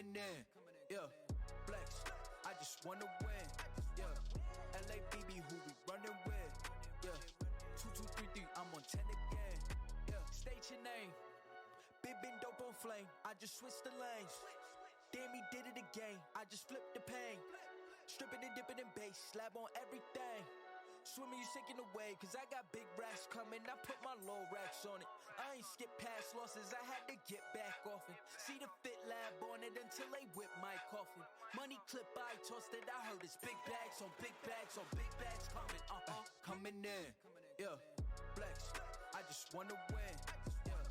coming in, yeah, flex, I just wanna win, yeah, LABB who we running with, yeah, 2233, I'm on 10 again, yeah, state your name, been dope on flame, I just switched the lanes, damn he did it again, I just flipped the pain, stripping and dipping in bass, slab on everything. Swimming, you sinking away, cause I got big racks coming. I put my low racks on it. I ain't skip past losses, I had to get back off it. See the Fit Lab on it until they whip my coffin. Money clip, I tossed it, I heard it's big bags on big bags on big bags coming. Coming in, yeah, flex. I just wanna win, yeah.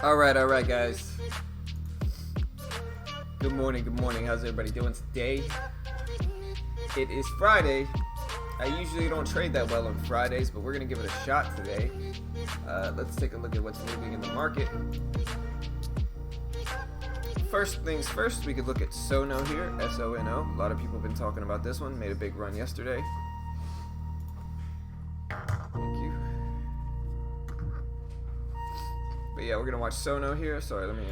All right, guys. Good morning. How's everybody doing today? It is Friday. I usually don't trade that well on Fridays, but we're going to give it a shot today. Let's take a look at what's moving in the market. First things first, we could look at Sono here, S-O-N-O. A lot of people have been talking about this one. Made a big run yesterday. Thank you. But yeah, we're going to watch Sono here. Sorry, let me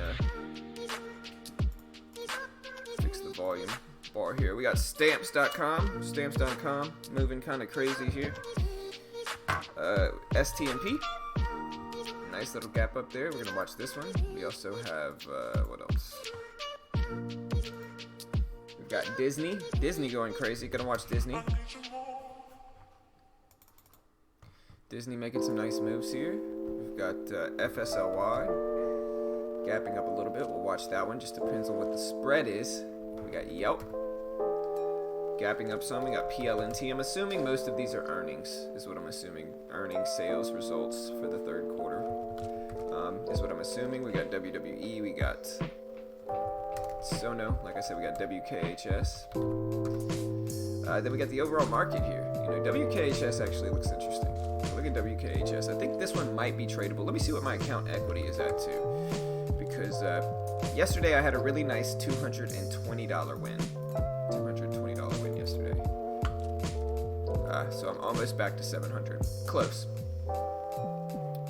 fix the volume bar here. We got stamps.com moving kind of crazy here. STMP, nice little gap up there. We're gonna watch this one. We also have what else? We've got Disney going crazy. Gonna watch Disney making some nice moves here. We've got FSLY gapping up a little bit. We'll watch that one. Just depends on what the spread is. We got Yelp gapping up some. We got PLNT. I'm assuming most of these are earnings, is what I'm assuming. Earnings, sales results for the third quarter is what I'm assuming. We got WWE. We got Sono. Like I said, we got WKHS. Then we got the overall market here. You know, WKHS actually looks interesting. Look at WKHS. I think this one might be tradable. Let me see what my account equity is at too. Because yesterday I had a really nice $220 win. $220 win yesterday. So I'm almost back to 700. Close.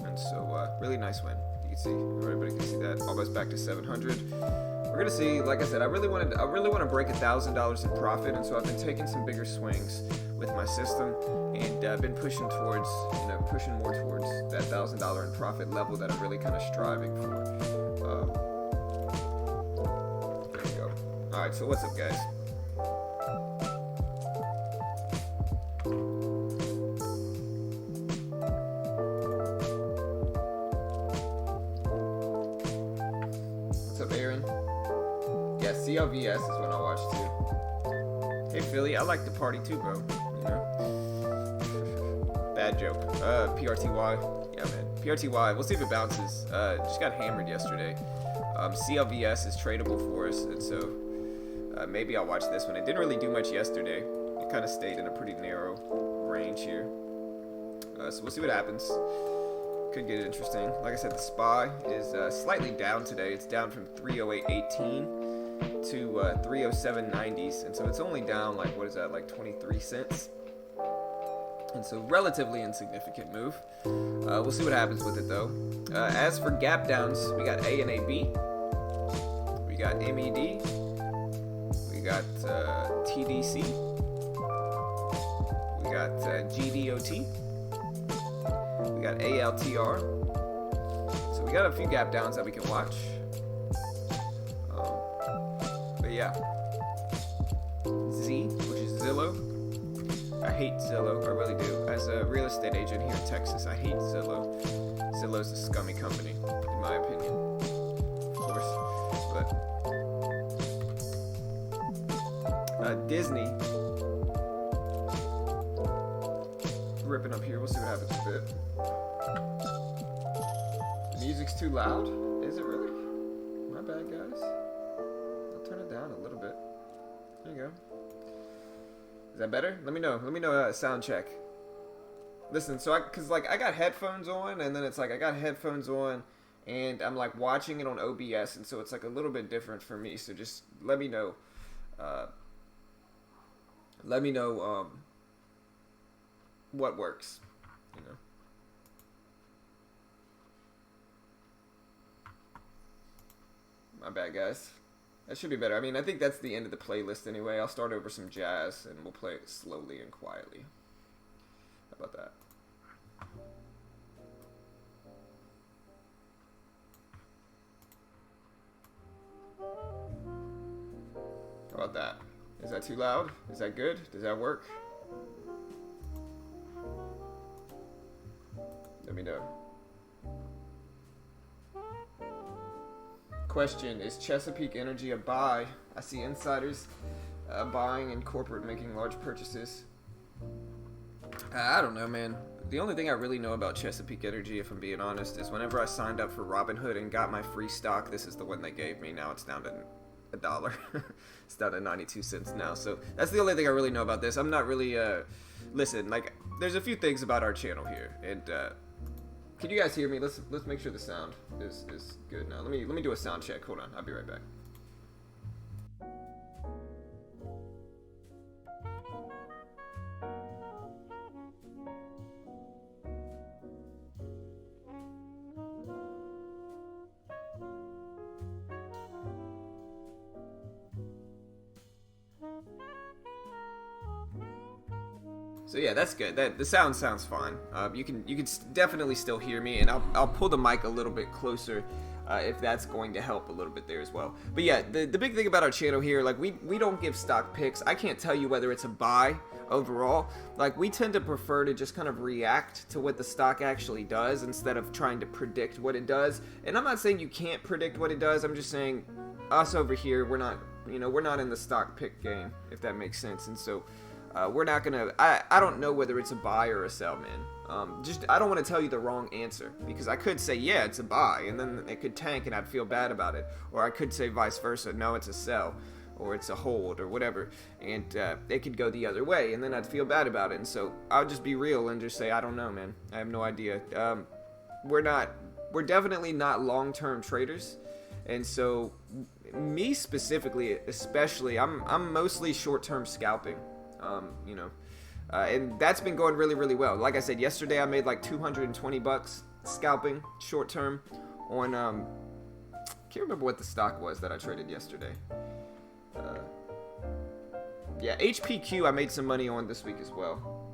And so really nice win. You can see, everybody can see that. Almost back to 700. We're gonna see, like I said, I really want to break $1,000 in profit, and so I've been taking some bigger swings with my system, and I've been pushing towards, pushing more towards that $1,000 in profit level that I'm really kind of striving for. There we go. All right, so what's up, guys? What's up, Aaron? Yeah, CLVS is what I watch too. Hey, Philly, I like to party too, bro. You know? Bad joke. PRTY. Yeah, man. PRTY. We'll see if it bounces. Just got hammered yesterday. CLVS is tradable for us, and so maybe I'll watch this one. It didn't really do much yesterday. It kind of stayed in a pretty narrow range here. So we'll see what happens. Could get interesting. Like I said, the SPY is slightly down today. It's down from 308.18 to 307.90s, and so it's only down like, what is that, like 23 cents? And so relatively insignificant move. We'll see what happens with it though. As for gap downs, we got A and AB. We got MED. We got TDC. We got GDOT. We got ALTR. So we got a few gap downs that we can watch. But yeah. Z, which is Zillow. I hate Zillow, I really do. As a real estate agent here in Texas, I hate Zillow. Zillow's a scummy company, in my opinion. Of course. But Disney. Ripping up here, we'll see what happens with it. The music's too loud? Is it really? My bad, guys. I'll turn it down a little bit. There you go. Is that better? Let me know. Sound check. Listen, so I got headphones on, and then it's like I got headphones on, and I'm like watching it on OBS, and so it's like a little bit different for me. So just let me know. What works. My bad, guys. That should be better. I mean, I think that's the end of the playlist anyway. I'll start over some jazz, and we'll play it slowly and quietly. How about that? How about that? Is that too loud? Is that good? Does that work? Let me know. Question, is Chesapeake Energy a buy? I see insiders buying and corporate making large purchases. I don't know, man. The only thing I really know about Chesapeake Energy, if I'm being honest, is whenever I signed up for Robinhood and got my free stock, this is the one they gave me. Now it's down to $1. It's down to 92 cents now. So that's the only thing I really know about this. I'm not really, listen, like, there's a few things about our channel here. And, can you guys hear me? Let's make sure the sound is good now. Let me do a sound check. Hold on. I'll be right back. So yeah, that's good. The sound sounds fine. You can definitely still hear me, and I'll pull the mic a little bit closer if that's going to help a little bit there as well. But yeah, the big thing about our channel here, like we don't give stock picks. I can't tell you whether it's a buy overall. Like, we tend to prefer to just kind of react to what the stock actually does instead of trying to predict what it does. And I'm not saying you can't predict what it does. I'm just saying us over here, we're not in the stock pick game, if that makes sense. And so we're not gonna. I don't know whether it's a buy or a sell, man. I don't want to tell you the wrong answer, because I could say yeah, it's a buy, and then it could tank, and I'd feel bad about it. Or I could say vice versa, no, it's a sell, or it's a hold, or whatever, and it could go the other way, and then I'd feel bad about it. And so I'll just be real and just say I don't know, man. I have no idea. We're definitely not long-term traders, and so me specifically, especially, I'm mostly short-term scalping. And that's been going really, really well. Like I said, yesterday I made like $220 scalping short term on can't remember what the stock was that I traded yesterday. Yeah, HPQ I made some money on this week as well.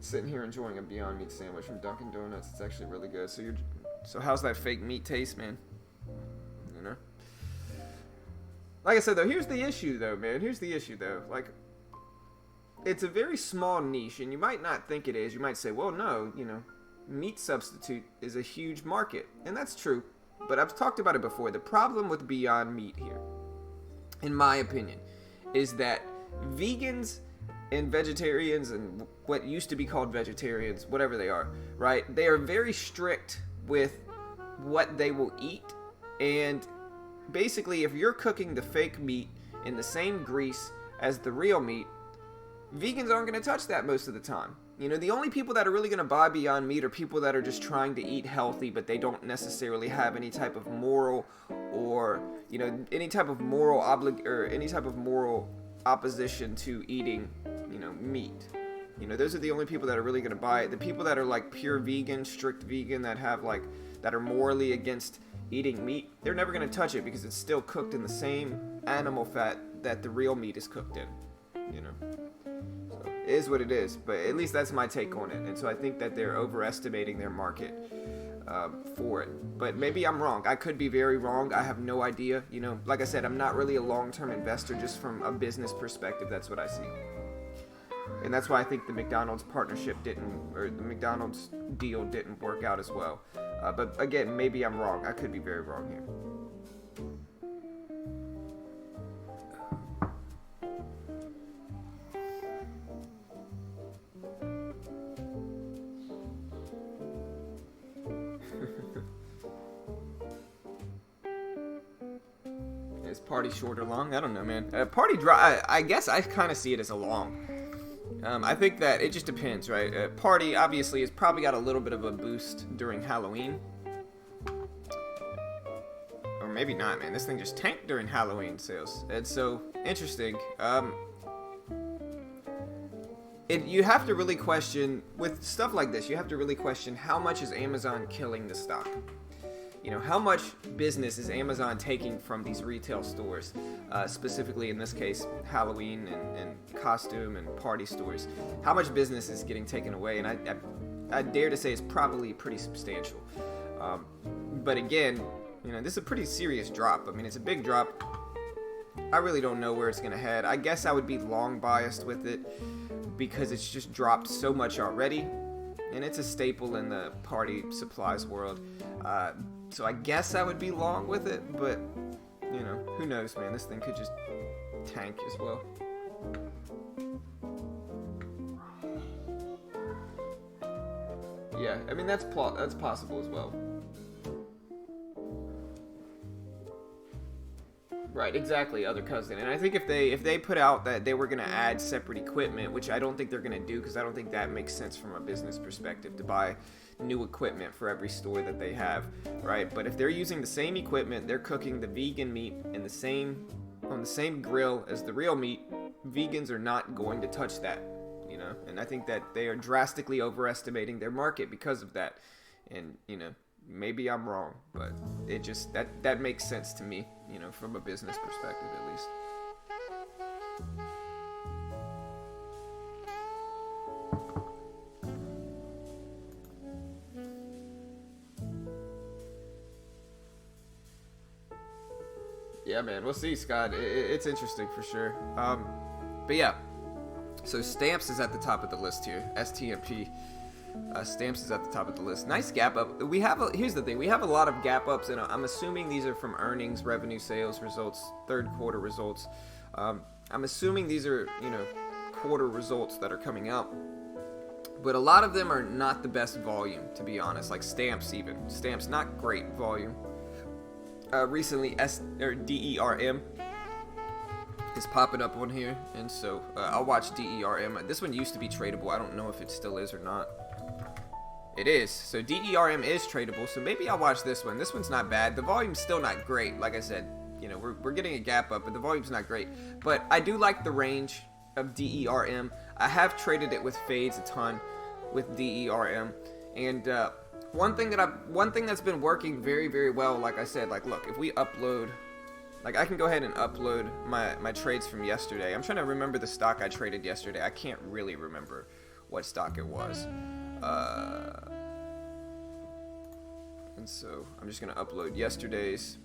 Sitting here enjoying a Beyond Meat sandwich from Dunkin' Donuts. It's actually really good. So how's that fake meat taste, man? You know? Like I said, though, here's the issue, though, man. Like, it's a very small niche, and you might not think it is. You might say, well, no, meat substitute is a huge market. And that's true. But I've talked about it before. The problem with Beyond Meat here, in my opinion, is that vegans and vegetarians, and what used to be called vegetarians, whatever they are, right? They are very strict with what they will eat. And basically, if you're cooking the fake meat in the same grease as the real meat, vegans aren't going to touch that most of the time. The only people that are really going to buy Beyond Meat are people that are just trying to eat healthy, but they don't necessarily have any type of moral or, any type of moral opposition to eating, meat. Those are the only people that are really going to buy it. The people that are like pure vegan, strict vegan, that are morally against eating meat, they're never going to touch it because it's still cooked in the same animal fat that the real meat is cooked in. So it is what it is, but at least that's my take on it. And so I think that they're overestimating their market for it. But maybe I'm wrong. I could be very wrong. I have no idea. Like I said, I'm not really a long-term investor. Just from a business perspective, that's what I see. And that's why I think the McDonald's the McDonald's deal didn't work out as well. But again, maybe I'm wrong. I could be very wrong here. Is party short or long? I don't know, man. Party dry. I guess I kind of see it as a long. I think that it just depends, right? Party, obviously, has probably got a little bit of a boost during Halloween. Or maybe not, man. This thing just tanked during Halloween sales. It's so interesting. You have to really question, with stuff like this, you have to really question how much is Amazon killing the stock? How much business is Amazon taking from these retail stores, specifically in this case, Halloween and costume and party stores? How much business is getting taken away? And I dare to say it's probably pretty substantial. But again, this is a pretty serious drop. I mean, it's a big drop. I really don't know where it's going to head. I guess I would be long biased with it because it's just dropped so much already. And it's a staple in the party supplies world. So I guess I would be long with it, but, who knows, man. This thing could just tank as well. Yeah, I mean that's possible as well. Right, exactly, other cousin. And I think if they put out that they were going to add separate equipment, which I don't think they're going to do because I don't think that makes sense from a business perspective to buy new equipment for every store that they have, right? But if they're using the same equipment, they're cooking the vegan meat in on the same grill as the real meat, vegans are not going to touch that, you know? And I think that they are drastically overestimating their market because of that. And, you know, maybe I'm wrong, but it just that makes sense to me, you know, from a business perspective at least. Yeah, man, we'll see, Scott. It's interesting for sure. But yeah, so Stamps is at the top of the list here. STMP. Stamps is at the top of the list. Nice gap up. Here's the thing. We have a lot of gap ups, and I'm assuming these are from earnings, revenue, sales results, third quarter results. I'm assuming these are, you know, quarter results that are coming out. But a lot of them are not the best volume, to be honest. Like Stamps even. Stamps, not great volume. Recently, DERM is popping up on here, and so I'll watch DERM. This one used to be tradable. I don't know if it still is or not. It is. So DERM is tradable, so maybe I'll watch this one. This one's not bad. The volume's still not great. Like I said, you know, we're getting a gap up, but the volume's not great. But I do like the range of DERM. I have traded it with fades a ton with DERM, and one thing that's been working very, very well, like I said, like look, if we upload, like I can go ahead and upload my trades from yesterday. I'm trying to remember the stock I traded yesterday. I can't really remember what stock it was. And so I'm just gonna upload yesterday's.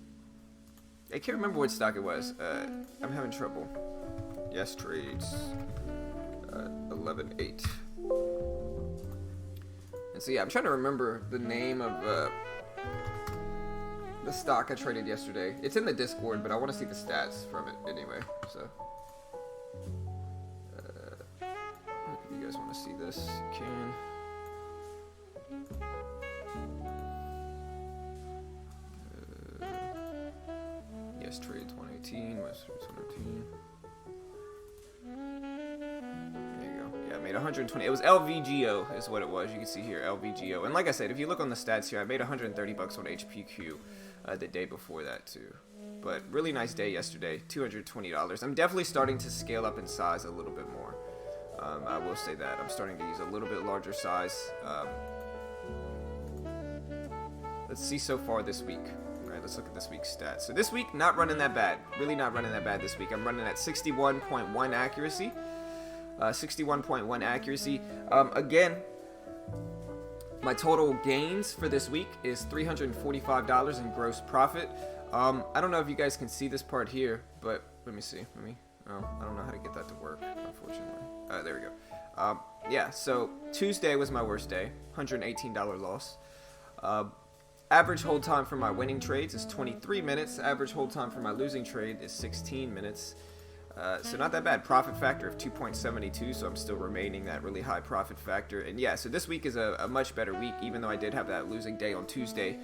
I can't remember what stock it was. I'm having trouble. Yes, trades. 11.8. And so yeah, I'm trying to remember the name of the stock I traded yesterday. It's in the Discord, but I want to see the stats from it anyway. So if you guys want to see this, you can. Yes, trades 118. West trades 118. I made 120. It was LVGO is what it was. You can see here LVGO. And like I said, if you look on the stats here, I made 130 bucks on HPQ the day before that too. But really nice day yesterday. $220. I'm definitely starting to scale up in size a little bit more. I will say that I'm starting to use a little bit larger size. Let's see so far this week. All right, let's look at this week's stats. So this week, not running that bad. Really not running that bad this week. I'm running at 61.1 accuracy. 61.1 accuracy. Again, my total gains for this week is $345 in gross profit. I don't know if you guys can see this part here, but let me see. I don't know how to get that to work, unfortunately. There we go. Yeah, so Tuesday was my worst day. $118 loss. Average hold time for my winning trades is 23 minutes. Average hold time for my losing trade is 16 minutes. So not that bad. Profit factor of 2.72, so I'm still remaining that really high profit factor. And yeah, so this week is a much better week, even though I did have that losing day on Tuesday.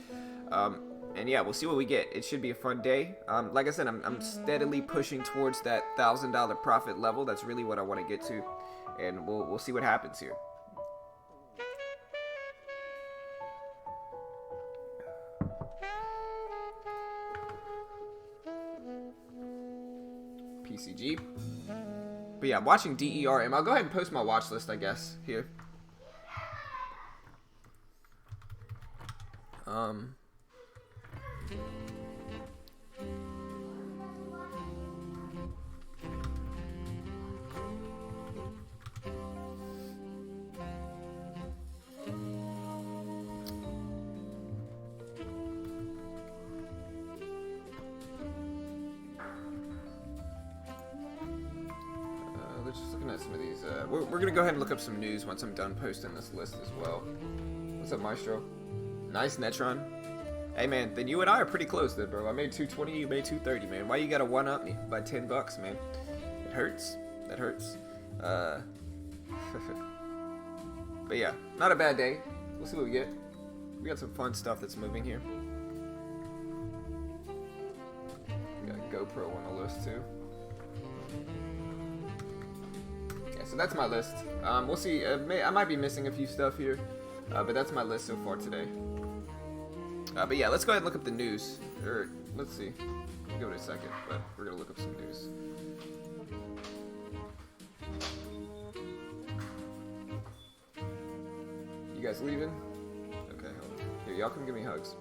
And yeah, we'll see what we get. It should be a fun day. Like I said, I'm steadily pushing towards that $1,000 profit level. That's really what I want to get to, and we'll see what happens here. PCG. But yeah, watching DERM. I'll go ahead and post my watch list, I guess, here. Just looking at some of these. We're going to go ahead and look up some news once I'm done posting this list as well. What's up, Maestro? Nice, Netron. Hey, man, then you and I are pretty close then, bro. I made 220, you made 230, man. Why you got to one-up me by 10 bucks, man? It hurts. That hurts. But yeah, not a bad day. We'll see what we get. We got some fun stuff that's moving here. We got a GoPro on the list too. Yeah, so that's my list. We'll see. I might be missing a few stuff here, but that's my list so far today. But yeah, let's go ahead and look up the news. Or let's see. We'll give it a second, but we're gonna look up some news. You guys leaving? Okay, hold on. Here, y'all come give me hugs.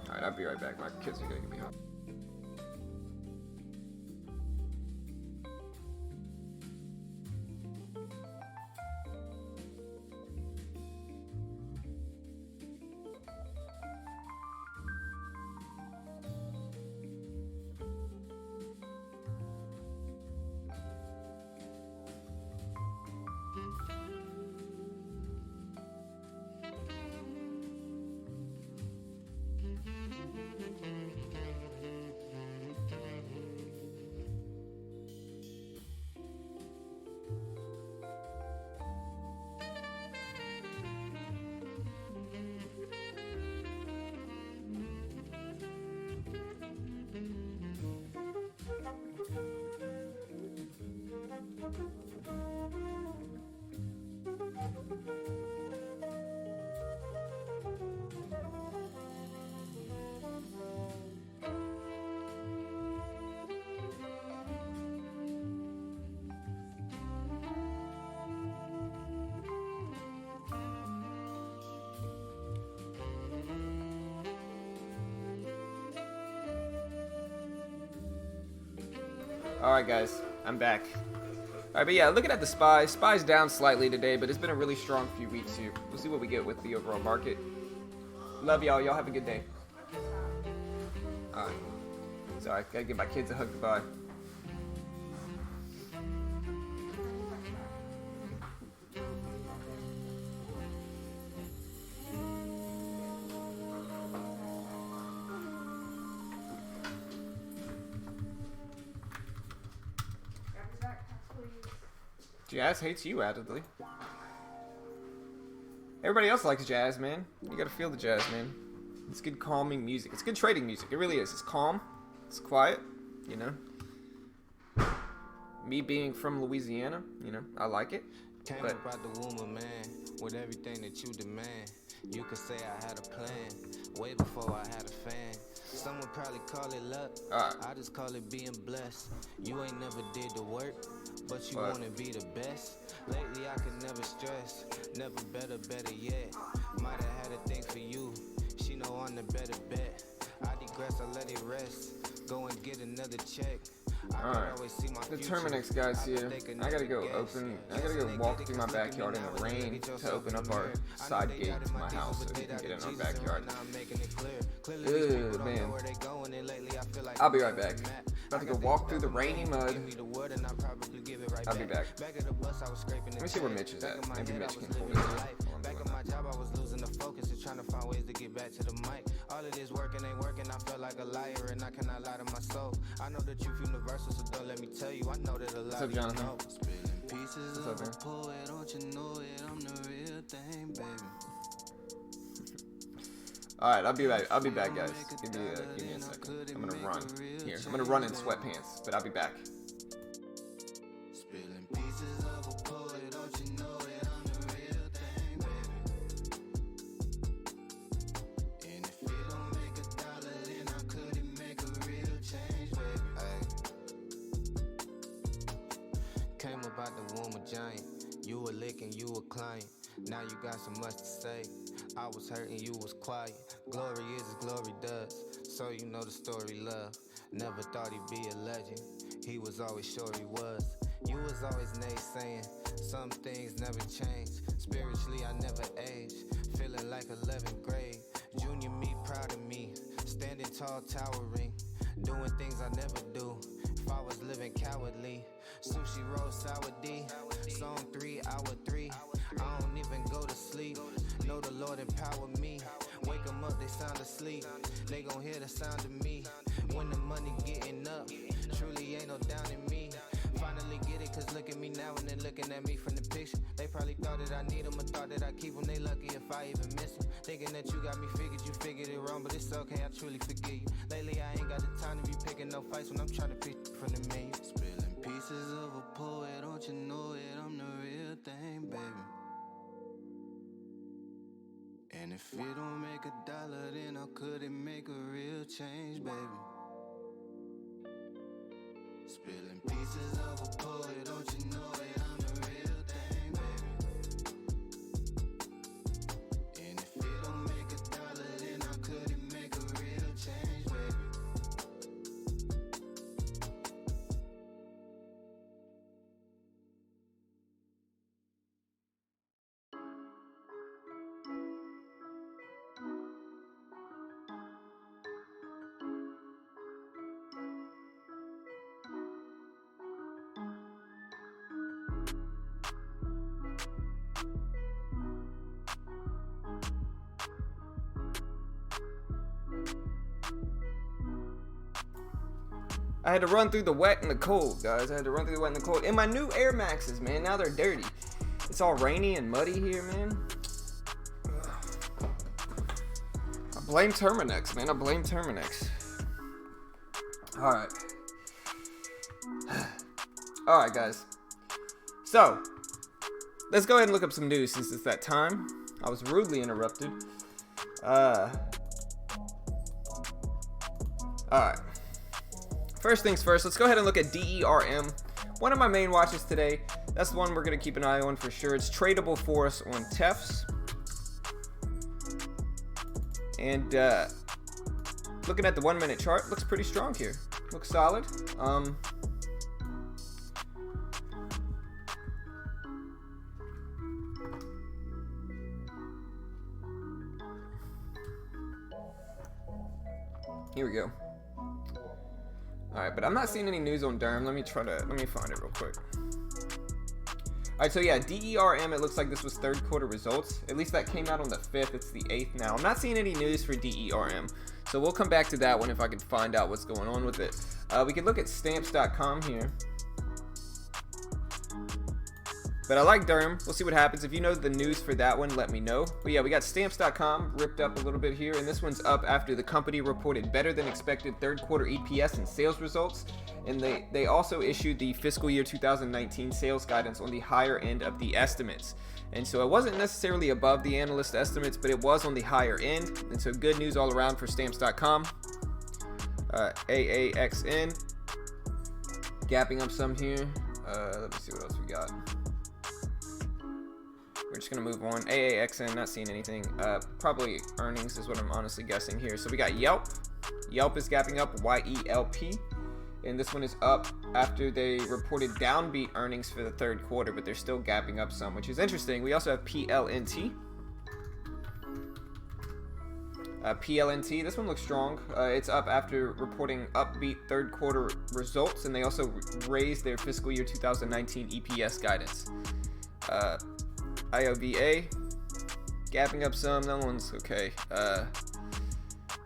Alright, I'll be right back. My kids are gonna give me hugs. Alright guys, I'm back. Alright, but yeah, looking at the SPY. SPY's down slightly today, but it's been a really strong few weeks here. We'll see what we get with the overall market. Love y'all. Y'all have a good day. Alright. Sorry, gotta give my kids a hug goodbye. Jazz hates you, addedly. Everybody else likes jazz, man. You gotta feel the jazz, man. It's good calming music. It's good trading music. It really is. It's calm. It's quiet, you know. Me being from Louisiana, you know, I like it. Came But up out the womb of man with everything that you demand. You could say I had a plan way before I had a fan. Some would probably call it luck. I just call it being blessed. You ain't never did the work, but you wanna be the best. Lately I could never stress, never better yet. Might have had a thing for you, she know I'm the better bet. I digress, I let it rest, go and get another check. Alright, the Terminix guys here. I gotta go walk through my backyard in the rain to open up our side gate to my house so we can get in our backyard. Ew, man. I'll be right back. About to go walk through the rainy mud. I'll be back. Let me see where Mitch is at. Maybe Mitch can hold it. Back at my job, I was losing the focus and trying to find ways to get back to the mic. All of this working ain't working, I feel like a liar and I cannot lie to my soul. I know the truth universal, so don't let me tell you. I know that a lot of you know. Spilling pieces of a poet, don't you know it? I'm the real thing, baby. Alright, I'll be back, guys. Give me a second. I'm gonna run. Here. I'm gonna run in sweatpants, but I'll be back. Spilling pieces of a poet, don't you know it? I'm the real thing, baby. And if it don't make $1, then how could it make a real change, baby? Came up out the womb of giant. You a lick and you a client. Now you got so much to say. I was hurting, you was quiet. Glory is as glory does. So you know the story, love. Never thought he'd be a legend. He was always sure he was. You was always naysaying. Some things never change. Spiritually, I never age. Feeling like 11th grade. Junior me, proud of me. Standing tall, towering. Doing things I never do. If I was living cowardly. Sushi roll, sour D. Song 3, hour 3. I don't even go to sleep. Know the Lord empower me. Wake them up, they sound asleep. They gon' hear the sound of me. When the money getting up, truly ain't no down in me. Finally really get it, cause look at me now and then looking at me from the picture. They probably thought that I need them or thought that I keep them. They lucky if I even miss them. Thinking that you got me figured, you figured it wrong, but it's okay, I truly forgive you. Lately I ain't got the time to be picking no fights when I'm trying to pick from the menu. Spilling pieces of a poet, don't you know it? I'm the real thing, baby. And if it don't make $1, then how could it make a real change, baby? Spilling pieces of a poet, don't you know it? I'm the real thing, baby. And if it don't make $1, then how could it make a real change, baby? I had to run through the wet and the cold, guys. I had to run through the wet and the cold. And my new Air Maxes, man, now they're dirty. It's all rainy and muddy here, man. I blame Terminex, man. I blame Terminex. Alright. Alright, guys. So, let's go ahead and look up some news since it's that time. I was rudely interrupted. Alright. First things first, let's go ahead and look at DERM. One of my main watches today. That's the one we're going to keep an eye on for sure. It's tradable for us on TEFs. And looking at the 1 minute chart, looks pretty strong here. Looks solid. Here we go. Alright, but I'm not seeing any news on DERM. Let me find it real quick. Alright, so yeah, DERM, it looks like this was third quarter results. At least that came out on the 5th. It's the 8th now. I'm not seeing any news for DERM. So we'll come back to that one if I can find out what's going on with it. We can look at stamps.com here. But I like DERM. We'll see what happens. If you know the news for that one, let me know. But yeah, we got stamps.com ripped up a little bit here. And this one's up after the company reported better than expected third quarter EPS and sales results. And they also issued the fiscal year 2019 sales guidance on the higher end of the estimates. And so it wasn't necessarily above the analyst estimates, but it was on the higher end. And so good news all around for stamps.com. AAXN. Gapping up some here. Let me see what else we got. We're just going to move on. AAXN, not seeing anything. Probably earnings is what I'm honestly guessing here. So we got Yelp. Yelp is gapping up, YELP. And this one is up after they reported downbeat earnings for the third quarter, but they're still gapping up some, which is interesting. We also have PLNT. PLNT, this one looks strong. It's up after reporting upbeat third quarter results, and they also raised their fiscal year 2019 EPS guidance. IOVA, gapping up some. That one's okay.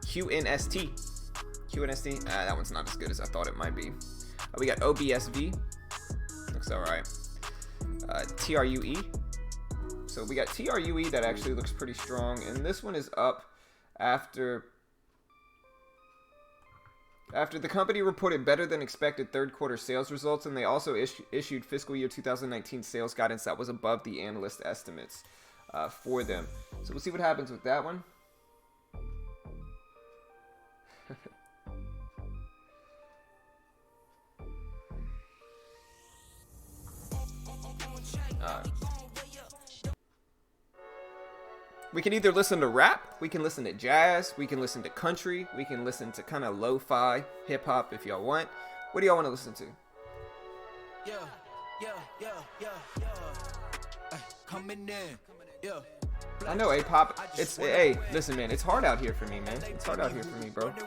QNST, that one's not as good as I thought it might be. We got OBSV, looks alright. TRUE, so we got TRUE that actually looks pretty strong, and this one is up after the company reported better than expected third quarter sales results, and they also issued fiscal year 2019 sales guidance that was above the analyst estimates for them. So we'll see what happens with that one. We can either listen to rap, we can listen to jazz, we can listen to country, we can listen to kind of lo-fi, hip-hop if y'all want. What do y'all want to listen to? Coming in. Yeah. I know A-pop. Hey, listen, man, it's hard out here for me, man. It's hard out here for me, bro. 2,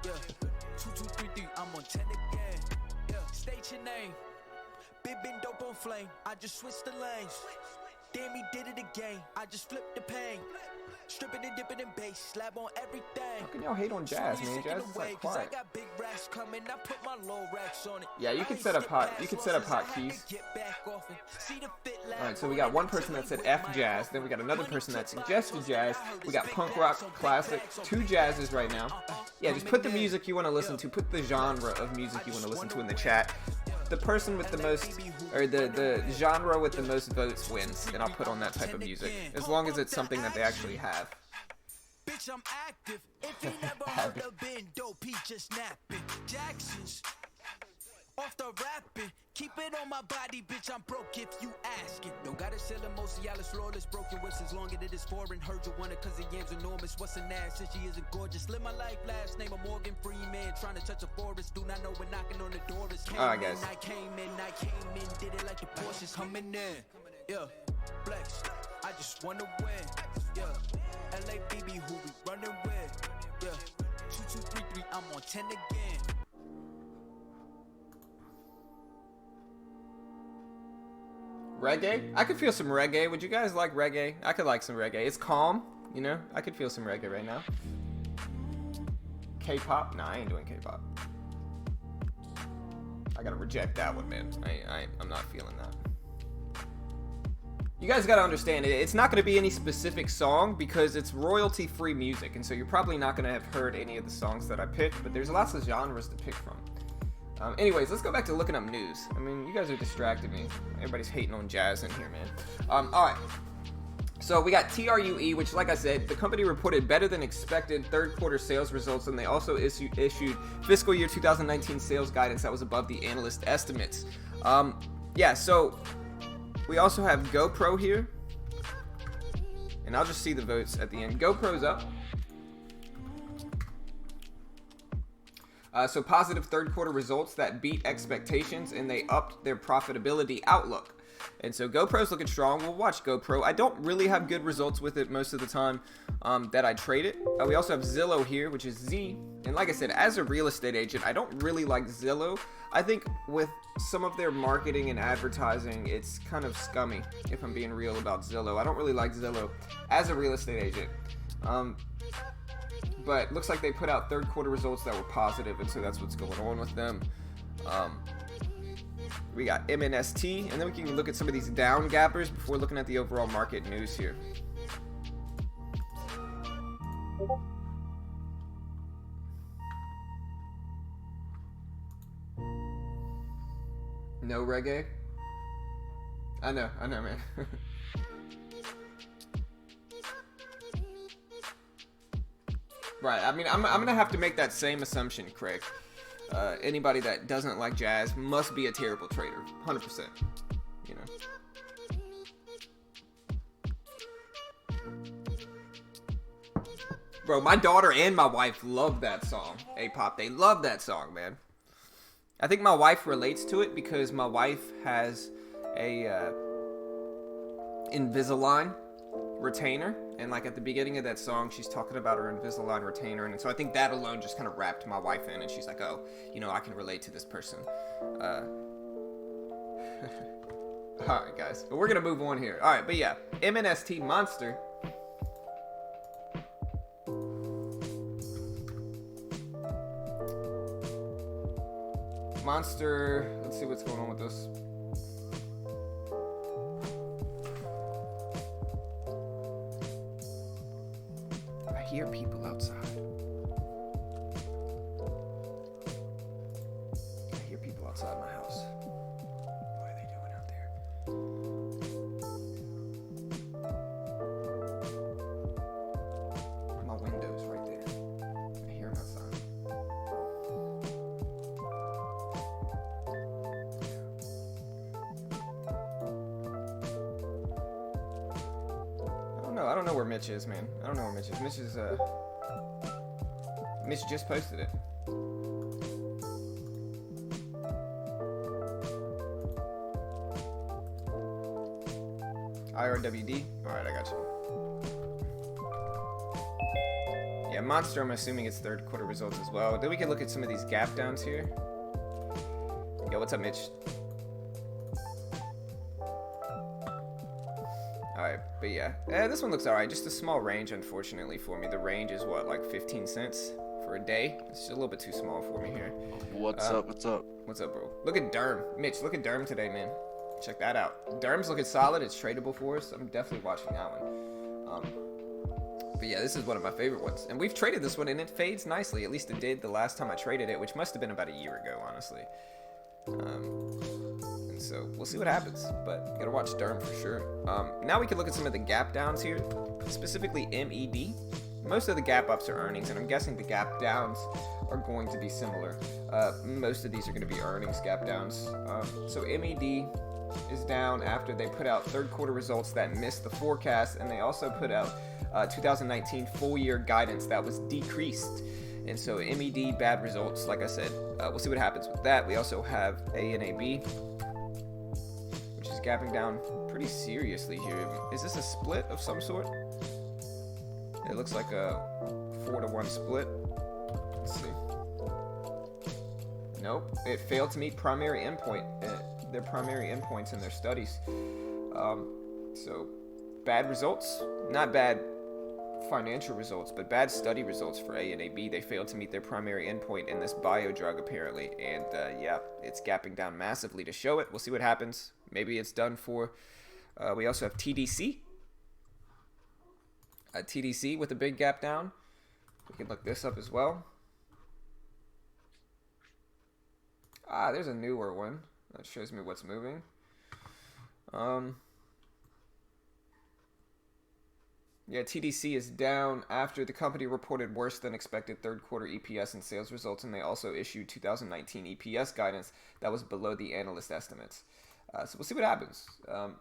2, 3, 3, I'm on 10 again. Yeah. State your name. Big dope on flame. I just switched the lanes. Damn, he did it again. I just flipped the pain. Stripping and dipping in bass, slab on everything. How can y'all hate on jazz, man? Jazz is like quiet. I got big racks coming, I put my low racks on it. Yeah, you can set up hotkeys. Alright, so we got one person that said F jazz, then we got another person that suggested jazz. We got punk rock, classic, 2 jazzes right now. Yeah, just put the music you want to listen to, put the genre of music you want to listen to in the chat. The person with the most, or the genre with the most votes wins, and I'll put on that type of music, as long as it's something that they actually have. Bitch, I'm active. If you never heard of Ben Dope, he just napping. Jackson's off the rapping. Keep it on my body, bitch. I'm broke if you asking. Don't gotta sell him, most Cialis flawless. Broken wrists as long as it is foreign. Heard you want it cause the yam's enormous. What's an ass since she isn't gorgeous? Live my life, last name of Morgan Freeman. Trying to touch a forest. Do not know when knocking on the door is. Alright, guys. I came in, did it like the Porsches coming in. Yeah, flex. I just wanna win. Yeah, LA BB who we running with. Yeah, 2233, I'm on 10 again. Reggae? I could feel some reggae. Would you guys like reggae? I could like some reggae. It's calm, you know? I could feel some reggae right now. K-pop? Nah, I ain't doing K-pop. I gotta reject that one, man. I'm not feeling that. You guys gotta understand, it's not gonna be any specific song because it's royalty-free music, and so you're probably not gonna have heard any of the songs that I picked, but there's lots of genres to pick from. Anyways, let's go back to looking up news. I mean, you guys are distracting me. Everybody's hating on jazz in here, man. Alright. So we got TRUE, which, like I said, the company reported better than expected third quarter sales results, and they also issued fiscal year 2019 sales guidance that was above the analyst estimates. Yeah, so we also have GoPro here, and I'll just see the votes at the end. GoPro's up. So positive third quarter results that beat expectations, and they upped their profitability outlook. And so GoPro's looking strong. We'll watch GoPro. I don't really have good results with it most of the time that I trade it. We also have Zillow here, which is Z. And like I said, as a real estate agent, I don't really like Zillow. I think with some of their marketing and advertising, it's kind of scummy, if I'm being real about Zillow. I don't really like Zillow as a real estate agent. But looks like they put out third quarter results that were positive, and so that's what's going on with them. We got MNST, and then we can look at some of these down gappers before looking at the overall market news here. No reggae? I know, man. Right, I mean, I'm gonna have to make that same assumption, Craig. Anybody that doesn't like jazz must be a terrible trader, 100%. You know. Bro, my daughter and my wife love that song. A-pop, they love that song, man. I think my wife relates to it because my wife has a Invisalign retainer, and like at the beginning of that song she's talking about her Invisalign retainer, and so I think that alone just kind of wrapped my wife in, and she's like, oh, you know, I can relate to this person. Alright guys, but we're gonna move on here. Alright, but yeah, MNST Monster. Monster, let's see what's going on with this. I hear people outside. I hear people outside my house. What are they doing out there? My window's right there. I hear them outside. I don't know where Mitch is, man. I don't know where Mitch is. Mitch just posted it. IRWD. Alright, I got you. Yeah, Monster, I'm assuming it's third quarter results as well. Then we can look at some of these gap downs here. Yo, what's up, Mitch? Alright, but yeah. This one looks alright. Just a small range, unfortunately, for me. The range is what, like 15 cents for a day? It's just a little bit too small for me here. What's up? What's up, bro? Look at Derm. Mitch, look at Derm today, man. Check that out. Derm's looking solid. It's tradable for us. I'm definitely watching that one. But yeah, this is one of my favorite ones. And we've traded this one, and it fades nicely. At least it did the last time I traded it, which must have been about a year ago, honestly. And so we'll see what happens, but gotta watch Derm for sure. Now we can look at some of the gap downs here, specifically MED. Most of the gap ups are earnings, and I'm guessing the gap downs are going to be similar. Most of these are going to be earnings gap downs. So MED is down after they put out third quarter results that missed the forecast, and they also put out 2019 full year guidance that was decreased. And so MED, bad results, like I said. We'll see what happens with that. We also have ANAB, which is gapping down pretty seriously here. Is this a split of some sort? It looks like a 4-to-1 split. Let's see. Nope, it failed to meet their primary endpoints in their studies. So bad results, not bad financial results, but bad study results for ANAB. They failed to meet their primary endpoint in this bio drug apparently, and yeah, it's gapping down massively to show it. We'll see what happens. Maybe it's done for. We also have TDC. TDC with a big gap down. We can look this up as well. There's a newer one that shows me what's moving. Yeah, TDC is down after the company reported worse than expected third quarter EPS and sales results, and they also issued 2019 EPS guidance that was below the analyst estimates. So we'll see what happens. All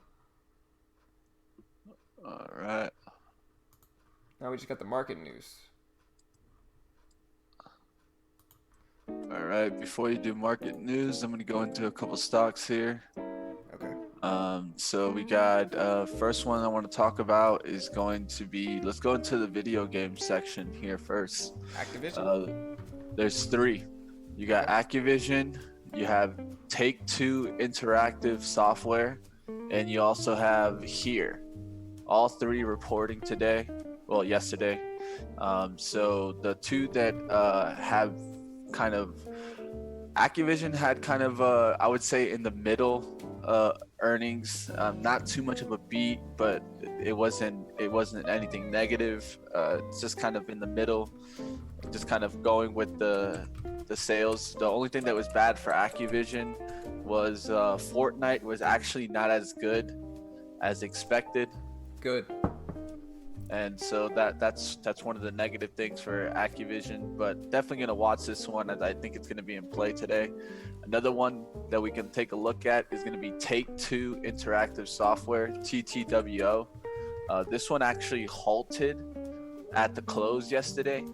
right. Now we just got the market news. All right. Before you do market news, I'm going to go into a couple stocks here. Okay. So we got first one I want to talk about is going to be, let's go into the video game section here first. Activision? There's three. You got Activision, you have Take-Two Interactive Software, and you also have HERE. All three reporting today. Well, yesterday. So the two that have kind of, Activision had kind of I would say in the middle earnings, not too much of a beat, but it wasn't anything negative. It's just kind of in the middle, just kind of going with the sales. The only thing that was bad for Activision was Fortnite was actually not as good as expected. Good. And so that's one of the negative things for Activision, but definitely going to watch this one as I think it's going to be in play today. Another one that we can take a look at is going to be Take-Two Interactive Software, TTWO. This one actually halted at the close yesterday.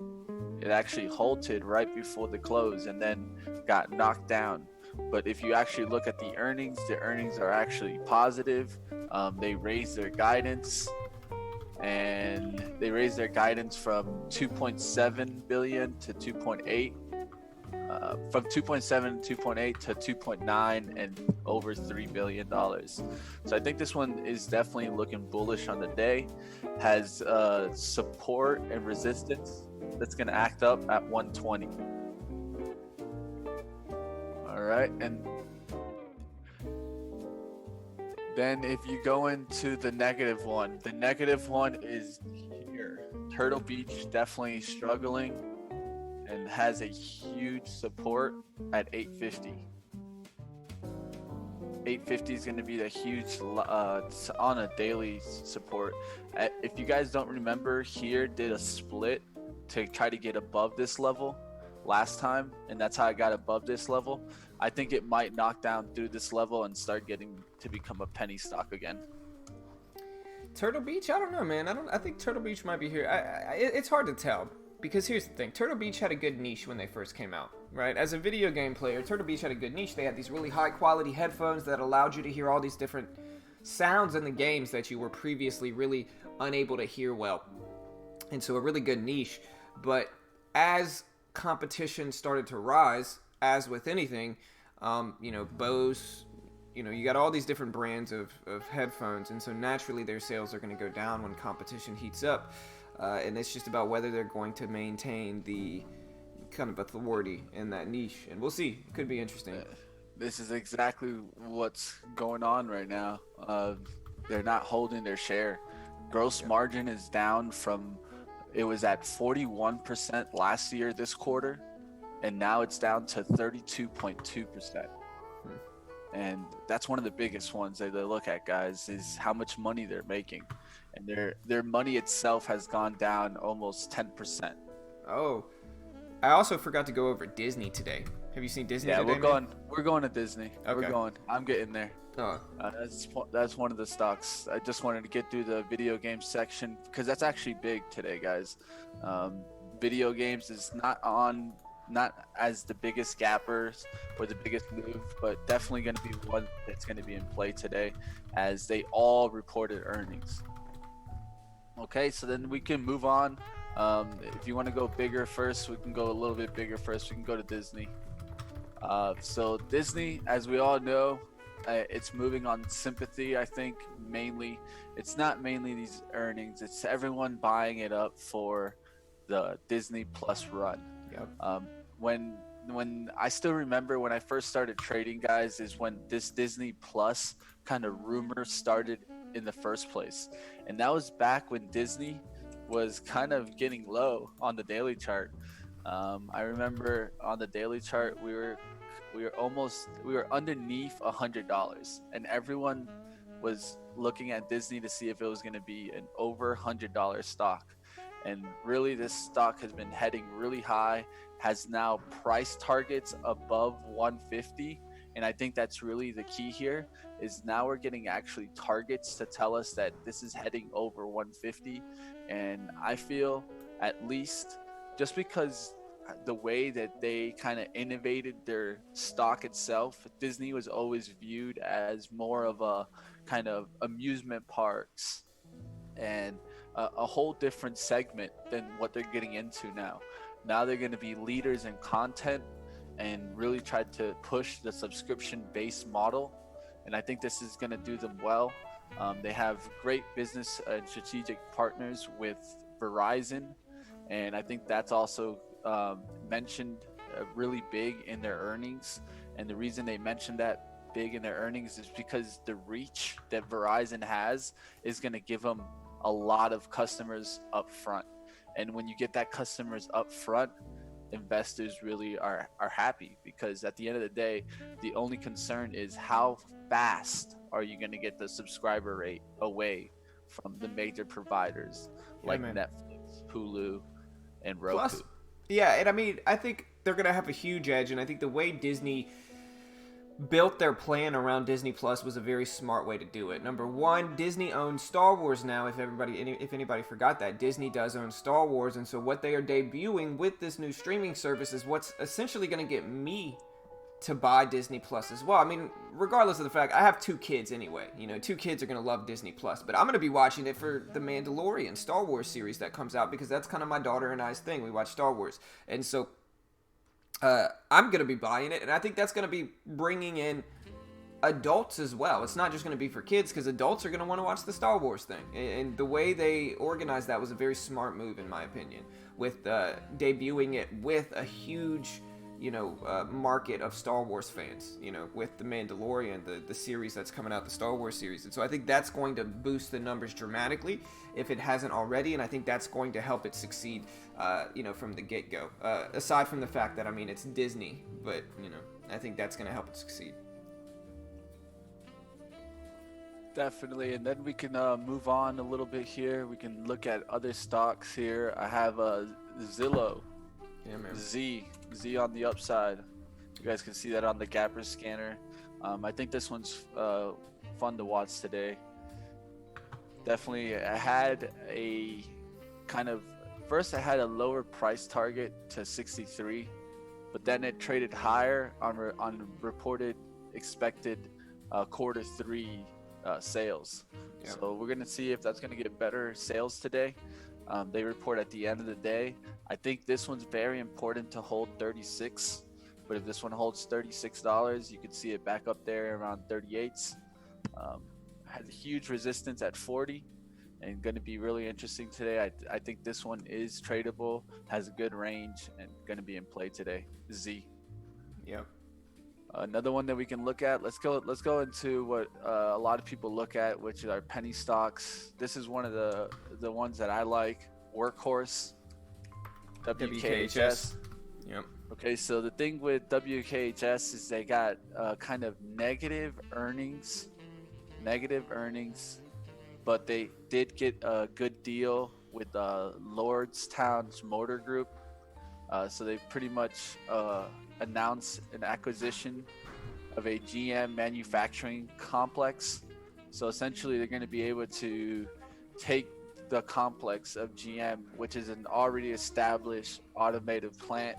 It actually halted right before the close and then got knocked down. But if you actually look at the earnings are actually positive. They raised their guidance. And they raised their guidance from 2.7 billion to 2.8, from 2.7 to 2.8 to 2.9 and over $3 billion. So I think this one is definitely looking bullish on the day. Has support and resistance that's going to act up at 120. All right, and then if you go into the negative one is HERE. Turtle Beach definitely struggling and has a huge support at 850. 850 is going to be the huge on a daily support. If you guys don't remember, HERE did a split to try to get above this level last time, and that's how I got above this level. I think it might knock down through this level and start getting to become a penny stock again. Turtle Beach? I don't know, man. I think Turtle Beach might be here. It's hard to tell because here's the thing. Turtle Beach had a good niche when they first came out, right? As a video game player, Turtle Beach had a good niche. They had these really high quality headphones that allowed you to hear all these different sounds in the games that you were previously really unable to hear well. And so a really good niche. But as competition started to rise, as with anything, Bose, you got all these different brands of headphones, and so naturally their sales are going to go down when competition heats up. And it's just about whether they're going to maintain the kind of authority in that niche. And we'll see. It could be interesting. This is exactly what's going on right now. They're not holding their share. Gross margin is down from, it was at 41% last year this quarter, and now it's down to 32.2%. And that's one of the biggest ones that they look at, guys, is how much money they're making. And their money itself has gone down almost 10%. Oh, I also forgot to go over Disney today. Have you seen Disney today? We're going to Disney. Okay. I'm getting there. Oh. That's one of the stocks. I just wanted to get through the video game section because that's actually big today, guys. Video games is not as the biggest gappers or the biggest move, but definitely going to be one that's going to be in play today as they all reported earnings. Okay, so then we can move on. If you want to go bigger first, we can go a little bit bigger first. We can go to Disney. So Disney, as we all know, it's moving on sympathy, I think, mainly. It's not mainly these earnings. It's everyone buying it up for the Disney Plus run. Yep. When I still remember when I first started trading, guys, is when this Disney Plus kind of rumor started in the first place. And that was back when Disney was kind of getting low on the daily chart. I remember on the daily chart, we were underneath $100, and everyone was looking at Disney to see if it was going to be an over $100 stock. And really, this stock has been heading really high, has now price targets above 150. And I think that's really the key here, is now we're getting actually targets to tell us that this is heading over 150. And I feel, at least, just because the way that they kind of innovated their stock itself, Disney was always viewed as more of a kind of amusement parks and a whole different segment than what they're getting into now. Now they're going to be leaders in content and really try to push the subscription-based model. And I think this is going to do them well. They have great business and strategic partners with Verizon. And I think that's also mentioned really big in their earnings. And the reason they mentioned that big in their earnings is because the reach that Verizon has is going to give them a lot of customers up front. And when you get that customers up front, investors really are happy, because at the end of the day, the only concern is how fast are you going to get the subscriber rate away from the major providers like Netflix, Hulu, and Roku. Plus, yeah, and I mean, I think they're going to have a huge edge, and I think the way Disney built their plan around Disney Plus was a very smart way to do it. Number one, Disney owns Star Wars now. If anybody forgot that, Disney does own Star Wars, and so what they are debuting with this new streaming service is what's essentially going to get me to buy Disney Plus as well. I mean, regardless of the fact, I have 2 kids anyway. 2 kids are going to love Disney Plus, but I'm going to be watching it for the Mandalorian Star Wars series that comes out, because that's kind of my daughter and I's thing. We watch Star Wars, and so I'm going to be buying it, and I think that's going to be bringing in adults as well. It's not just going to be for kids, because adults are going to want to watch the Star Wars thing. And the way they organized that was a very smart move, in my opinion, with debuting it with a huge, market of Star Wars fans, with The Mandalorian, the series that's coming out, the Star Wars series. And so I think that's going to boost the numbers dramatically if it hasn't already, and I think that's going to help it succeed, from the get-go. Aside from the fact that, I mean, it's Disney, but, I think that's going to help it succeed. Definitely, and then we can move on a little bit here. We can look at other stocks here. I have Zillow. Yeah, man. Z on the upside. You guys can see that on the Gapper scanner. I think this one's fun to watch today. Definitely, I had a kind of, first I had a lower price target to 63, but then it traded higher on reported expected quarter 3 sales. Yeah. So we're gonna see if that's gonna get better sales today. They report at the end of the day. I think this one's very important to hold 36. But if this one holds $36, you can see it back up there around 38s. Has a huge resistance at 40, and going to be really interesting today. I think this one is tradable, has a good range, and going to be in play today. Z. Yep. Another one that we can look at. Let's go into what a lot of people look at, which are penny stocks. This is one of the ones that I like. Workhorse, WKHS. Yep. Okay, so the thing with WKHS is they got kind of negative earnings, but they did get a good deal with Lordstown's Motor Group. So they pretty much announced an acquisition of a GM manufacturing complex. So essentially, they're going to be able to take the complex of GM, which is an already established automotive plant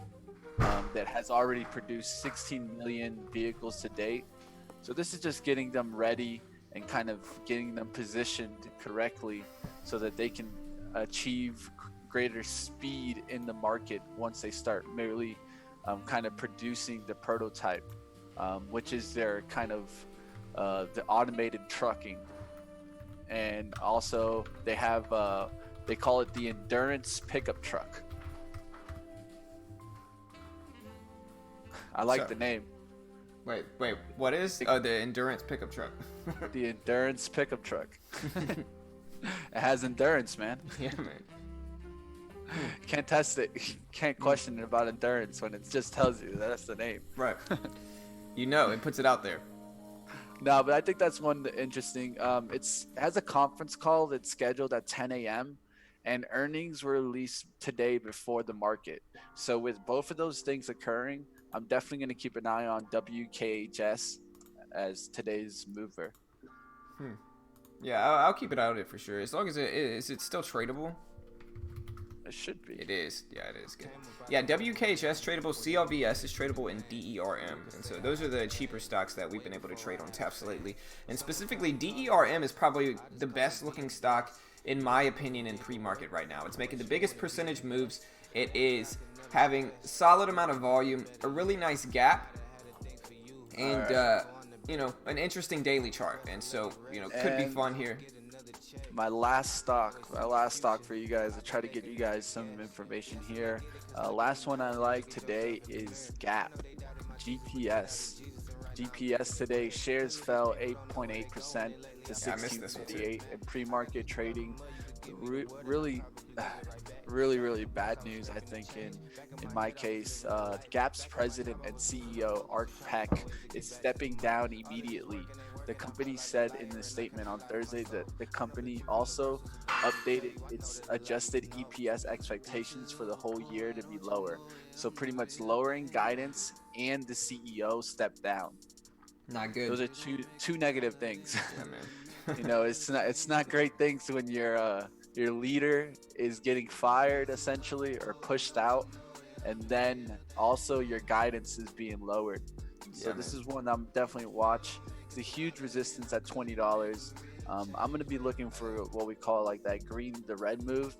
that has already produced 16 million vehicles to date. So this is just getting them ready and kind of getting them positioned correctly so that they can achieve greater speed in the market once they start merely kind of producing the prototype, which is their kind of the automated trucking. And also they have they call it the endurance pickup truck. I like the name. Wait, what is? Oh, the endurance pickup truck. The endurance pickup truck. It has endurance, man. Yeah, man. Can't test it. Can't question it about endurance when it just tells you that's the name. Right. It puts it out there. No, but I think that's one interesting. It has a conference call that's scheduled at 10 a.m. and earnings were released today before the market. So with both of those things occurring, I'm definitely going to keep an eye on WKHS as today's mover. Yeah, I'll keep it out of it for sure. As long as it's still tradable. It should be. It is. Yeah, it is good. Yeah, WKHS tradable, CLVS is tradable, and DERM. And so those are the cheaper stocks that we've been able to trade on TAPS lately. And specifically, DERM is probably the best looking stock, in my opinion, in pre-market right now. It's making the biggest percentage moves. It is having solid amount of volume, a really nice gap, and an interesting daily chart. And so, could be fun here. My last stock for you guys to try to get you guys some information here. Last one I like today is Gap, GPS. GPS today, shares fell 8.8% to 16.58 in pre-market trading. Really bad news, I think, in my case. Gap's president and CEO, Art Peck, is stepping down immediately. The company said in the statement on Thursday that the company also updated its adjusted EPS expectations for the whole year to be lower. So pretty much lowering guidance, and the CEO stepped down. Not good. Those are two negative things. Yeah, man. It's not great things when your leader is getting fired essentially or pushed out, and then also your guidance is being lowered. So this is one I'm definitely watch. It's a huge resistance at $20. I'm going to be looking for what we call like that green to red move,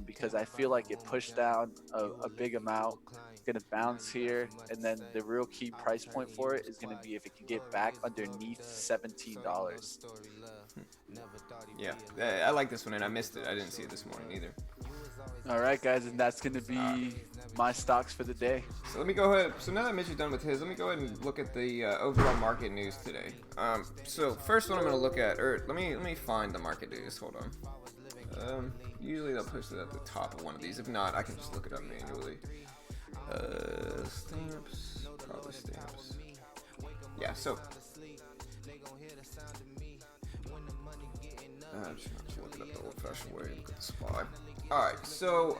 because I feel like it pushed down a big amount. It's going to bounce here, and then the real key price point for it is going to be if it can get back underneath $17. Yeah, I like this one, and I missed it. I didn't see it this morning either. All right, guys, and that's going to be my stocks for the day. So let me go ahead. So now that Mitch is done with his, let me go ahead and look at the overall market news today. So first one I'm going to look at, or let me find the market news. Hold on. Usually they'll post it at the top of one of these. If not, I can just look it up manually. Stamps, probably stamps. Yeah. So. I'm just going to look it up the old-fashioned way. Look at the SPY. Alright, so,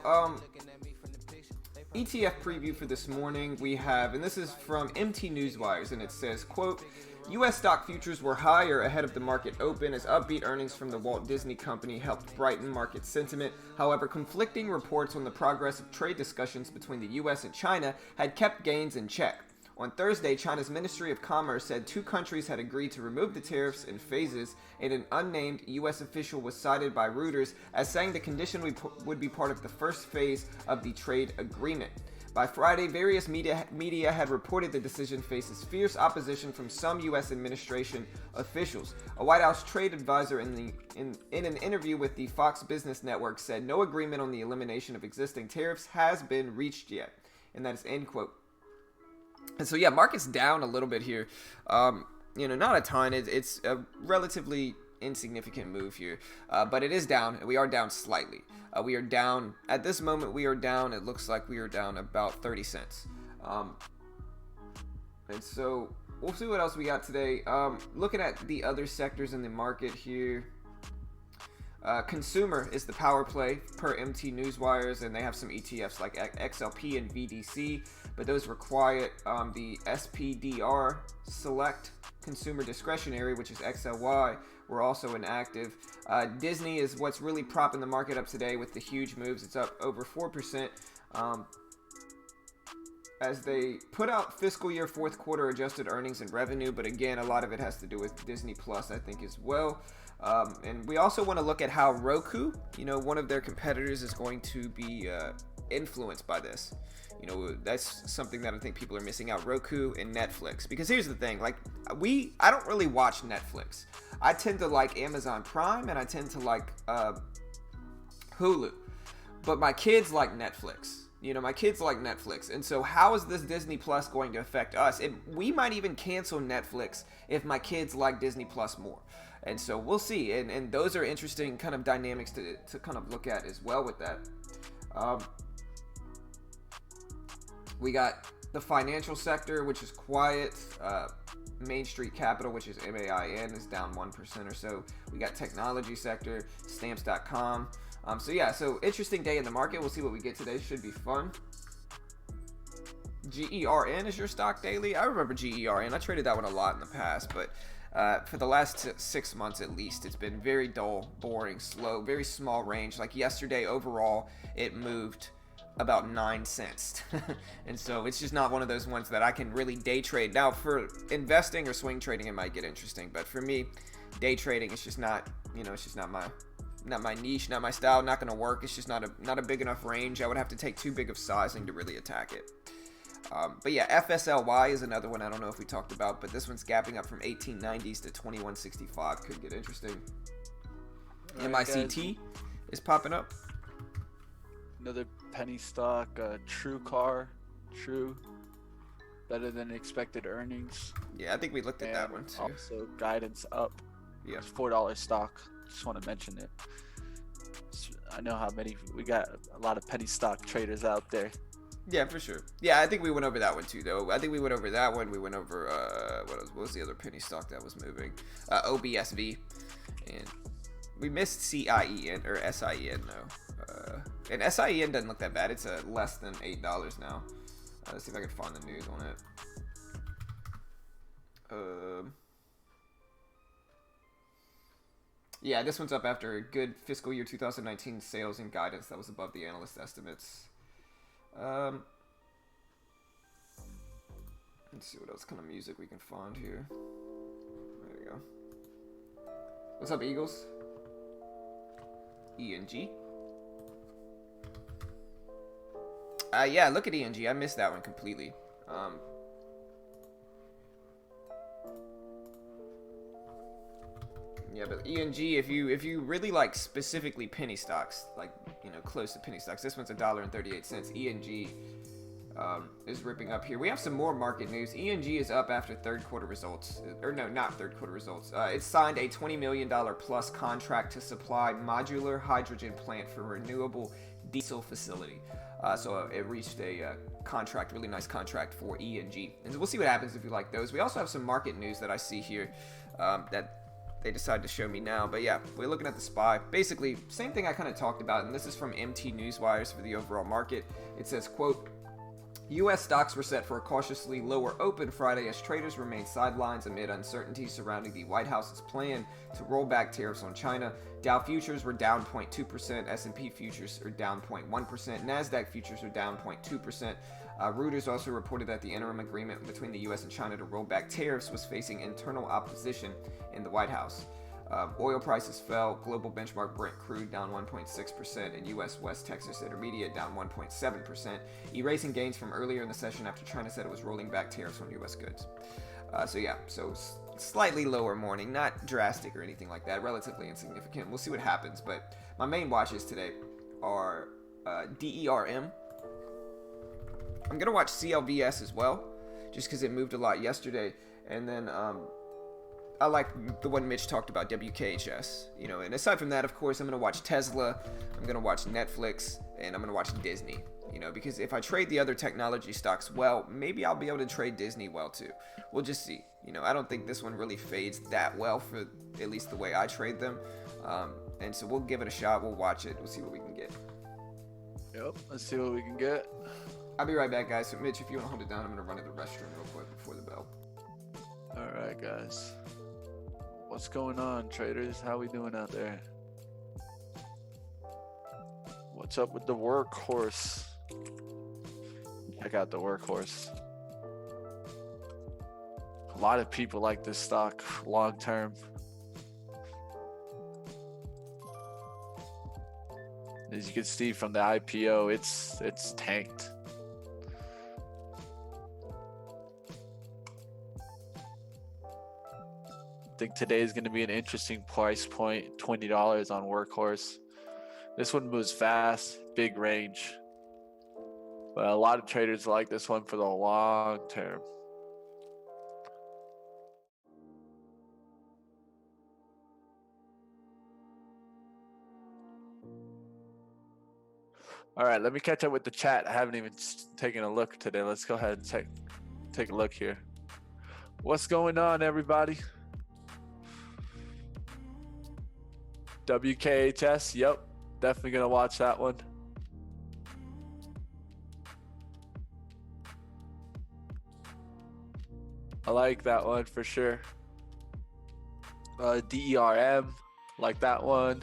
ETF preview for this morning we have, and this is from MT Newswires, and it says, quote, U.S. stock futures were higher ahead of the market open as upbeat earnings from the Walt Disney Company helped brighten market sentiment. However, conflicting reports on the progress of trade discussions between the U.S. and China had kept gains in check. On Thursday, China's Ministry of Commerce said two countries had agreed to remove the tariffs in phases, and an unnamed U.S. official was cited by Reuters as saying the condition would be part of the first phase of the trade agreement. By Friday, various media had reported the decision faces fierce opposition from some U.S. administration officials. A White House trade advisor in an interview with the Fox Business Network said no agreement on the elimination of existing tariffs has been reached yet. And that is end quote. And so, yeah, market's down a little bit here. Not a ton. It's a relatively insignificant move here, but it is down. We are down slightly. We are down at this moment. It looks like we are down about 30 cents. And so we'll see what else we got today. Looking at the other sectors in the market here. Consumer is the power play per MT Newswires, and they have some ETFs like XLP and VDC, but those were quiet. The SPDR Select Consumer Discretionary, which is XLY, were also inactive. Disney is what's really propping the market up today with the huge moves. It's up over 4%. As they put out fiscal year fourth quarter adjusted earnings and revenue, but again, a lot of it has to do with Disney Plus, I think, as well. And we also want to look at how Roku, one of their competitors, is going to be influenced by this. That's something that I think people are missing out. Roku and Netflix. Because here's the thing, I don't really watch Netflix. I tend to like Amazon Prime, and I tend to like Hulu. But my kids like Netflix. My kids like Netflix. And so how is this Disney Plus going to affect us? We might even cancel Netflix if my kids like Disney Plus more. And so we'll see. And those are interesting kind of dynamics to kind of look at as well with that. We got the financial sector, which is quiet. Main Street Capital, which is MAIN, is down 1% or so. We got technology sector, stamps.com. So interesting day in the market. We'll see what we get today. Should be fun. GERN is your stock daily. I remember GERN. I traded that one a lot in the past, but for the last 6 months at least, it's been very dull, boring, slow, very small range. Like yesterday, overall, it moved about 9 cents. And so it's just not one of those ones that I can really day trade. Now, for investing or swing trading, it might get interesting, but for me, day trading, it's just not, it's just not my niche, not my style, not going to work. It's just not a big enough range. I would have to take too big of sizing to really attack it. But yeah, FSLY is another one I don't know if we talked about, but this one's gapping up from 1890s to 2165. Could get interesting. Right, MICT is popping up. Another penny stock, True, better than expected earnings. Yeah, I think we looked at that one too. Also, guidance up. Yeah, it's $4 stock. Just want to mention it. I know we got a lot of penny stock traders out there. Yeah, for sure. Yeah, I think we went over that one too, though. I think we went over that one. We went over what was the other penny stock that was moving? OBSV, and we missed CIEN or SIEN though. And SIEN doesn't look that bad. It's less than $8 now. Let's see if I can find the news on it. Yeah, this one's up after a good fiscal year 2019 sales and guidance that was above the analyst estimates. Let's see what else kind of music we can find here. There we go. What's up, Eagles? ENG. Yeah, look at ENG. I missed that one completely. Yeah, but ENG, if you really like specifically penny stocks, like close to penny stocks, this one's $1.38. ENG is ripping up here. We have some more market news. ENG is up after third quarter results, or no, not third quarter results. It signed a $20 million plus contract to supply modular hydrogen plant for renewable diesel facility. So it reached a contract, really nice contract for ENG. And we'll see what happens if you like those. We also have some market news that I see here that they decided to show me now. But yeah, we're looking at the SPY. Basically, same thing I kind of talked about, and this is from MT Newswires for the overall market. It says, quote, U.S. stocks were set for a cautiously lower open Friday as traders remained sidelines amid uncertainty surrounding the White House's plan to roll back tariffs on China. Dow futures were down 0.2%, S&P futures are down 0.1%, NASDAQ futures are down 0.2%. Reuters also reported that the interim agreement between the U.S. and China to roll back tariffs was facing internal opposition in the White House. Oil prices fell. Global benchmark Brent crude down 1.6%, and U.S. West Texas Intermediate down 1.7%, erasing gains from earlier in the session after China said it was rolling back tariffs on U.S. goods. So slightly lower morning, not drastic or anything like that, relatively insignificant. We'll see what happens, but my main watches today are DERM. I'm going to watch CLVS as well, just because it moved a lot yesterday, and then I like the one Mitch talked about, WKHS, and aside from that, of course, I'm going to watch Tesla, I'm going to watch Netflix, and I'm going to watch Disney, because if I trade the other technology stocks well, maybe I'll be able to trade Disney well too. We'll just see. I don't think this one really fades that well for at least the way I trade them. And so we'll give it a shot. We'll watch it. We'll see what we can get. Yep, let's see what we can get. I'll be right back, guys. So Mitch, if you want to hold it down, I'm going to run to the restroom real quick before the bell. All right, guys. What's going on, traders? How we doing out there? What's up with the workhorse? Check out the workhorse. A lot of people like this stock long term. As you can see from the IPO, it's tanked. I think today is going to be an interesting price point, $20 on Workhorse. This one moves fast, big range. But a lot of traders like this one for the long term. All right, let me catch up with the chat. I haven't even taken a look today. Let's go ahead and take a look here. What's going on, everybody? WKHS, yep, definitely gonna watch that one. I like that one for sure. DERM, like that one.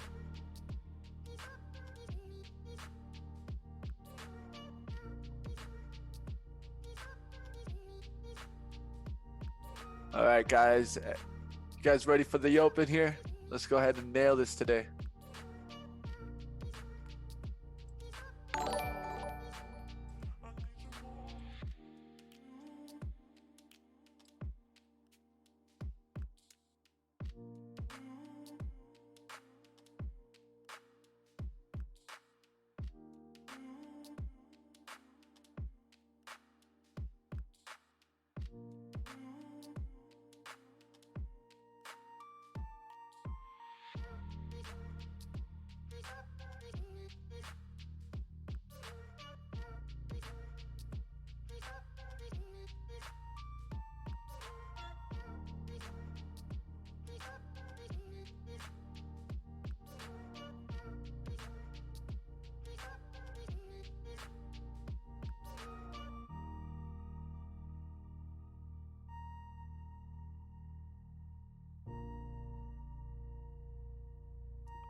All right, guys. You guys ready for the open here? Let's go ahead and nail this today.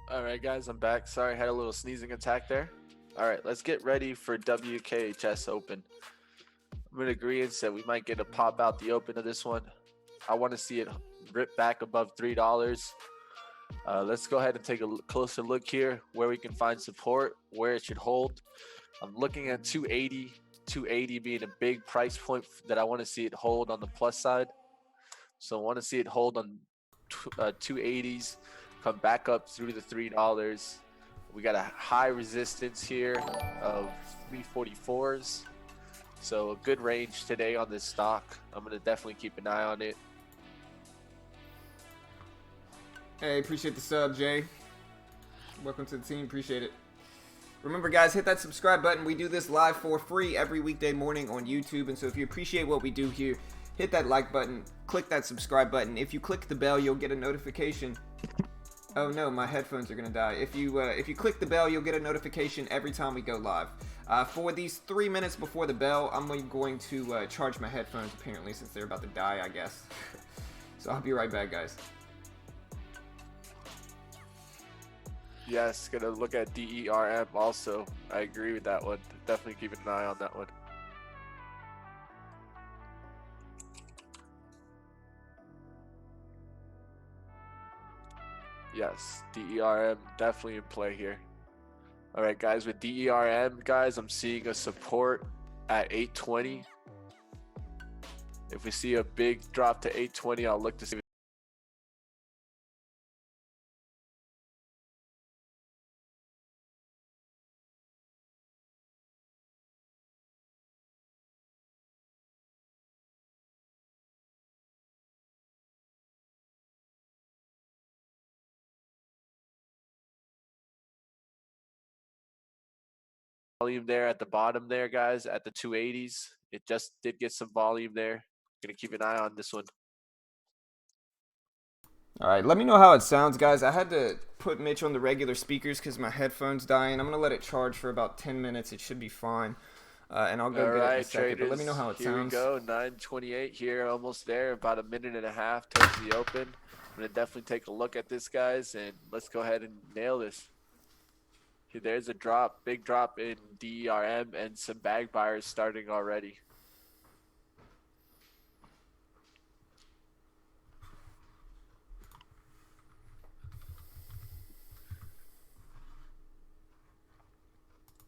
All right, guys, I'm back. Sorry, I had a little sneezing attack there. All right, let's get ready for WKHS Open. I'm in agreement that we might get a pop out the open of this one. I want to see it rip back above $3. Let's go ahead and take a closer look here where we can find support, where it should hold. I'm looking at 280 being a big price point that I want to see it hold on the plus side. So I want to see it hold on 280s. Come back up through the $3. We got a high resistance here of 344s. So a good range today on this stock. I'm going to definitely keep an eye on it. Hey, appreciate the sub, Jay. Welcome to the team. Appreciate it. Remember, guys, hit that subscribe button. We do this live for free every weekday morning on YouTube. And so if you appreciate what we do here, hit that like button, click that subscribe button. If you click the bell, you'll get a notification. Oh no, my headphones are gonna die. If you click the bell, you'll get a notification every time we go live. For these 3 minutes before the bell, I'm going to charge my headphones, apparently, since they're about to die, I guess. So I'll be right back, guys. Yes, gonna look at DERM also. I agree with that one. Definitely keeping an eye on that one. Yes, DERM definitely in play here. All right, guys, with DERM, guys, I'm seeing a support at 820. If we see a big drop to 820, I'll look to see. Volume there at the bottom there, guys, at the 280s. It just did get some volume there. Gonna keep an eye on this one. All right, let me know how it sounds, guys. I had to put Mitch on the regular speakers because my headphone's dying. I'm gonna let it charge for about 10 minutes. It should be fine, and I'll go All get it in a right, second. But traders, let me know how it here sounds. we go. 9:28 here, almost there. About a minute and a half towards the open. I'm gonna definitely take a look at this, guys, and let's go ahead and nail this. Here, there's a drop, big drop in DERM, and some bag buyers starting already.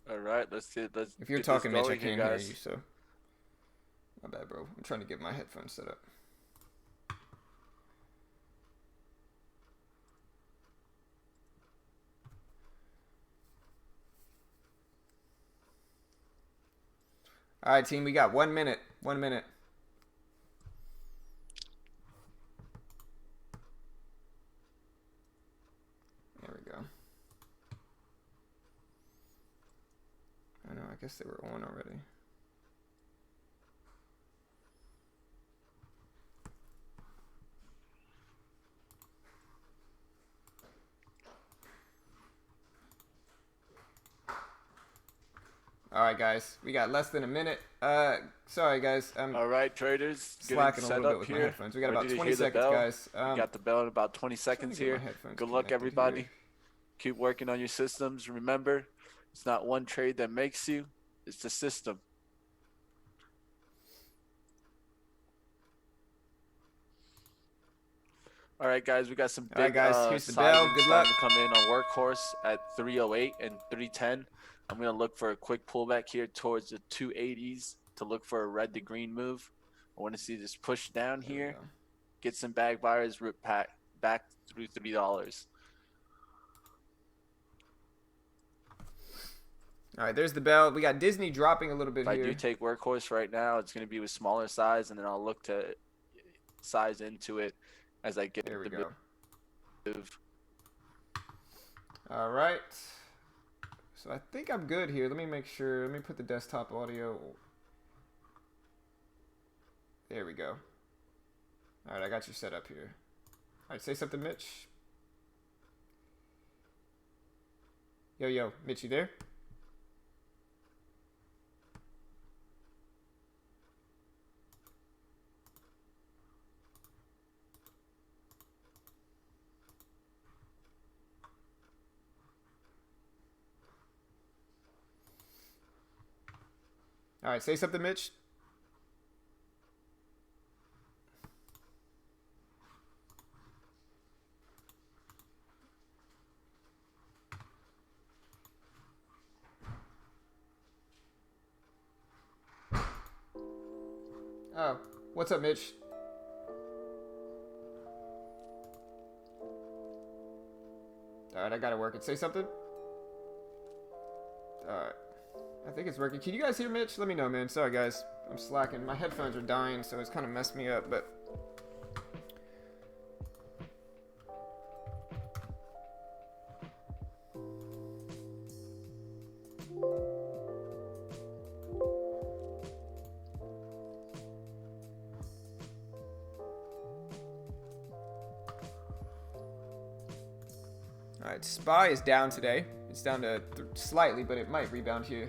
All right, let's see. Let's. If you're get this talking, Mitch, I going here, can't hear guys. you, so my bad, bro. I'm trying to get my headphones set up. All right, team, we got 1 minute. 1 minute. There we go. I know, I guess they were on already. All right, guys, we got less than a minute. Sorry, guys, I'm All right, traders, getting slacking a set little bit up with my here. headphones. We got Ready about to 20 hear the seconds, bell. guys. We got the bell in about 20 trying to seconds get my here. headphones Good luck, connected everybody. here. Keep working on your systems. Remember, it's not one trade that makes you, it's the system. All right, guys, we got some All right, big guys, here's the bell. sizings Good starting luck. to come in on Workhorse at 308 and 310. I'm going to look for a quick pullback here towards the 280s to look for a red to green move. I want to see this push down There we here, go. get some bag buyers back through $3. All right, there's the bell. We got Disney dropping a little bit If I here. do take Workhorse right now, it's going to be with smaller size, and then I'll look to size into it as I get There we the go. move. All right. So I think I'm good here. Let me make sure. Let me put the desktop audio. There we go. All right, I got you set up here. All right, say something, Mitch. Yo, Mitch, you there? All right, say something, Mitch. Oh, what's up, Mitch? All right, I got it working. Say something. All right. I think it's working. Can you guys hear Mitch? Let me know, man. Sorry, guys. I'm slacking. My headphones are dying, so it's kind of messed me up, but... All right, SPY is down today. It's down to slightly, but it might rebound here.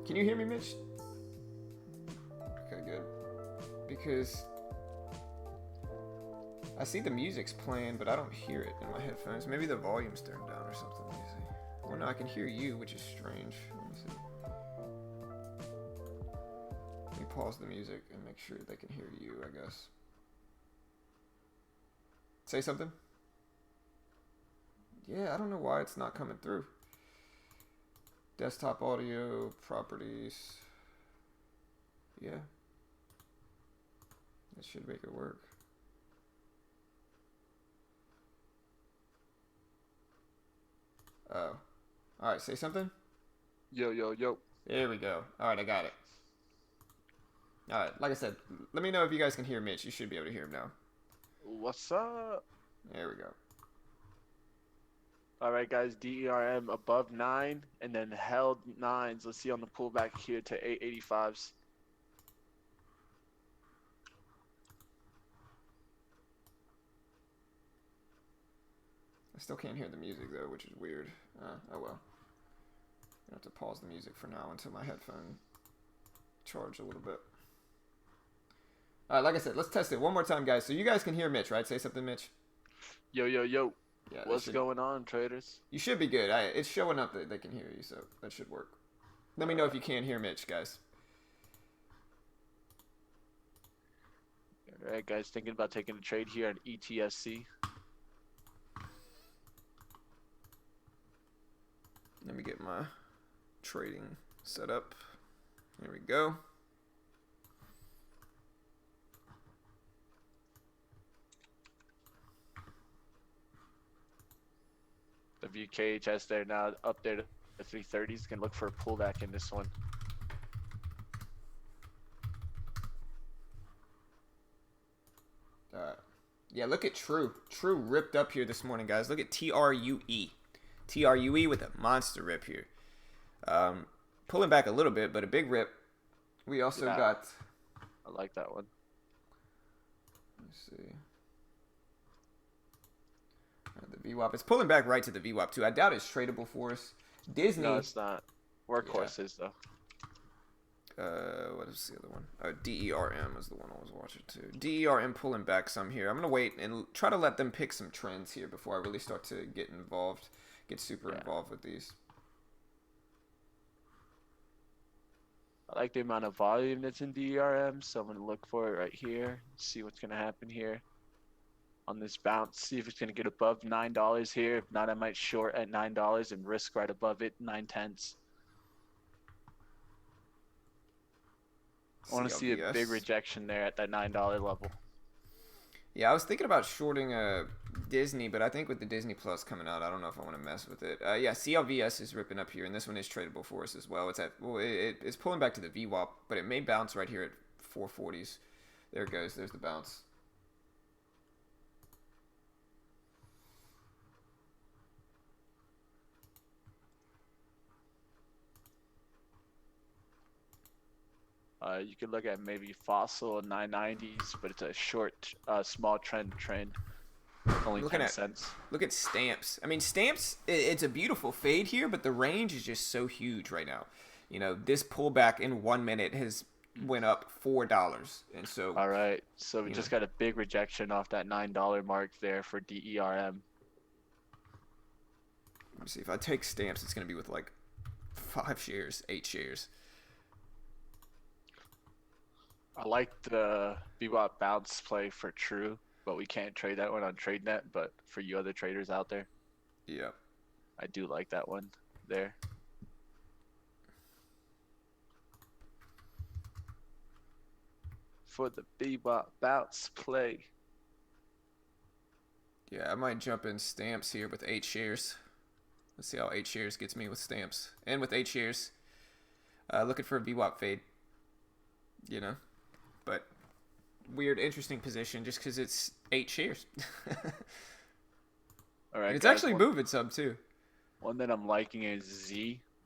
Can you hear me, Mitch? Okay, good. Because I see the music's playing, but I don't hear it in my headphones. Maybe the volume's turned down or something. Let me see. Well, no, I can hear you, which is strange. Let me see. Let me pause the music and make sure they can hear you, I guess. Say something? Yeah, I don't know why it's not coming through. Desktop audio, properties. Yeah. That should make it work. Oh. Alright, say something? Yo, yo, yo. There we go. Alright, I got it. Alright, like I said, let me know if you guys can hear Mitch. You should be able to hear him now. What's up? There we go. All right, guys. DERM above 9 and then held 9s. Let's see on the pullback here to 885s. I still can't hear the music though, which is weird. Oh well. I have to pause the music for now until my headphone charge a little bit. Alright, like I said, let's test it one more time, guys. So you guys can hear Mitch, right? Say something, Mitch. Yo, yo, yo. Yeah. What's going on, traders? You should be good. It's showing up that they can hear you, so that should work. Let me know if you can't hear Mitch, guys. All right, guys. Thinking about taking a trade here on ETSC. Let me get my trading set up. There we go. The VKHS there now up there to the 330s. Can look for a pullback in this one. Yeah, look at True. True ripped up here this morning, guys. Look at TRUE. TRUE with a monster rip here. Pulling back a little bit, but a big rip. We also got... I like that one. Let's see. The VWAP. It's pulling back right to the VWAP, too. I doubt it's tradable for us. Disney... No, it's not. Workhorse is, though. What is the other one? DERM is the one I was watching, too. DERM pulling back some here. I'm going to wait and try to let them pick some trends here before I really start to get involved. Get super involved with these. I like the amount of volume that's in DERM, so I'm going to look for it right here. See what's going to happen here on this bounce. See if it's going to get above $9 here. If not, I might short at $9 and risk right above it, 9/10. I want to see a big rejection there at that $9 level. Yeah, I was thinking about shorting Disney, but I think with the Disney Plus coming out, I don't know if I want to mess with it. Yeah, CLVS is ripping up here, and this one is tradable for us as well. It's pulling back to the VWAP, but it may bounce right here at 440s. There it goes. There's the bounce. You could look at maybe Fossil 990s, but it's a short, small trend. Only 10 cents. Look at Stamps. I mean, Stamps, it's a beautiful fade here, but the range is just so huge right now. You know, this pullback in 1 minute has went up $4. And so... All right. So we just got a big rejection off that $9 mark there for DERM. Let me see. If I take Stamps, it's going to be with like 5 shares, 8 shares. I like the VWAP bounce play for True, but we can't trade that one on TradeNet. But for you other traders out there, yeah, I do like that one there. For the VWAP bounce play. Yeah, I might jump in Stamps here with 8 shares. Let's see how 8 shares gets me with Stamps. And with 8 shares, looking for a VWAP fade. You know? But weird, interesting position just because it's 8 shares. All right, it's guys, actually moving some too. One that I'm liking is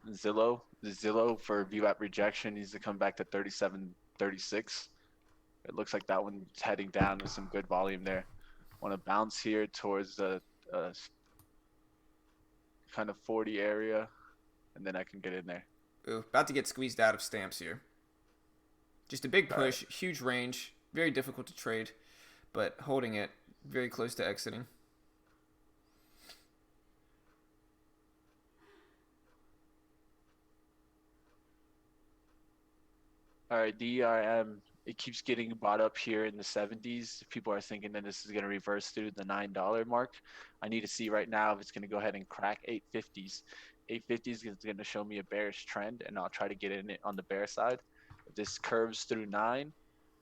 Zillow. Zillow for VWAP rejection needs to come back to 37.36. It looks like that one's heading down with some good volume there. Want to bounce here towards the kind of 40 area, and then I can get in there. Ooh, about to get squeezed out of Stamps here. Just a big push, huge range, very difficult to trade, but holding it very close to exiting. All right, DRM, it keeps getting bought up here in the 70s. People are thinking that this is going to reverse through the $9 mark. I need to see right now if it's going to go ahead and crack 850s. 850s is going to show me a bearish trend, and I'll try to get in it on the bear side. If this curves through 9,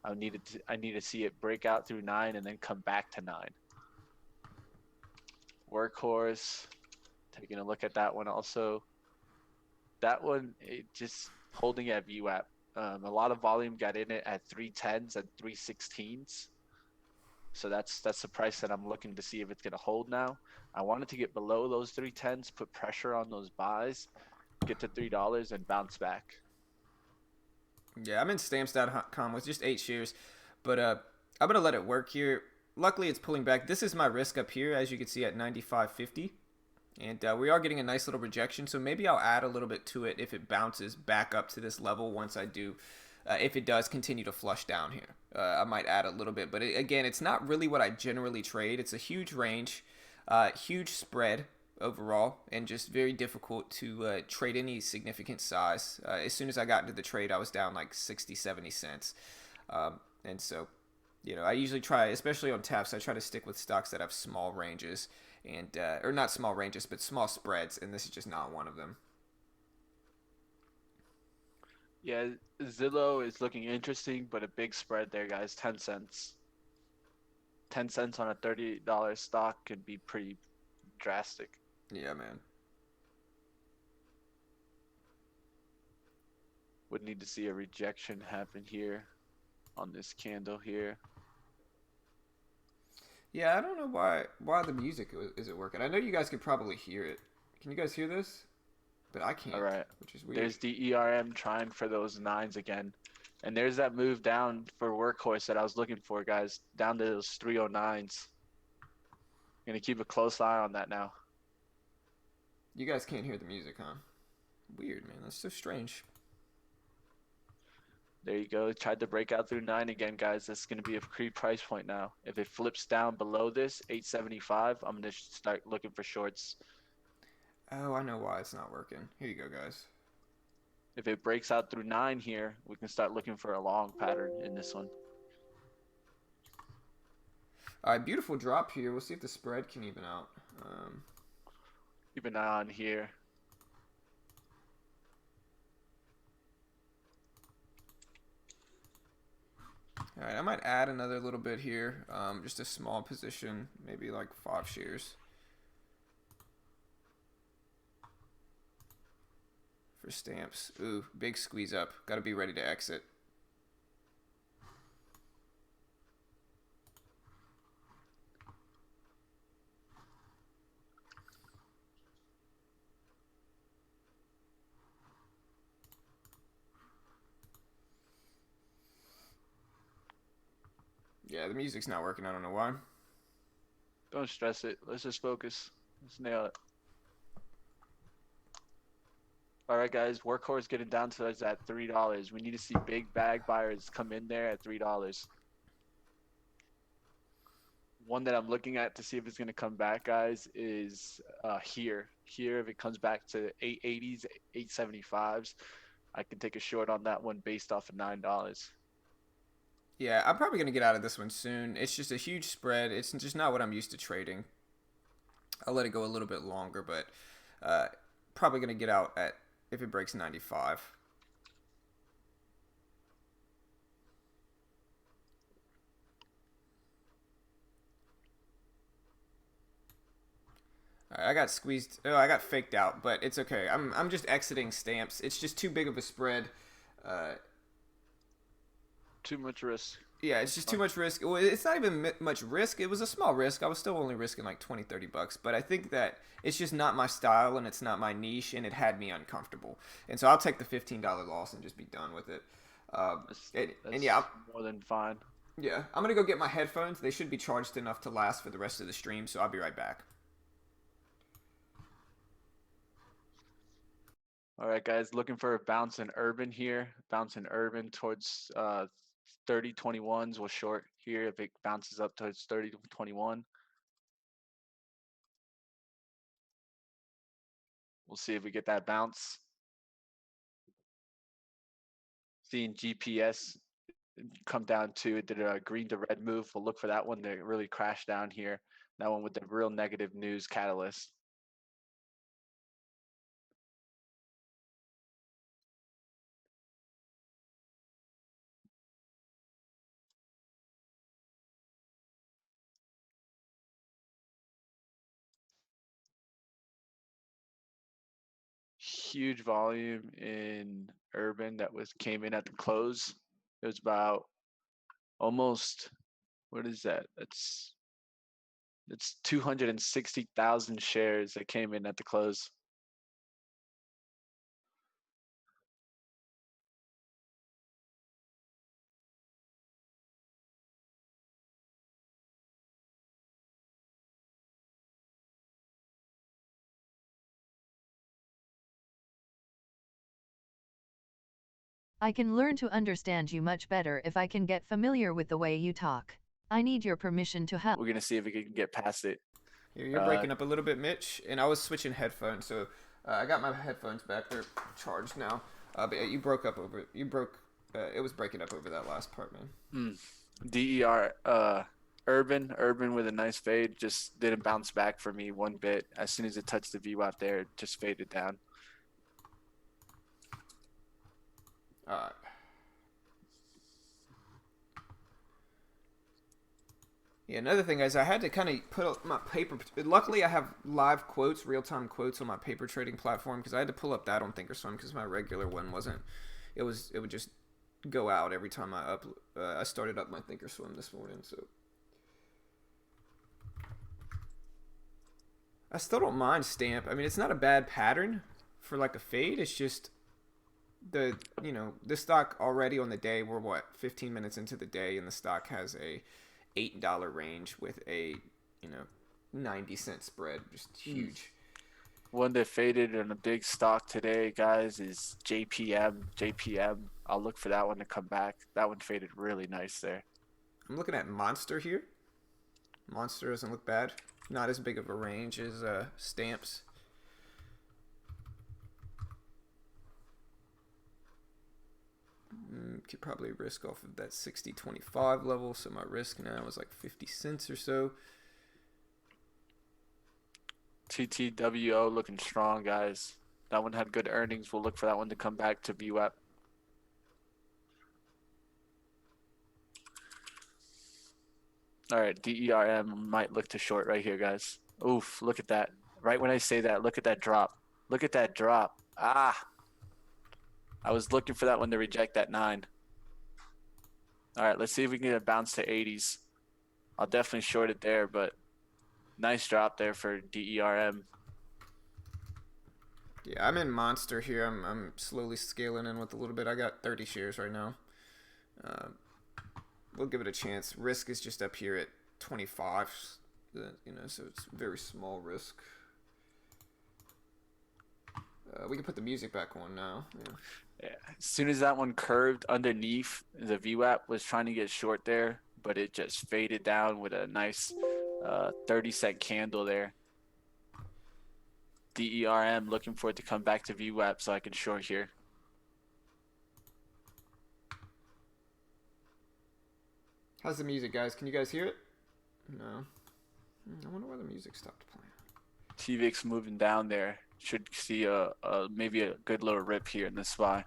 I need to see it break out through 9 and then come back to 9. Workhorse, taking a look at that one also. That one, it just holding at VWAP. A lot of volume got in it at 310s and 316s. So that's the price that I'm looking to see if it's going to hold now. I wanted to get below those 310s, put pressure on those buys, get to $3 and bounce back. Yeah, I'm in stamps.com with just 8 shares, but I'm going to let it work here. Luckily, it's pulling back. This is my risk up here, as you can see, at 95.50. And we are getting a nice little rejection, so maybe I'll add a little bit to it if it bounces back up to this level once I do. If it does continue to flush down here, I might add a little bit. But again, it's not really what I generally trade. It's a huge range, huge spread overall, and just very difficult to trade any significant size. As soon as I got into the trade, I was down like 60, 70 cents. And so, I usually try, especially on taps, I try to stick with stocks that have small ranges. And or not small ranges, but small spreads, and this is just not one of them. Yeah, Zillow is looking interesting, but a big spread there, guys. 10 cents. 10 cents on a $30 stock could be pretty drastic. Yeah, man. Would need to see a rejection happen here on this candle here. Yeah, I don't know why the music isn't working. I know you guys could probably hear it. Can you guys hear this? But I can't. All right. Which is weird. There's the ERM trying for those 9s again. And there's that move down for Workhorse that I was looking for, guys. Down to those 309s. Gonna keep a close eye on that now. You guys can't hear the music, huh? Weird, man. That's so strange. There you go. Tried to break out through 9 again, guys. That's going to be a free price point now. If it flips down below this, 875, I'm going to start looking for shorts. Oh, I know why it's not working. Here you go, guys. If it breaks out through 9 here, we can start looking for a long pattern in this one. All right, beautiful drop here. We'll see if the spread can even out. Keep an eye on here. All right, I might add another little bit here. Just a small position, maybe like 5 shares. For stamps. Ooh, big squeeze up. Got to be ready to exit. Yeah, the music's not working. I don't know why. Don't stress it. Let's just focus. Let's nail it. All right, guys. Workhorse getting down to us at $3. We need to see big bag buyers come in there at $3. One that I'm looking at to see if it's going to come back, guys, is here. Here, if it comes back to 880s, 875s, I can take a short on that one based off of $9. Yeah, I'm probably going to get out of this one soon. It's just a huge spread. It's just not what I'm used to trading. I'll let it go a little bit longer, but probably going to get out at if it breaks 95. All right, I got squeezed. Oh, I got faked out, but it's okay. I'm just exiting stamps. It's just too big of a spread. Too much risk. Yeah, it's just too much risk. Well, it's not even much risk. It was a small risk. I was still only risking like 20, 30 bucks. But I think that it's just not my style and it's not my niche, and it had me uncomfortable. And so I'll take the $15 loss and just be done with it. That's yeah, more than fine. Yeah, I'm going to go get my headphones. They should be charged enough to last for the rest of the stream, so I'll be right back. All right, guys, looking for a bounce in urban here. Bounce in urban towards 30-21s. We'll short here if it bounces up towards 30-21. We'll see if we get that bounce. Seeing GPS come down to it did a green to red move. We'll look for that one to really crash down here. That one with the real negative news catalyst. Huge volume in urban that was came in at the close. It was about almost, what is that? It's 260,000 shares that came in at the close. I can learn to understand you much better if I can get familiar with the way you talk. I need your permission to help. We're gonna see if we can get past it. You're breaking up a little bit, Mitch, and I was switching headphones, so I got my headphones back. They're charged now. But yeah, you broke up over. It was breaking up over that last part, man. DER Urban with a nice fade just didn't bounce back for me one bit. As soon as it touched the VWAP there, it just faded down. All right. Yeah, another thing is I had to kind of put up my paper. Luckily, I have live quotes, real-time quotes on my paper trading platform because I had to pull up that on Thinkorswim because my regular one wasn't. It would just go out every time I started up my Thinkorswim this morning. So I still don't mind Stamp. I mean, it's not a bad pattern for like a fade. It's just this stock already on the day. We're 15 minutes into the day, and the stock has a $8 range with a 90-cent spread. Just huge. One that faded in a big stock today, guys, is JPM. I'll look for that one to come back. That one faded really nice there. I'm looking at Monster here. Monster doesn't look bad. Not as big of a range as Stamps. Could probably risk off of that 60.25 level, so my risk now is like 50 cents or so. TTWO looking strong, guys. That one had good earnings. We'll look for that one to come back to VWAP. All right, DERM might look to short right here, guys. Oof, look at that. Right when I say that, look at that drop. Look at that drop. Ah. I was looking for that one to reject that 9. All right, let's see if we can get a bounce to 80s. I'll definitely short it there, but nice drop there for DERM. Yeah, I'm in Monster here. I'm slowly scaling in with a little bit. I got 30 shares right now. We'll give it a chance. Risk is just up here at 25, so it's very small risk. We can put the music back on now. Yeah. As soon as that one curved underneath, the VWAP was trying to get short there, but it just faded down with a nice 30-cent candle there. DERM looking for it to come back to VWAP so I can short here. How's the music, guys? Can you guys hear it? No. I wonder why the music stopped playing. TVIX moving down there. Should see maybe a good little rip here in this spot.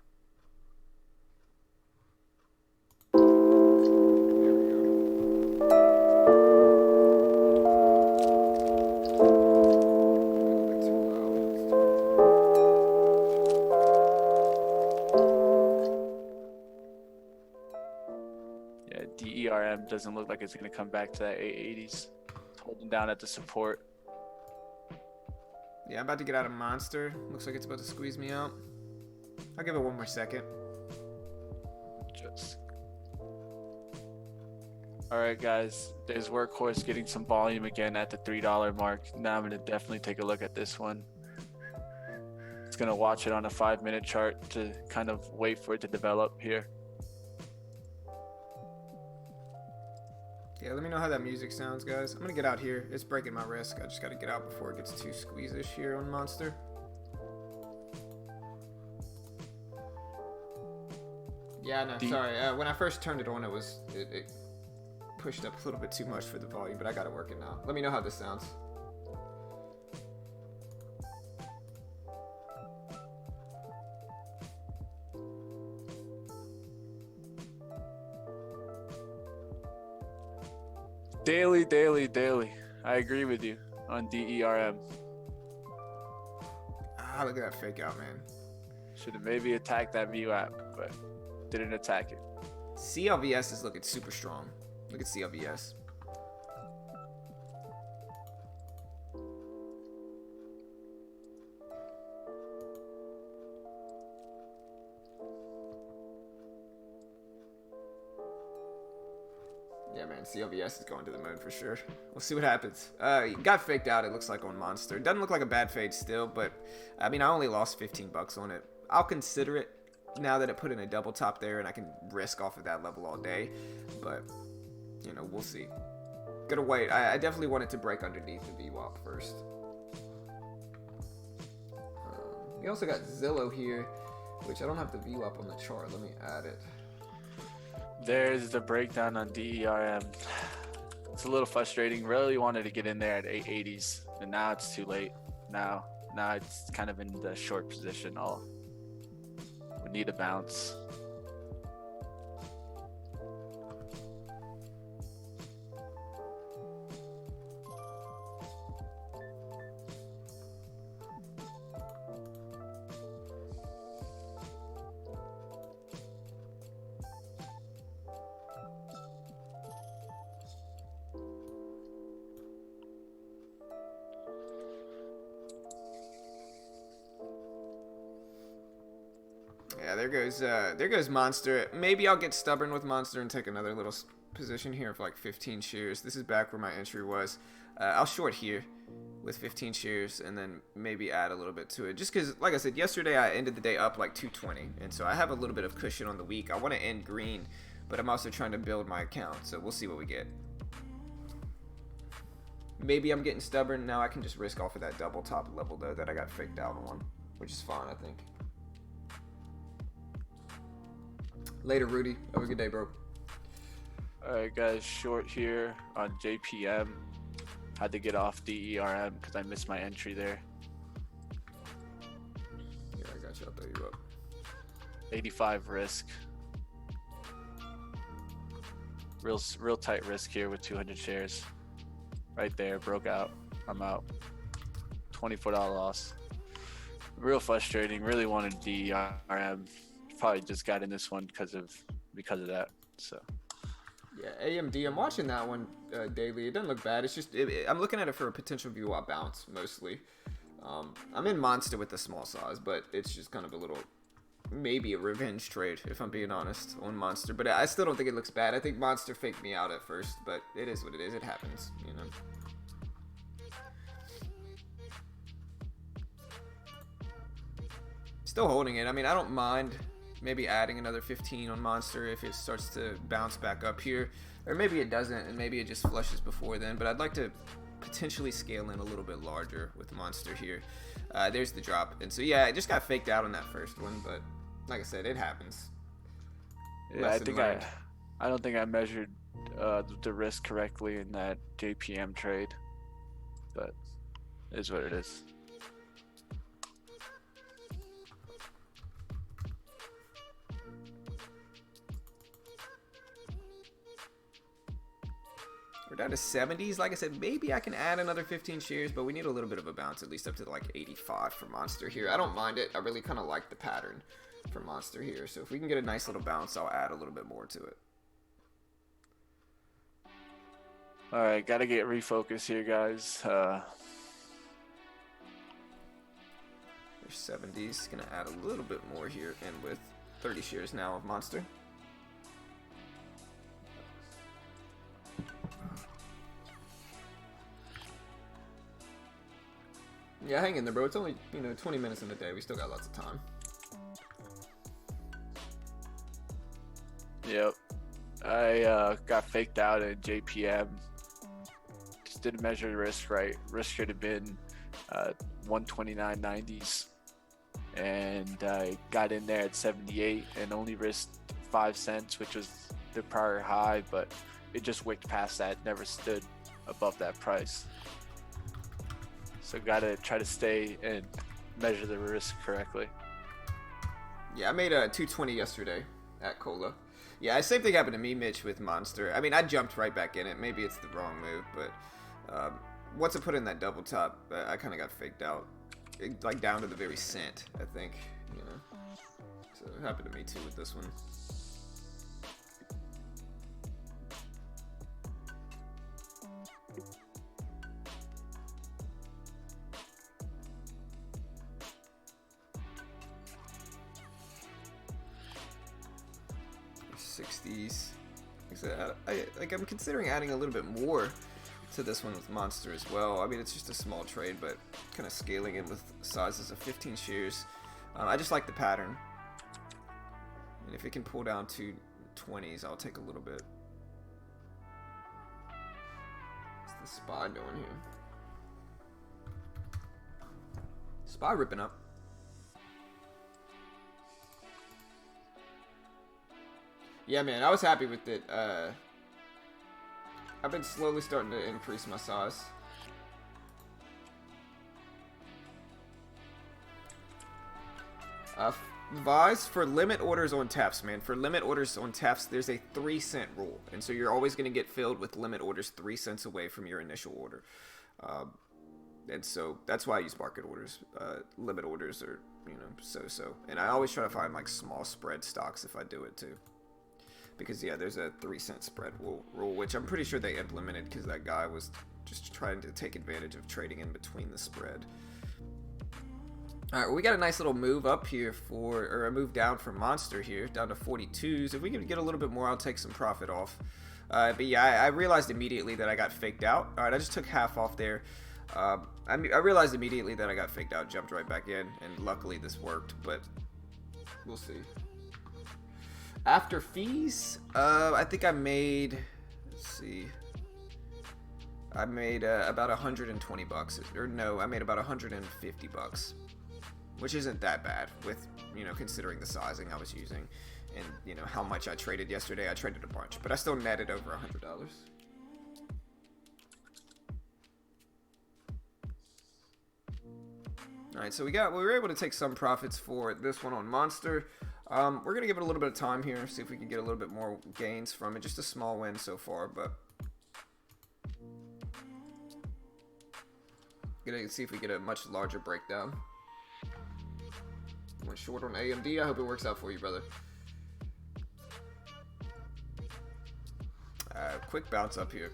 Yeah, DERM doesn't look like it's going to come back to that 880s. It's holding down at the support. Yeah, I'm about to get out of Monster. Looks like it's about to squeeze me out. I'll give it one more second. All right, guys. There's Workhorse getting some volume again at the $3 mark. Now I'm going to definitely take a look at this one. It's going to watch it on a 5-minute chart to kind of wait for it to develop here. Yeah, let me know how that music sounds, guys. I'm going to get out here. It's breaking my risk. I just got to get out before it gets too squeezish here on Monster. Yeah, Yeah, no, sorry. When I first turned it on, it pushed up a little bit too much for the volume, but I got it working now. Let me know how this sounds. Daily. I agree with you on DERM. Ah, look at that fake out, man. Should have maybe attacked that VWAP, but didn't attack it. CLVS is looking super strong. Look at CLVS. Yeah, man, CLVS is going to the moon for sure. We'll see what happens. Got faked out, it looks like, on Monster. Doesn't look like a bad fade still, but, I mean, I only lost 15 bucks on it. I'll consider it now that it put in a double top there, and I can risk off of that level all day. But, you know, we'll see. Gotta wait. I definitely want it to break underneath the VWAP first. We also got Zillow here, which I don't have the VWAP on the chart. Let me add it. There's the breakdown on DERM. It's a little frustrating. Really wanted to get in there at 880s, and now it's too late. Now it's kind of in the short position. We need a bounce. Yeah, there goes Monster. Maybe I'll get stubborn with Monster and take another little position here of like 15 shares. This is back where my entry was. I'll short here with 15 shares and then maybe add a little bit to it. Just because, like I said, yesterday I ended the day up like 220. And so I have a little bit of cushion on the week. I want to end green, but I'm also trying to build my account. So we'll see what we get. Maybe I'm getting stubborn. Now I can just risk off of that double top level, though, that I got faked out on, which is fine, I think. Later, Rudy. Have a good day, bro. Alright, guys, short here on JPM. Had to get off DERM because I missed my entry there. Yeah, I got you. I'll throw you up. 85 risk. Real tight risk here with 200 shares. Right there, broke out. I'm out. $24 loss. Real frustrating. Really wanted DERM. Probably just got in this one because of that. So yeah, AMD, I'm watching that one daily. It doesn't look bad. It's just I'm looking at it for a potential VWAP bounce mostly. I'm in Monster with the small size, but it's just kind of a little, maybe a revenge trade if I'm being honest on Monster. But I still don't think it looks bad. I think Monster faked me out at first, but it is what it is. It happens, you know. Still holding it. I mean, I don't mind maybe adding another 15 on Monster if it starts to bounce back up here. Or maybe it doesn't, and maybe it just flushes before then. But I'd like to potentially scale in a little bit larger with Monster here. There's the drop. And so, yeah, I just got faked out on that first one. But like I said, it happens. Yeah, I don't think I measured the risk correctly in that JPM trade. But it is what it is. We're down to 70s. Like I said, maybe I can add another 15 shares, but we need a little bit of a bounce, at least up to like 85 for Monster here. I don't mind it. I really kind of like the pattern for Monster here. So if we can get a nice little bounce, I'll add a little bit more to it. All right, got to get refocused here, guys. There's 70s. Gonna add a little bit more here, and with 30 shares now of Monster. Yeah, hang in there, bro. It's only, 20 minutes in the day. We still got lots of time. Yep. I got faked out at JPM. Just didn't measure the risk right. Risk should have been 129.90s. And I got in there at 78 and only risked 5 cents, which was the prior high, but it just wicked past that, never stood above that price. So gotta try to stay and measure the risk correctly. Yeah, I made a 220 yesterday at Cola. Yeah, same thing happened to me, Mitch, with Monster. I mean, I jumped right back in it. Maybe it's the wrong move, but once I put in that double top, I kind of got faked out. Like down to the very cent, I think, you know. So it happened to me too with this one. $60s. I'm considering adding a little bit more to this one with Monster as well. I mean, it's just a small trade, but kind of scaling it with sizes of 15 shares. I just like the pattern. And if it can pull down to 20s, I'll take a little bit. What's the SPY doing here? SPY ripping up. Yeah, man, I was happy with it. I've been slowly starting to increase my size. Vise, for limit orders on taps, man. For limit orders on taps, there's a 3-cent rule. And so you're always going to get filled with limit orders 3 cents away from your initial order. And so that's why I use market orders. Limit orders are, you know, so. And I always try to find like small spread stocks if I do it too. Because, yeah, there's a 3-cent spread rule, which I'm pretty sure they implemented because that guy was just trying to take advantage of trading in between the spread. All right, well, we got a nice little move up here or a move down for Monster here, down to 42s. If we can get a little bit more, I'll take some profit off. But yeah, I realized immediately that I got faked out. All right, I just took half off there. I realized immediately that I got faked out, jumped right back in, and luckily this worked, but we'll see. After fees, I think I made, let's see, I made about 120 bucks, or no, I made about 150 bucks, which isn't that bad with, you know, considering the sizing I was using and, you know, how much I traded yesterday. I traded a bunch, but I still netted over $100. Alright, so we were able to take some profits for this one on Monster. We're going to give it a little bit of time here, see if we can get a little bit more gains from it. Just a small win so far, but gonna see if we get a much larger breakdown. Went short on AMD. I hope it works out for you, brother. Quick bounce up here.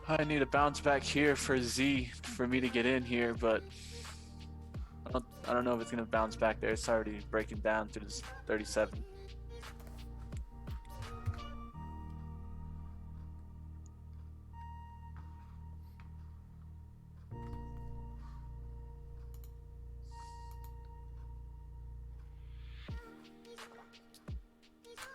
I need a bounce back here for Z for me to get in here, but I don't know if it's gonna bounce back there. It's already breaking down to this 37.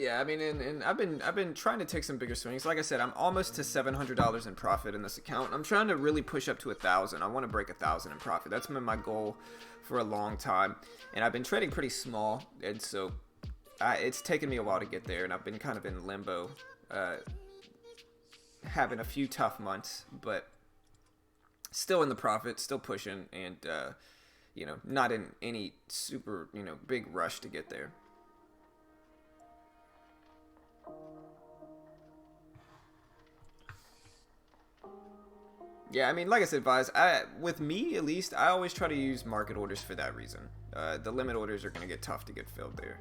Yeah, I mean, and I've been trying to take some bigger swings. Like I said, I'm almost to $700 in profit in this account. I'm trying to really push up to 1,000. I want to break 1,000 in profit. That's been my goal for a long time, and I've been trading pretty small, and so it's taken me a while to get there. And I've been kind of in limbo, having a few tough months, but still in the profit, still pushing, and you know, not in any super, you know, big rush to get there. Yeah, I mean, like I said, Vaz, with me at least, I always try to use market orders for that reason. The limit orders are going to get tough to get filled there.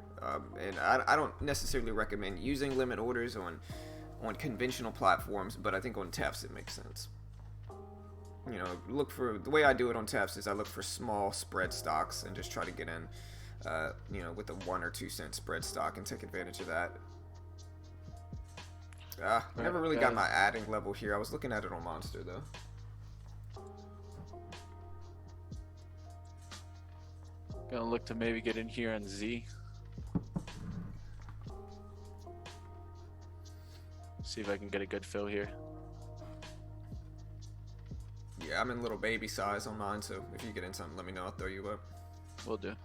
And I don't necessarily recommend using limit orders on conventional platforms, but I think on TAPS it makes sense. You know, the way I do it on TAPS is I look for small spread stocks and just try to get in, you know, with a 1 or 2 cent spread stock and take advantage of that. Never really got my adding level here. I was looking at it on Monster though. Gonna look to maybe get in here on Z. See if I can get a good fill here. Yeah, I'm in little baby size on mine, so if you get in something, let me know. I'll throw you up. Will do.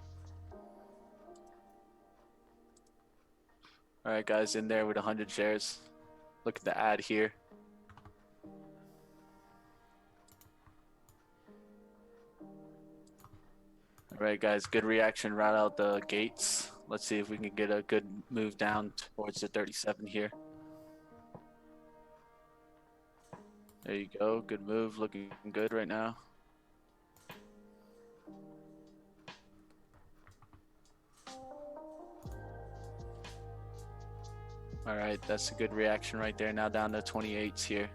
All right, guys, in there with 100 shares. Look at the ad here. All right, guys, good reaction right out the gates. Let's see if we can get a good move down towards the 37 here. There you go. Good move. Looking good right now. All right, that's a good reaction right there. Now down to 28s here.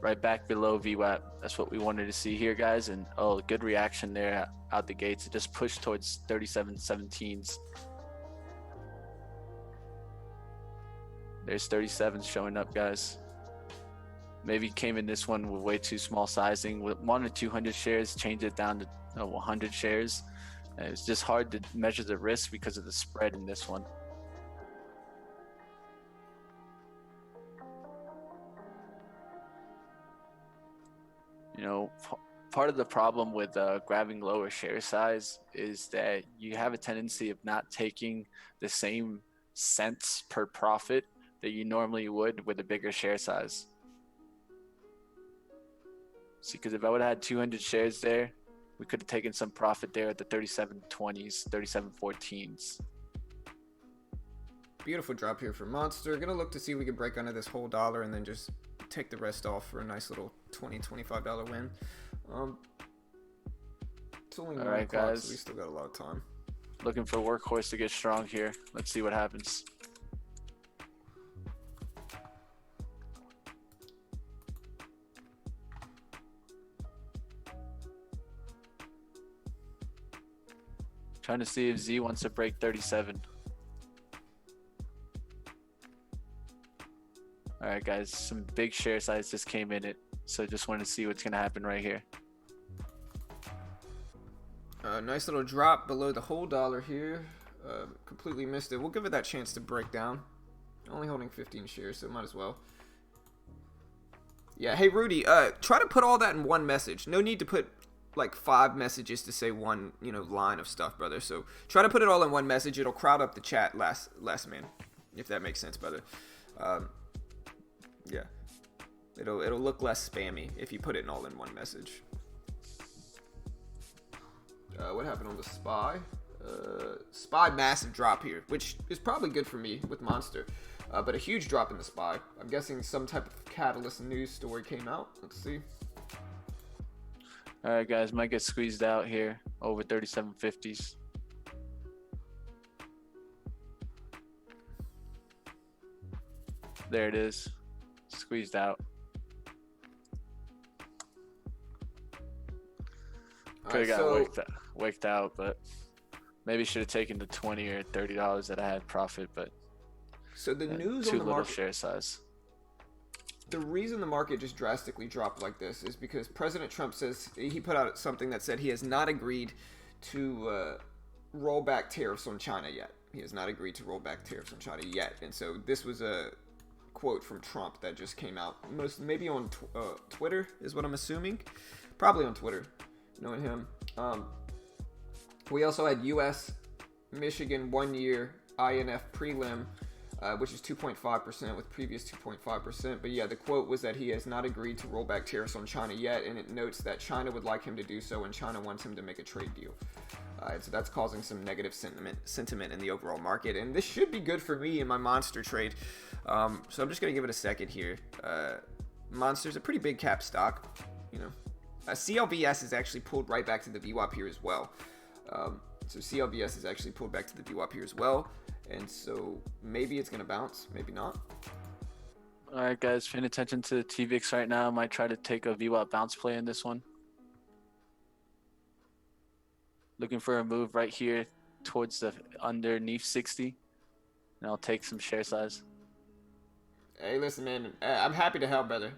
Right back below VWAP. That's what we wanted to see here, guys. And oh, good reaction there out the gates. It just pushed towards 37.17s. There's 37s showing up, guys. Maybe came in this one with way too small sizing. With 1 to 200 shares, change it down to 100 shares. And it's just hard to measure the risk because of the spread in this one. You know, part of the problem with grabbing lower share size is that you have a tendency of not taking the same cents per profit that you normally would with a bigger share size. See, because if I would have had 200 shares there, we could have taken some profit there at the 37.20s, 37.14s. Beautiful drop here for Monster. Gonna look to see if we can break under this whole dollar and then just take the rest off for a nice little $20-$25 win. It's only 9 right, o'clock, guys. so we still got a lot of time. Looking for Workhorse to get strong here. Let's see what happens. Trying to see if Z wants to break 37. All right, guys, some big share size just came in it. So just want to see what's going to happen right here. Nice little drop below the whole dollar here. Completely missed it. We'll give it that chance to break down. Only holding 15 shares, so might as well. Yeah, hey Rudy, try to put all that in one message. No need to put like 5 messages to say one, line of stuff, brother. So try to put it all in one message. It'll crowd up the chat last man, if that makes sense, brother. Yeah, it'll look less spammy if you put it all in one message. What happened on the SPY? SPY massive drop here, which is probably good for me with Monster, but a huge drop in the SPY. I'm guessing some type of catalyst news story came out. Let's see. All right, guys, might get squeezed out here over 37.50s. There it is, squeezed out. Could have got waked out, but maybe should have taken the $20 or $30 that I had profit, but so the news too on the little market, share size. the reason the market just drastically dropped like this is because President Trump says he put out something that said he has not agreed to roll back tariffs on China yet. He has not agreed to roll back tariffs on China yet, and so this was a quote from Trump that just came out. Maybe on Twitter is what I'm assuming, probably on Twitter, knowing him. We also had U.S. Michigan 1-year INF prelim, which is 2.5% with previous 2.5%. But yeah, the quote was that he has not agreed to roll back tariffs on China yet, and it notes that China would like him to do so, and China wants him to make a trade deal. So that's causing some negative sentiment in the overall market, and this should be good for me in my Monster trade. So I'm just gonna give it a second here. Monster's a pretty big cap stock, CLVS is actually pulled right back to the VWAP here as well. So CLVS is actually pulled back to the VWAP here as well. And so maybe it's going to bounce, maybe not. All right, guys, paying attention to TVIX right now. Might try to take a VWAP bounce play in this one. Looking for a move right here towards the underneath 60. And I'll take some share size. Hey, listen, man, I'm happy to help, brother.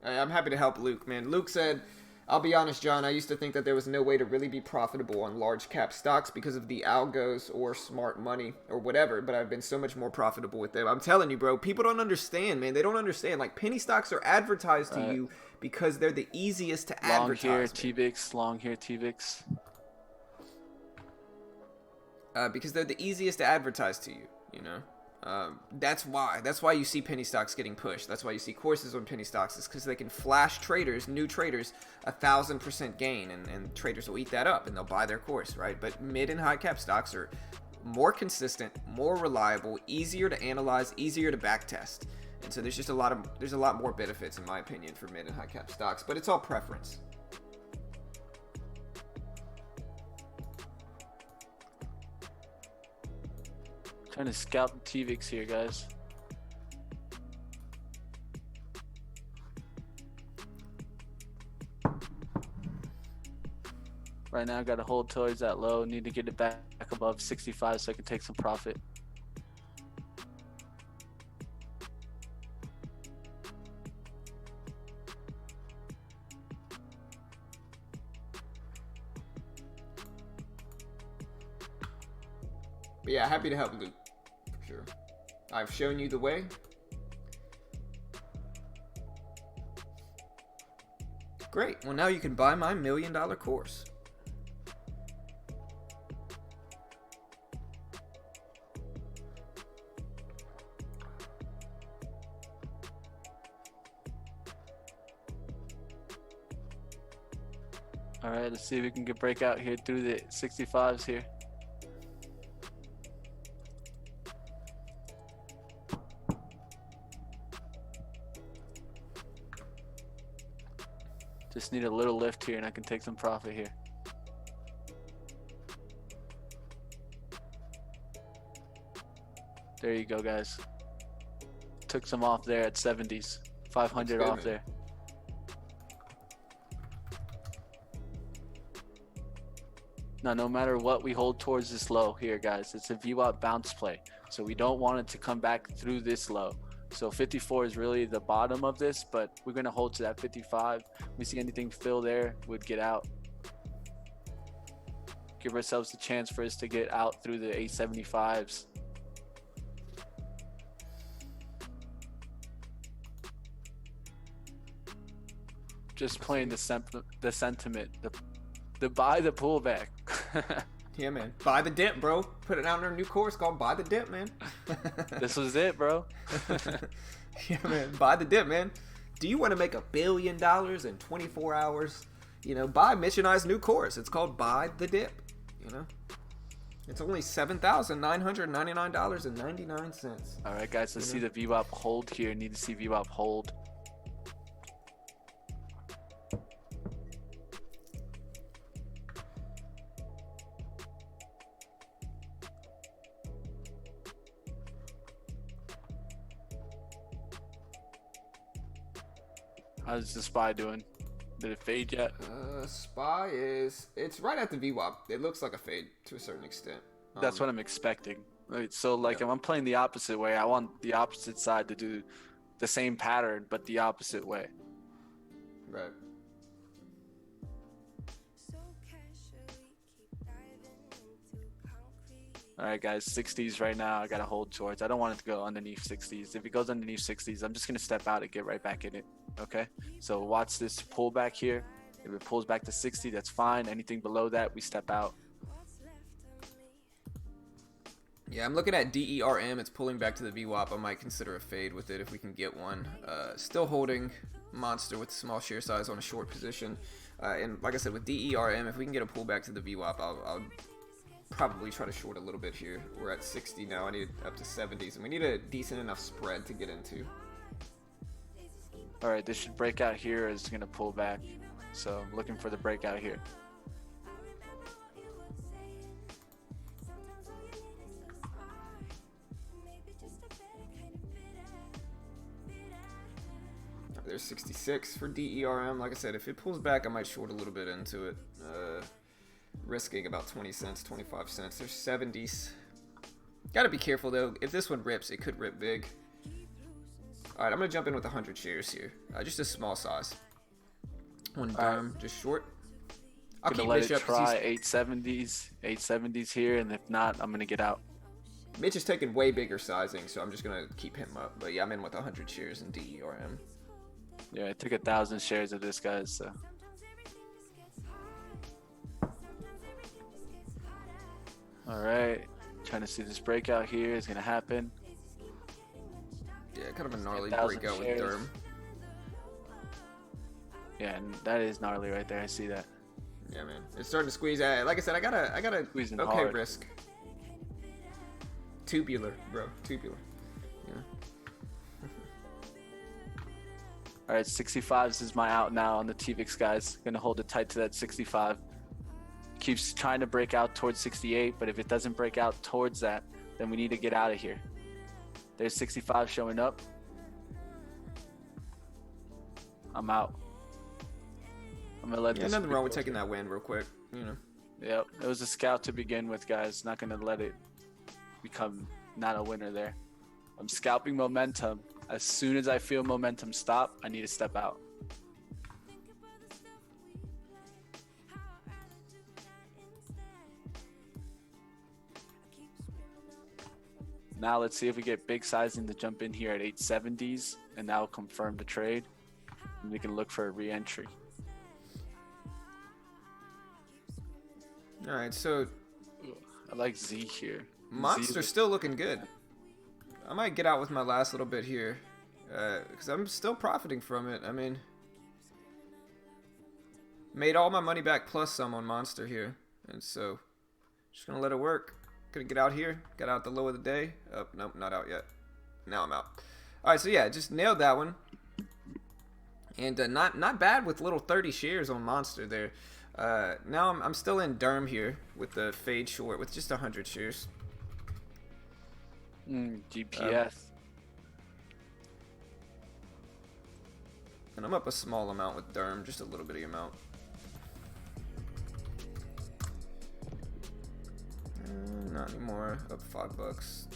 I'm happy to help Luke, man. Luke said, I'll be honest, John, I used to think that there was no way to really be profitable on large cap stocks because of the algos or smart money or whatever, but I've been so much more profitable with them. I'm telling you, bro, people don't understand, man. They don't understand. Like, penny stocks are advertised to you because they're the easiest to advertise. Long here, TVIX. Long here, TVIX. Because they're the easiest to advertise to you. You know, that's why you see penny stocks getting pushed. That's why you see courses on penny stocks, is because they can flash traders, new traders, 1,000% gain, and traders will eat that up and they'll buy their course, right? But mid and high cap stocks are more consistent, more reliable, easier to analyze, easier to back test. And so there's just a lot more benefits, in my opinion, for mid and high cap stocks, but it's all preference. Trying to scout the TVIX here, guys. Right now, I got to hold towards that low. Need to get it back above 65 so I can take some profit. But yeah, happy to help, Luke, for sure. I've shown you the way. Great. Well, now you can buy my $1 million course. All right, let's see if we can get breakout here through the 65s here. Just need a little lift here and I can take some profit here. There you go, guys. Took some off there at 70s. 500 good, off man. there. Now, no matter what, we hold towards this low here, guys. It's a VWAP bounce play. So we don't want it to come back through this low. So 54 is really the bottom of this, but we're going to hold to that 55. If we see anything fill there, we'd get out. Give ourselves the chance for us to get out through the 875s. Just playing the sentiment, the buy the pullback. Yeah, man. Buy the dip, bro. Put it out in our new course called Buy the Dip, man. This was it, bro. Yeah, man. Buy the dip, man. Do you want to make $1 billion in 24 hours? You know, buy Mitch and I's new course. It's called Buy the Dip. You know, it's only $7,999.99. All right, guys. Let's see the VWAP hold here. Need to see VWAP hold. How's the SPY doing? Did it fade yet? SPY it's right at the VWAP. It looks like a fade to a certain extent. That's what I'm expecting. Right, so like if I'm playing the opposite way, I want the opposite side to do the same pattern, but the opposite way. Right. All right, guys, 60s right now. I got to hold towards. I don't want it to go underneath 60s. If it goes underneath 60s, I'm just going to step out and get right back in it. Okay, so watch this pullback here. If it pulls back to 60, that's fine. Anything below that, we step out. Yeah, I'm looking at DERM. It's pulling back to the VWAP. I might consider a fade with it if we can get one. Still holding Monster with small share size on a short position. And like I said, with DERM, if we can get a pullback to the VWAP, I'll probably try to short a little bit here. We're at 60 now. I need up to 70s, and we need a decent enough spread to get into. All right, this should break out here. It's going to pull back. So I'm looking for the breakout here. There's 66 for DERM. Like I said, if it pulls back, I might short a little bit into it. Risking about 20 cents, 25 cents. There's 70s. Gotta be careful though. If this one rips, it could rip big. Alright, I'm gonna jump in with 100 shares here. Just a small size. One DERM, just short. I'll Gonna keep let Mitch it up 'cause try 870s here, and if not, I'm gonna get out. Mitch is taking way bigger sizing, so I'm just gonna keep him up. But yeah, I'm in with 100 shares in DERM. Yeah, I took 1,000 shares of this, guys. So all right, Trying to see this breakout here is gonna happen. Yeah, kind of a gnarly 10,000 breakout with shares. Derm. Yeah, and that is gnarly right there. I see that. Yeah, man. It's starting to squeeze. Like I said, I gotta Squeezing okay hard. risk. Tubular, bro. Tubular. Yeah. All right, 65. This is my out now on the TVIX, guys. Gonna hold it tight to that 65. Keeps trying to break out towards 68, but if it doesn't break out towards that, then we need to get out of here. There's 65 showing up. I'm out. I'm gonna let Yeah, this. nothing wrong with taking that win real quick. You know. Yep, it was a scout to begin with, guys. Not gonna let it become not a winner there. I'm scalping momentum. As soon as I feel momentum stop, I need to step out. Now let's see if we get big sizing to jump in here at 870s, and that'll confirm the trade. And we can look for a re-entry. All right, so I like Z here. Monster's still looking good. I might get out with my last little bit here, because I'm still profiting from it. I mean, made all my money back plus some on Monster here, and so just gonna let it work. Gonna get out here. Got out the low of the day. Oh, nope, not out yet. Now I'm out. All right, so yeah, just nailed that one. And not bad with little 30 shares on Monster there. Now I'm still in Derm here with the fade short with just 100 shares. GPS. And I'm up a small amount with Derm, just a little bitty amount. Not anymore. Up $5.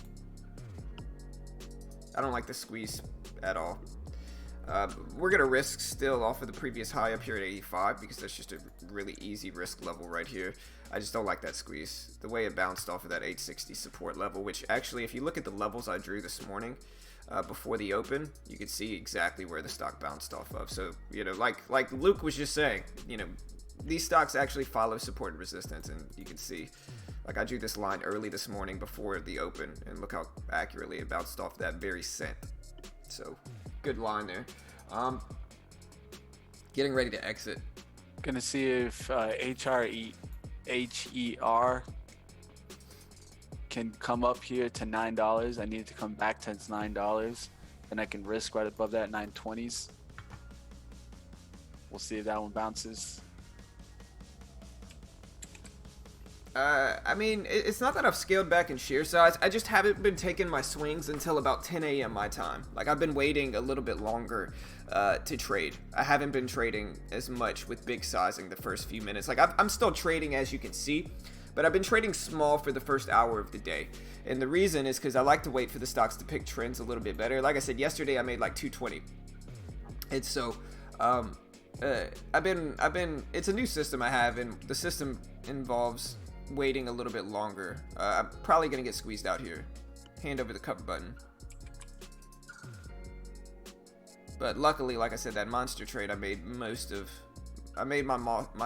I don't like the squeeze at all. We're gonna risk still off of the previous high up here at 85 because that's just a really easy risk level right here. I just don't like that squeeze. The way it bounced off of that 860 support level, which actually, if you look at the levels I drew this morning before the open, you can see exactly where the stock bounced off of. So, you know, like Luke was just saying, you know, these stocks actually follow support and resistance, and you can see, like I drew this line early this morning before the open, and look how accurately it bounced off that very cent. So, good line there. Getting ready to exit. Gonna see if HER can come up here to $9. I need it to come back to its $9. Then I can risk right above that 920s. We'll see if that one bounces. I mean, it's not that I've scaled back in share size. I just haven't been taking my swings until about 10 a.m. my time. Like, I've been waiting a little bit longer to trade. I haven't been trading as much with big sizing the first few minutes. Like, I'm still trading, as you can see, but I've been trading small for the first hour of the day. And the reason is because I like to wait for the stocks to pick trends a little bit better. Like I said, yesterday I made like 220. And so, it's a new system I have, and the system involves waiting a little bit longer. I'm probably gonna get squeezed out here. Hand over the cover button. But luckily, like I said, that monster trade, I made my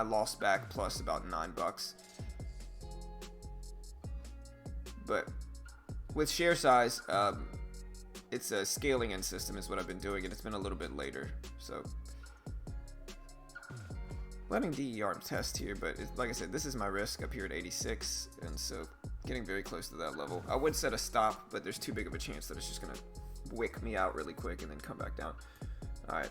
loss back plus about $9. But with share size, it's a scaling in system is what I've been doing, and it's been a little bit later. So letting DER test here, but like I said, this is my risk up here at 86, and so getting very close to that level. I would set a stop, but there's too big of a chance that it's just gonna wick me out really quick and then come back down. All right.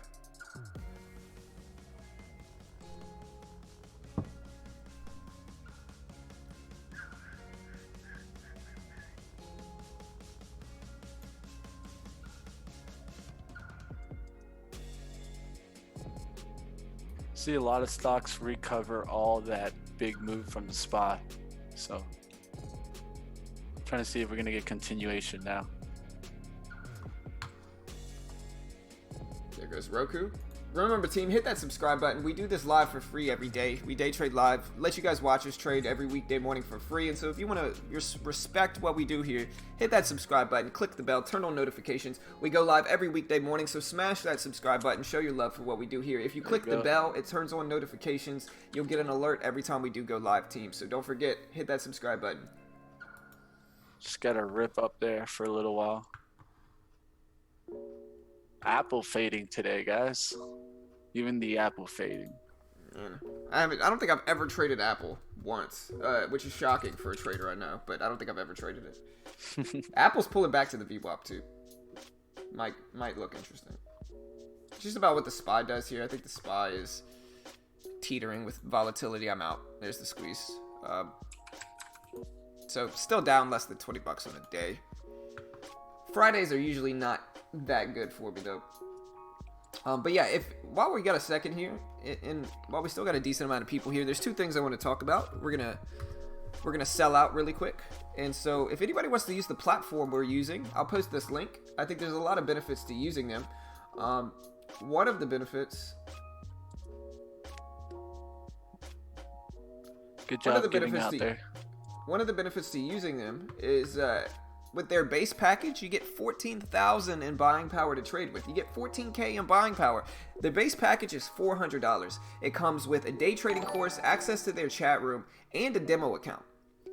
See a lot of stocks recover all that big move from the spot. So trying to see if we're gonna get continuation now. There goes Roku. Remember, team, hit that subscribe button. We do this live for free every day. We day trade live. Let you guys watch us trade every weekday morning for free. And so if you want to respect what we do here, hit that subscribe button, click the bell, turn on notifications. We go live every weekday morning, so smash that subscribe button. Show your love for what we do here. If you click the bell, it turns on notifications. You'll get an alert every time we do go live, team. So don't forget, hit that subscribe button. Just gotta rip up there for a little while. Apple fading today, guys. Even the Apple fading. Man, I don't think I've ever traded Apple once, which is shocking for a trader I know, but I don't think I've ever traded it. Apple's pulling back to the VWAP too. Might look interesting. It's just about what the SPY does here. I think the SPY is teetering with volatility. I'm out. There's the squeeze. So still down less than $20 on the day. Fridays are usually not that good for me though. But yeah, while we got a second here, and while we still got a decent amount of people here, there's two things I want to talk about. We're gonna sell out really quick, and so if anybody wants to use the platform we're using, I'll post this link. I think there's a lot of benefits to using them. One of the benefits. Good job getting out there. One of the benefits to using them is with their base package, you get 14,000 in buying power to trade with. You get 14K in buying power. The base package is $400. It comes with a day trading course, access to their chat room, and a demo account.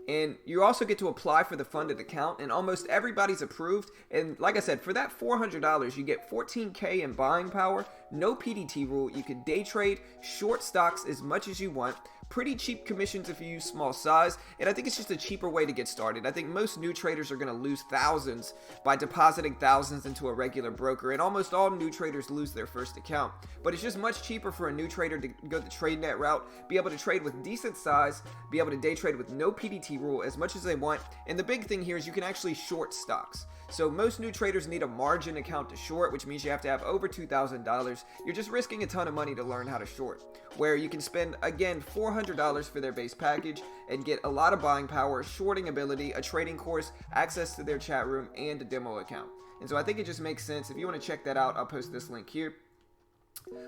And you also get to apply for the funded account, and almost everybody's approved. And like I said, for that $400, you get 14K in buying power, no PDT rule. You can day trade, short stocks as much as you want. Pretty cheap commissions if you use small size, and I think it's just a cheaper way to get started. I think most new traders are going to lose thousands by depositing thousands into a regular broker, and almost all new traders lose their first account. But it's just much cheaper for a new trader to go the TradeNet route, be able to trade with decent size, be able to day trade with no PDT rule as much as they want, and the big thing here is you can actually short stocks. So most new traders need a margin account to short, which means you have to have over $2,000. You're just risking a ton of money to learn how to short, where you can spend, again, $400 for their base package and get a lot of buying power, shorting ability, a trading course, access to their chat room, and a demo account. And so I think it just makes sense. If you want to check that out, I'll post this link here.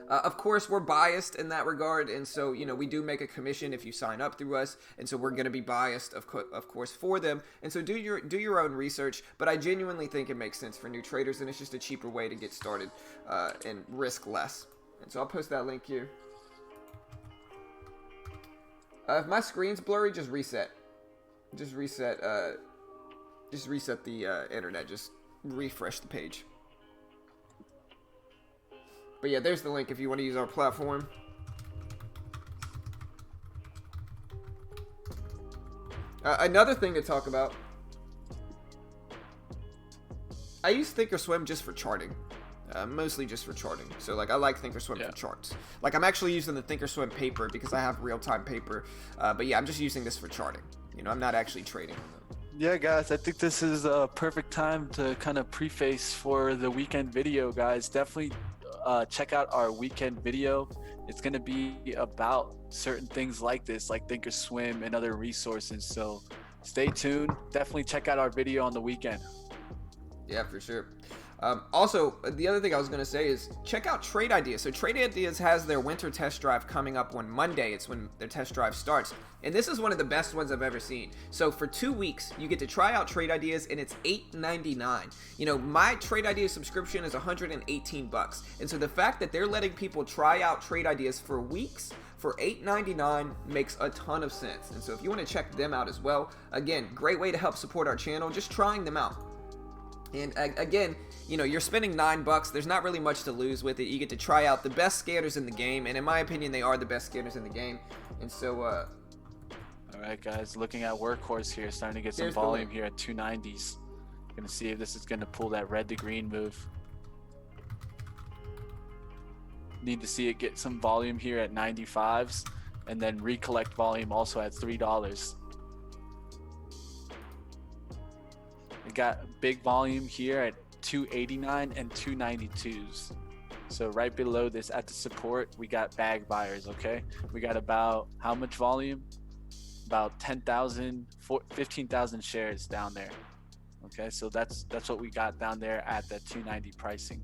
Of course, we're biased in that regard, and so, we do make a commission if you sign up through us, and so we're going to be biased, of course, for them. And so do your own research, but I genuinely think it makes sense for new traders, and it's just a cheaper way to get started and risk less. And so I'll post that link here. If my screen's blurry, just reset. Just reset the internet. Just refresh the page. But yeah, there's the link if you want to use our platform. Another thing to talk about. I use Thinkorswim just for charting. Mostly just for charting. So I like Thinkorswim for charts. I'm actually using the Thinkorswim paper because I have real-time paper. But yeah, I'm just using this for charting. I'm not actually trading on them. Yeah, guys, I think this is a perfect time to kind of preface for the weekend video, guys. Definitely check out our weekend video. It's going to be about certain things like this, like Thinkorswim and other resources. So stay tuned. Definitely check out our video on the weekend. Yeah, for sure. Also, the other thing I was going to say is check out Trade Ideas. So Trade Ideas has their winter test drive coming up on Monday. It's when their test drive starts. And this is one of the best ones I've ever seen. So for 2 weeks, you get to try out Trade Ideas, and it's $8.99. My Trade Ideas subscription is $118. And so the fact that they're letting people try out Trade Ideas for weeks for $8.99 makes a ton of sense. And so if you want to check them out as well, again, great way to help support our channel, just trying them out. And again, you're spending $9. There's not really much to lose with it. You get to try out the best scanners in the game, and in my opinion, they are the best scanners in the game. And so, all right, guys, looking at Workhorse here, starting to get some volume here at 290s. Gonna see if this is gonna pull that red to green move. Need to see it get some volume here at 95s, and then recollect volume also at $3. We got big volume here at 289 and 292s. So right below this at the support, we got bag buyers, okay? We got about how much volume? About 10,000, 15,000 shares down there. Okay, so that's what we got down there at the 290 pricing.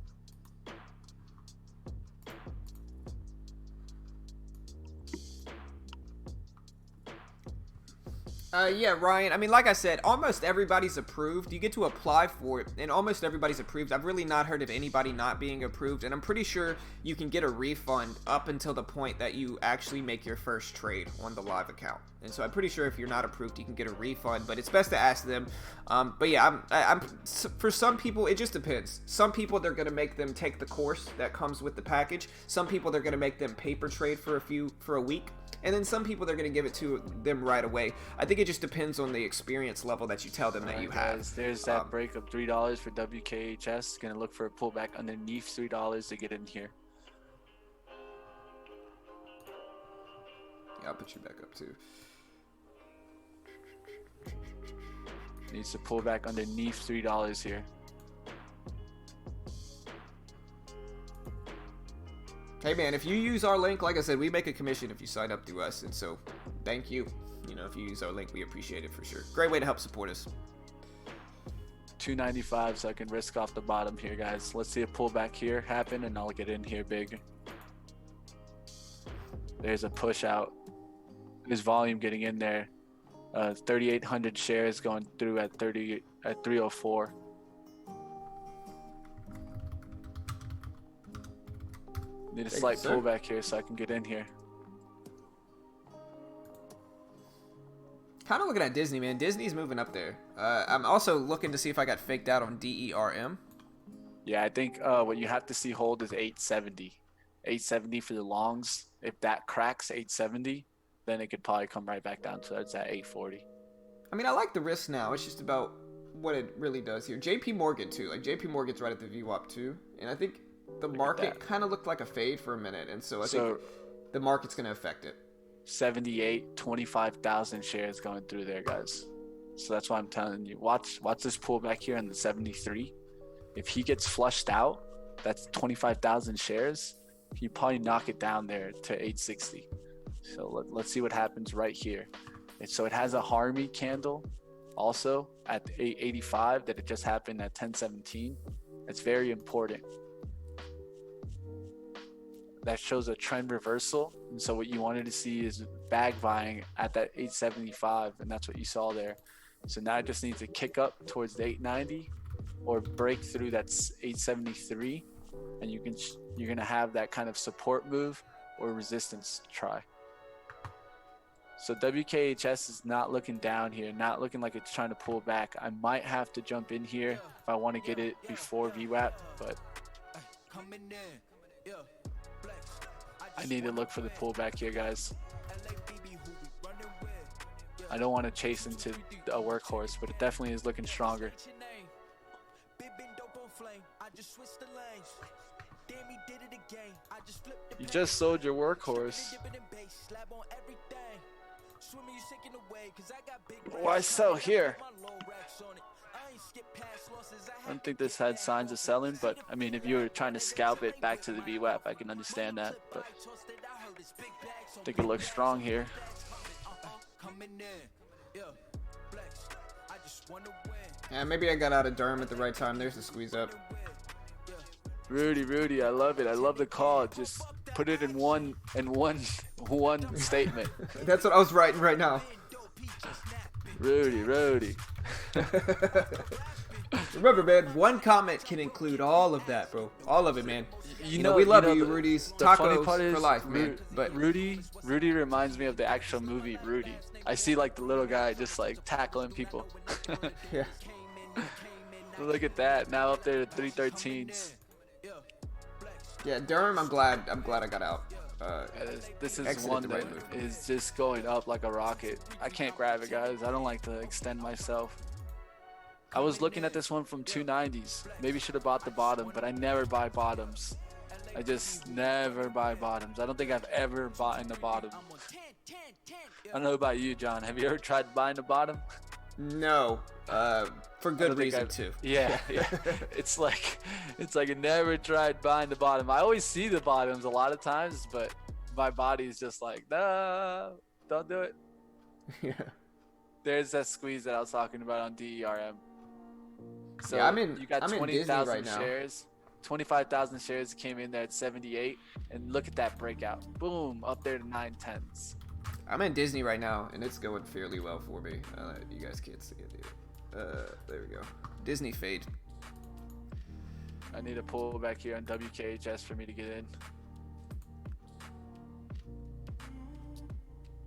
Yeah, Ryan. I mean, like I said, almost everybody's approved. You get to apply for it, and almost everybody's approved. I've really not heard of anybody not being approved, and I'm pretty sure you can get a refund up until the point that you actually make your first trade on the live account. And so I'm pretty sure if you're not approved, you can get a refund, but it's best to ask them. But yeah, for some people, it just depends. Some people, they're going to make them take the course that comes with the package. Some people, they're going to make them paper trade for a week. And then some people, they're going to give it to them right away. I think it just depends on the experience level that you tell them that you have. Guys, there's that break of $3 for WKHS. Going to look for a pullback underneath $3 to get in here. Yeah, I'll put you back up too. Needs to pull back underneath $3 here. Hey man, if you use our link, like I said, we make a commission if you sign up through us, and so thank you. You know, if you use our link, we appreciate it for sure. Great way to help support us. 295, so I can risk off the bottom here, guys. Let's see a pullback here happen, and I'll get in here big. There's a push out. There's volume getting in there. 3,800 shares going through at 304. Need a slight pullback here so I can get in here. Kind of looking at Disney, man. Disney's moving up there. I'm also looking to see if I got faked out on DERM. Yeah, I think what you have to see hold is 870. 870 for the longs. If that cracks 870, then it could probably come right back down to it's at 840. I mean, I like the risk now. It's just about what it really does here. JP Morgan, too. Like, JP Morgan's right at the VWAP, too. And I think the market kind of looked like a fade for a minute, and so I think the market's going to affect it. 78, 25,000 shares going through there, guys. So that's why I'm telling you, watch this pullback here on the 73. If he gets flushed out, that's 25,000 shares. He probably knock it down there to 860. So let's see what happens right here. And so it has a Harmy candle also at 885 that it just happened at 1017. That's very important. That shows a trend reversal, and so what you wanted to see is bag buying at that 875, and that's what you saw there. So now it just needs to kick up towards the 890 or break through that 873, and you're gonna have that kind of support move or resistance try. So WKHS is not looking down here, not looking like it's trying to pull back. I might have to jump in here if I want to get it before VWAP, but I need to look for the pullback here, guys. I don't want to chase into a workhorse, but it definitely is looking stronger. You just sold your workhorse. Why sell here? I don't think this had signs of selling, but I mean, if you were trying to scalp it back to the VWAP, I can understand that. But I think it looks strong here. Yeah, maybe I got out of Durham at the right time. There's the squeeze up. Rudy, I love it. I love the call. Just put it in one statement. That's what I was writing right now. Rudy. Remember, man, one comment can include all of that, bro. All of it, man. You know we love you, Rudy's tacos for life, man. But Rudy reminds me of the actual movie Rudy. I see like the little guy just like tackling people. Yeah. Look at that. Now up there at 313s. Yeah, Durham. I'm glad I got out. This is one that is just going up like a rocket. I can't grab it, guys. I don't like to extend myself. I was looking at this one from 290s. Maybe should have bought the bottom, but I never buy bottoms. I just never buy bottoms. I don't think I've ever bought in the bottom. I don't know about you, John. Have you ever tried buying the bottom? No. For good reason too. Yeah. It's like I never tried buying the bottom. I always see the bottoms a lot of times, but my body is just like, no, don't do it. Yeah. There's that squeeze that I was talking about on DERM. So yeah, you got 20,000 shares. 25,000 shares came in there at 78, and look at that breakout. Boom, up there to 9/10s. I'm in Disney right now, and it's going fairly well for me. You guys can't see it, dude. There we go. Disney fade. I need a pull back here on WKHS for me to get in.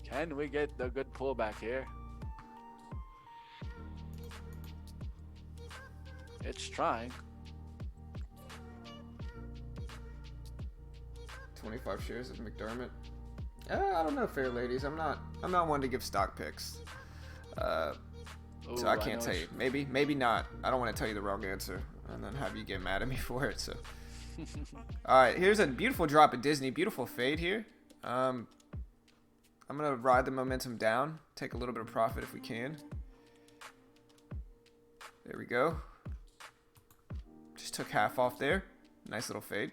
Can we get the good pullback here? It's trying. 25 shares of McDermott. I don't know, fair ladies. I'm not one to give stock picks. Ooh, So I can't tell you. Maybe not. I don't want to tell you the wrong answer and then have you get mad at me for it. So, all right, here's a beautiful drop at Disney. Beautiful fade here. I'm gonna ride the momentum down. Take a little bit of profit if we can. There we go. Just took half off there. Nice little fade.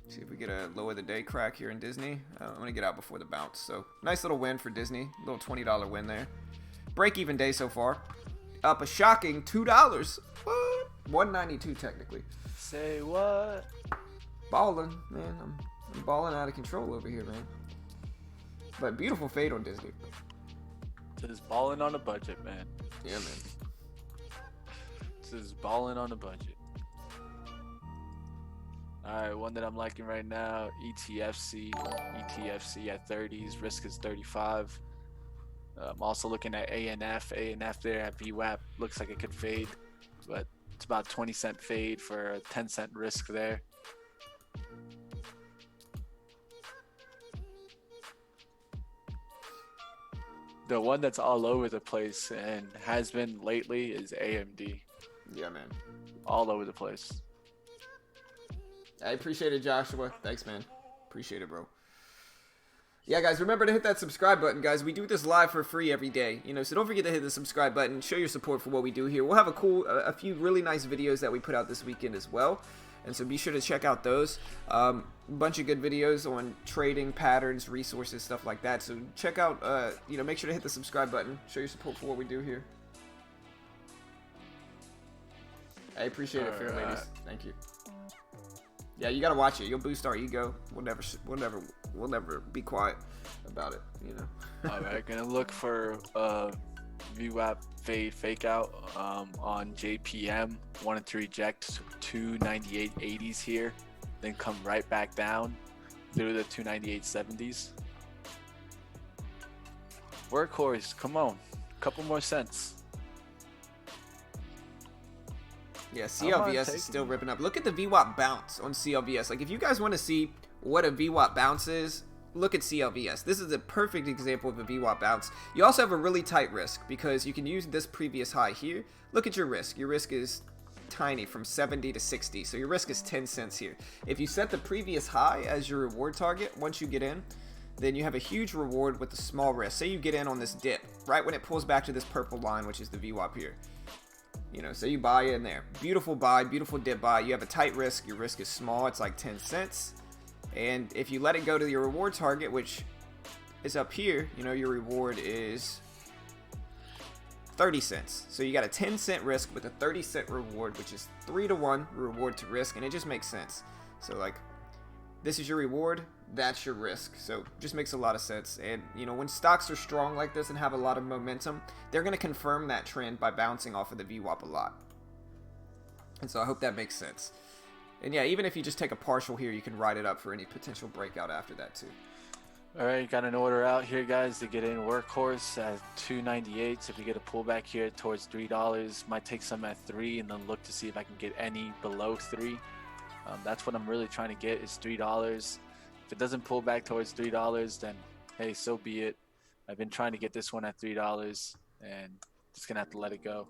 See if we get a low of the day crack here in Disney. I'm going to get out before the bounce. So nice little win for Disney. Little $20 win there. Break even day so far. Up a shocking $2. What? $1.92 technically. Say what? Balling, man. I'm balling out of control over here, man. But beautiful fade on Disney. Just balling on a budget, man. Yeah, man. Just balling on a budget. Alright, one that I'm liking right now, ETFC. ETFC at 30s, risk is 35. I'm also looking at ANF. ANF there at VWAP looks like it could fade, but it's about 20-cent fade for a 10-cent risk there. The one that's all over the place and has been lately is AMD. Yeah, man. All over the place. I appreciate it, Joshua. Thanks, man. Appreciate it, bro. Yeah, guys, remember to hit that subscribe button, guys. We do this live for free every day, so don't forget to hit the subscribe button. Show your support for what we do here. We'll have a few really nice videos that we put out this weekend as well, and so be sure to check out those. A bunch of good videos on trading patterns, resources, stuff like that. So check out, make sure to hit the subscribe button. Show your support for what we do here. I appreciate it, fair ladies. Thank you. Yeah, you gotta watch it. You'll boost our ego. We'll never be quiet about it. All right, gonna look for VWAP fade fake out on JPM. Wanted to reject 298.80s here, then come right back down through the 298.70s. Workhorse, come on, couple more cents. Yeah, CLVS is still ripping up. Look at the VWAP bounce on CLVS. Like, if you guys want to see what a VWAP bounce is, look at CLVS. This is a perfect example of a VWAP bounce. You also have a really tight risk because you can use this previous high here. Look at your risk. Your risk is tiny, from 70 to 60. So your risk is 10 cents here. If you set the previous high as your reward target, once you get in, then you have a huge reward with a small risk. Say you get in on this dip, right when it pulls back to this purple line, which is the VWAP here. So you buy in there. Beautiful buy, beautiful dip buy. You have a tight risk. Your risk is small. It's like 10 cents. And if you let it go to your reward target, which is up here, your reward is 30 cents. So you got a 10-cent risk with a 30-cent reward, which is 3-to-1 reward to risk. And it just makes sense. So, like, this is your reward. That's your risk. So just makes a lot of sense. And when stocks are strong like this and have a lot of momentum, they're going to confirm that trend by bouncing off of the VWAP a lot. And so I hope that makes sense. And yeah, even if you just take a partial here, you can ride it up for any potential breakout after that too. All right, got an order out here, guys, to get in Workhorse at 298. So if we get a pullback here towards $3, might take some at 3 and then look to see if I can get any below 3. That's what I'm really trying to get, is $3. If it doesn't pull back towards $3, then hey, so be it. I've been trying to get this one at $3 and just gonna have to let it go.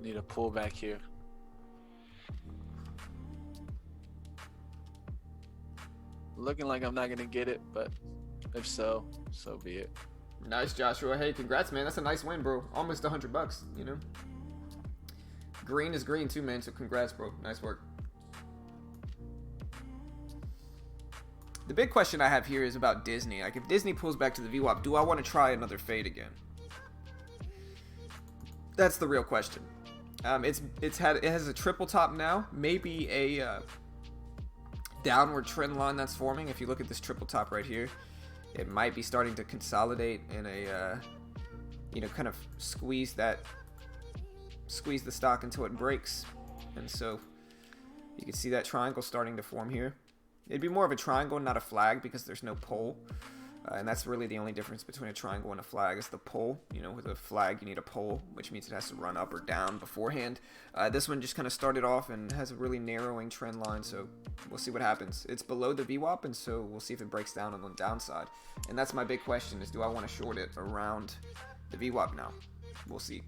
Need a pullback here. Looking like I'm not gonna get it, but if so, so be it. Nice, Joshua. Hey, congrats, man. That's a nice win, bro. Almost $100, Green is green too, man. So congrats, bro. Nice work. The big question I have here is about Disney. Like, if Disney pulls back to the VWAP, do I want to try another fade again? That's the real question. It has a triple top now, maybe a downward trend line that's forming. If you look at this triple top right here, it might be starting to consolidate in a kind of squeeze the stock until it breaks. And so you can see that triangle starting to form here. It'd be more of a triangle, not a flag, because there's no pole. And that's really the only difference between a triangle and a flag is the pole. With a flag, you need a pole, which means it has to run up or down beforehand. This one just kind of started off and has a really narrowing trend line, so we'll see what happens. It's below the VWAP, and so we'll see if it breaks down on the downside. And that's my big question, is do I want to short it around the VWAP now? We'll see.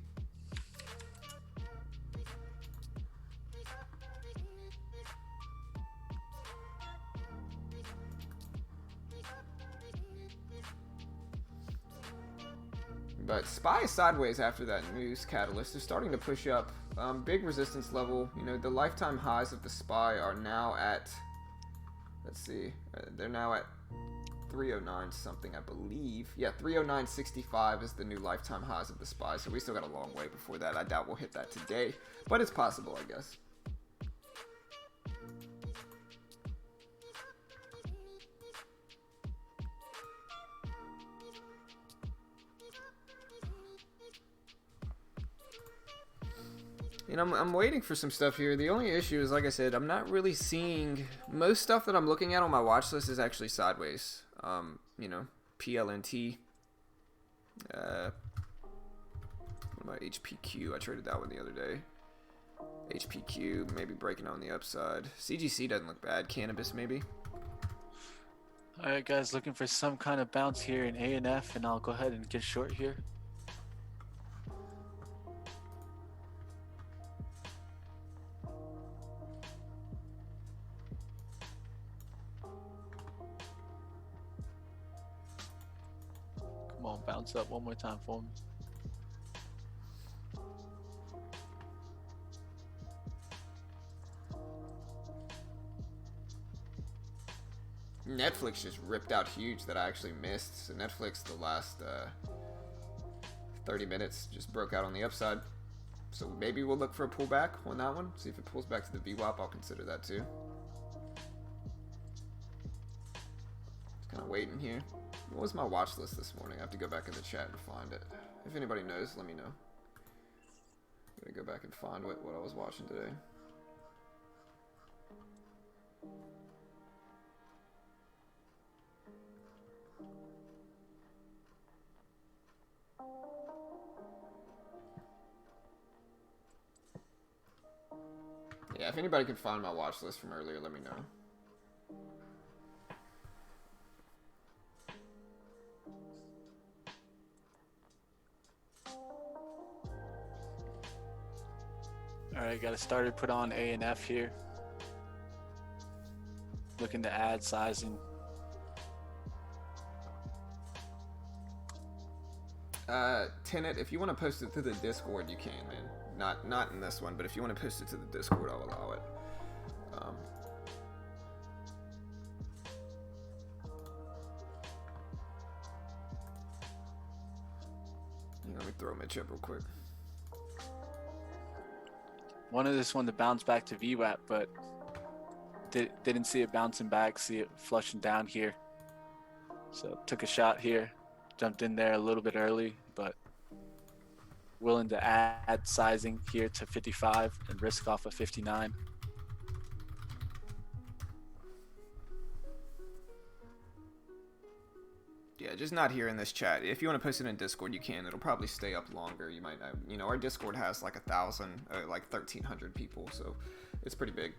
But SPY is sideways after that news catalyst. They're starting to push up. Big resistance level. The lifetime highs of the SPY are now at, let's see, they're now at 309 something, I believe. Yeah, 309.65 is the new lifetime highs of the SPY. So we still got a long way before that. I doubt we'll hit that today, but it's possible, I guess. I'm waiting for some stuff here. The only issue is, like I said, I'm not really seeing most stuff that I'm looking at on my watch list is actually sideways. PLNT. What about HPQ? I traded that one the other day. HPQ maybe breaking on the upside. CGC doesn't look bad. Cannabis maybe. All right, guys, looking for some kind of bounce here in ANF, and I'll go ahead and get short here. Come on, bounce up one more time for me. Netflix just ripped out huge that I actually missed. So Netflix, the last 30 minutes, just broke out on the upside. So maybe we'll look for a pullback on that one. See if it pulls back to the VWAP. I'll consider that too. Just kind of waiting here. What was my watch list this morning? I have to go back in the chat and find it. If anybody knows, let me know. I'm gonna go back and find what I was watching today. Yeah, if anybody can find my watch list from earlier, let me know. Alright, got it started, put on ANF here. Looking to add sizing. Tenet, if you want to post it to the Discord, you can, man. Not in this one, but if you want to post it to the Discord, I'll allow it. Let me throw Mitch up real quick. Wanted this one to bounce back to VWAP, but didn't see it bouncing back, see it flushing down here. So took a shot here, jumped in there a little bit early, but willing to add sizing here to 55 and risk off of 59. Yeah, just not here in this chat. If you want to post it in Discord, you can. It'll probably stay up longer. You might, our Discord has like 1,300 people, so it's pretty big.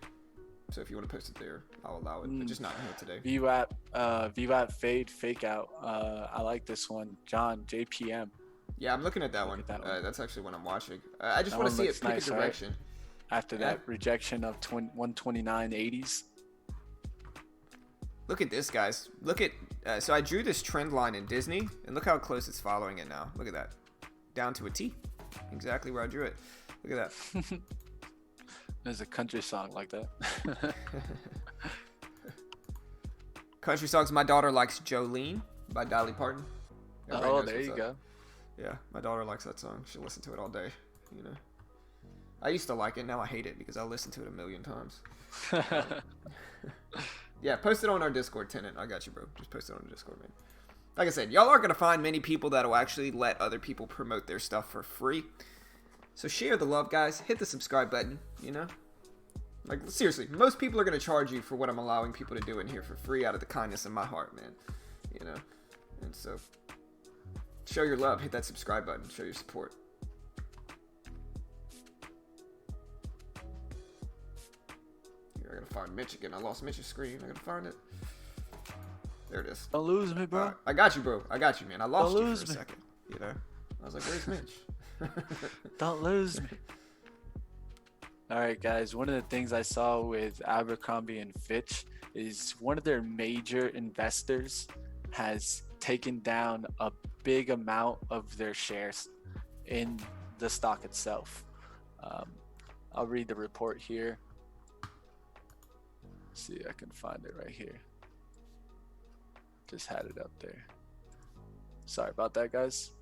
So if you want to post it there, I'll allow it, but just not here today. VWAP fade fake out. I like this one, John JPM. Yeah, I'm looking at that one. That's actually what I'm watching. I just want to see it pick a direction. Right? After that rejection of 129.80s. Look at this, guys. Look at, so I drew this trend line in Disney, and look how close it's following it now. Look at that. Down to a T. Exactly where I drew it. Look at that. There's a country song like that. Country songs. My daughter likes Jolene by Dolly Parton. Everybody there you go. Yeah, my daughter likes that song. She'll listen to it all day, I used to like it. Now I hate it because I listen to it a million times. Yeah, post it on our Discord, Tenant. I got you, bro. Just post it on the Discord, man. Like I said, y'all aren't going to find many people that will actually let other people promote their stuff for free. So share the love, guys. Hit the subscribe button, you know? Like, seriously, most people are going to charge you for what I'm allowing people to do in here for free out of the kindness of my heart, man. You know? And so, show your love. Hit that subscribe button. Show your support. Here, I got to find Mitch again. I lost Mitch's screen. I got to find it. There it is. Don't lose me, bro. I got you, bro. I got you, man. I lost Don't you lose for a me. second. You know? I was like, where's Mitch? Don't lose me. All right, guys. One of the things I saw with Abercrombie and Fitch is one of their major investors has taken down a big amount of their shares in the stock itself. I'll read the report here. See, I can find it right here. Just had it up there. Sorry about that, guys.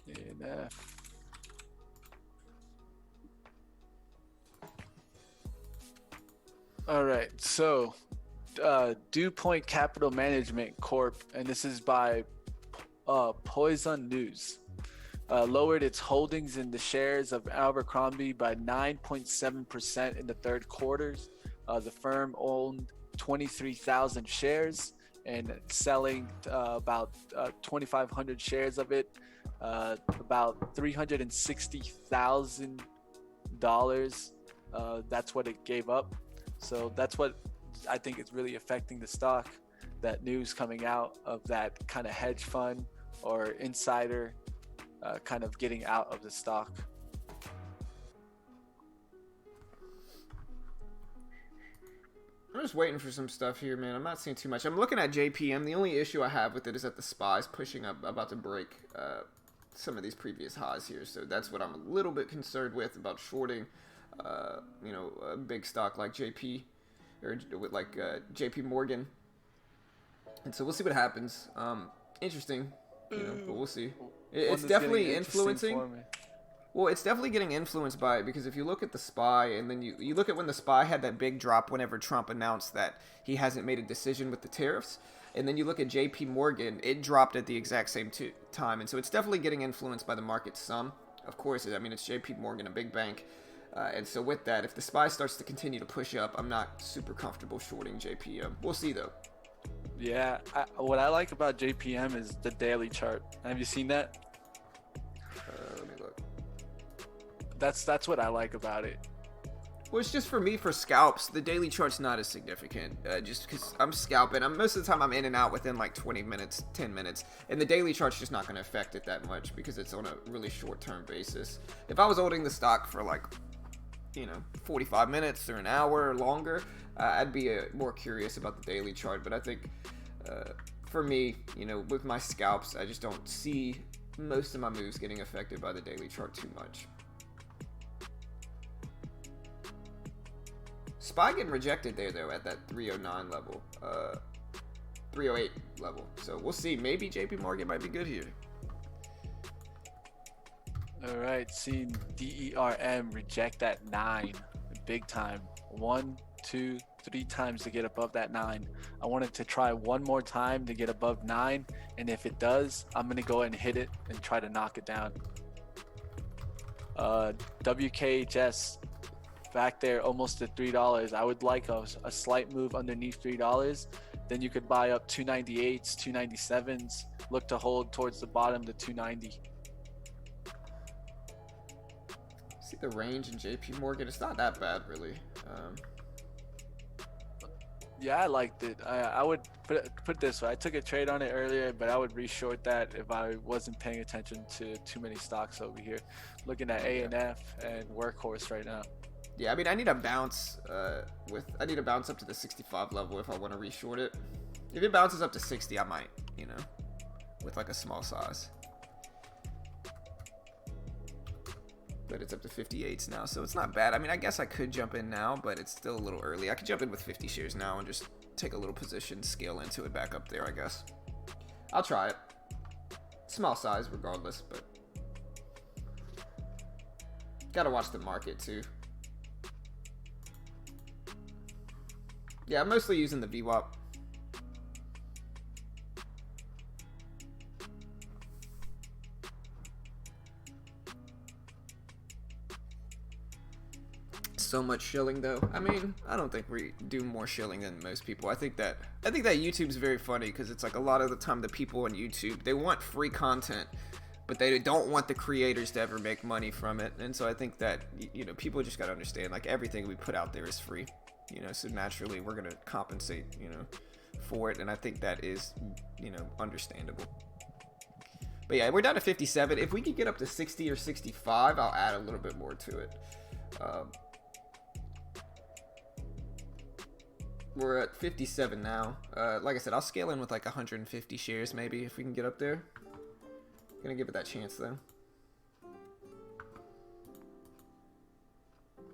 ANF. All right, so Dew Point Capital Management Corp, and this is by Poison News, lowered its holdings in the shares of Abercrombie by 9.7% in the third quarters. The firm owned 23,000 shares and selling about 2,500 shares of it, about $360,000. That's what it gave up. So that's what I think is really affecting the stock. That news coming out of that kind of hedge fund or insider kind of getting out of the stock. I'm just waiting for some stuff here, man. I'm not seeing too much. I'm looking at JPM. The only issue I have with it is that the SPY's pushing up, about to break some of these previous highs here. So that's what I'm a little bit concerned with about shorting, you know, a big stock like JP or with like JP Morgan. And so we'll see what happens. Interesting, you know, but we'll see. It's definitely influencing. Well, it's definitely getting influenced by it because if you look at the SPY and then you look at when the SPY had that big drop whenever Trump announced that he hasn't made a decision with the tariffs, and then you look at JP Morgan, it dropped at the exact same time. And so it's definitely getting influenced by the market some. Of course, I mean, it's JP Morgan, a big bank. And so with that, if the SPY starts to continue to push up, I'm not super comfortable shorting JPM. We'll see, though. Yeah, what I like about JPM is the daily chart. Have you seen that? Let me look. That's what I like about it. Well, it's just for me, for scalps, the daily chart's not as significant. Just because I'm scalping. Most of the time I'm in and out within like 20 minutes, 10 minutes. And the daily chart's just not going to affect it that much because it's on a really short-term basis. If I was holding the stock for like, you know, 45 minutes or an hour or longer, I'd be more curious about the daily chart. But I think for me, you know, with my scalps, I just don't see most of my moves getting affected by the daily chart too much. SPY getting rejected there, though, at that 309 level, 308 level. So we'll see. Maybe JP Morgan might be good here. All right, seeing DERM reject that 9 big time. 1, 2, 3 times to get above that 9. I wanted to try one more time to get above 9, and if it does, I'm gonna go ahead and hit it and try to knock it down. WKHS back there almost at $3. I would like a slight move underneath $3. Then you could buy up 298s, 297s, look to hold towards the bottom to 290. See the range in JP Morgan, it's not that bad really. Yeah, I liked it. I would put it this way. I took a trade on it earlier, but I would reshort that if I wasn't paying attention to too many stocks over here. Looking at ANF and Workhorse right now. Yeah, I mean, I need a bounce I need a bounce up to the 65 level if I want to reshort it. If it bounces up to 60, I might, you know, with like a small size. But it's up to 58s now, so it's not bad. I mean, I guess I could jump in now, but it's still a little early. I could jump in with 50 shares now and just take a little position, scale into it back up there, I guess. I'll try it. Small size regardless, but Gotta watch the market too. Yeah, I'm mostly using the VWAP. So much shilling though. I mean, I don't think we do more shilling than most people. I think that YouTube's very funny because it's like a lot of the time the people on YouTube, they want free content, but they don't want the creators to ever make money from it. And so I think that, you know, people just got to understand, like, everything we put out there is free, you know, so naturally we're going to compensate, you know, for it. And I think that is, you know, understandable. But yeah, we're down to 57. If we could get up to 60 or 65, I'll add a little bit more to it. We're at 57 now. Like I said, I'll scale in with like 150 shares maybe if we can get up there. Gonna give it that chance though.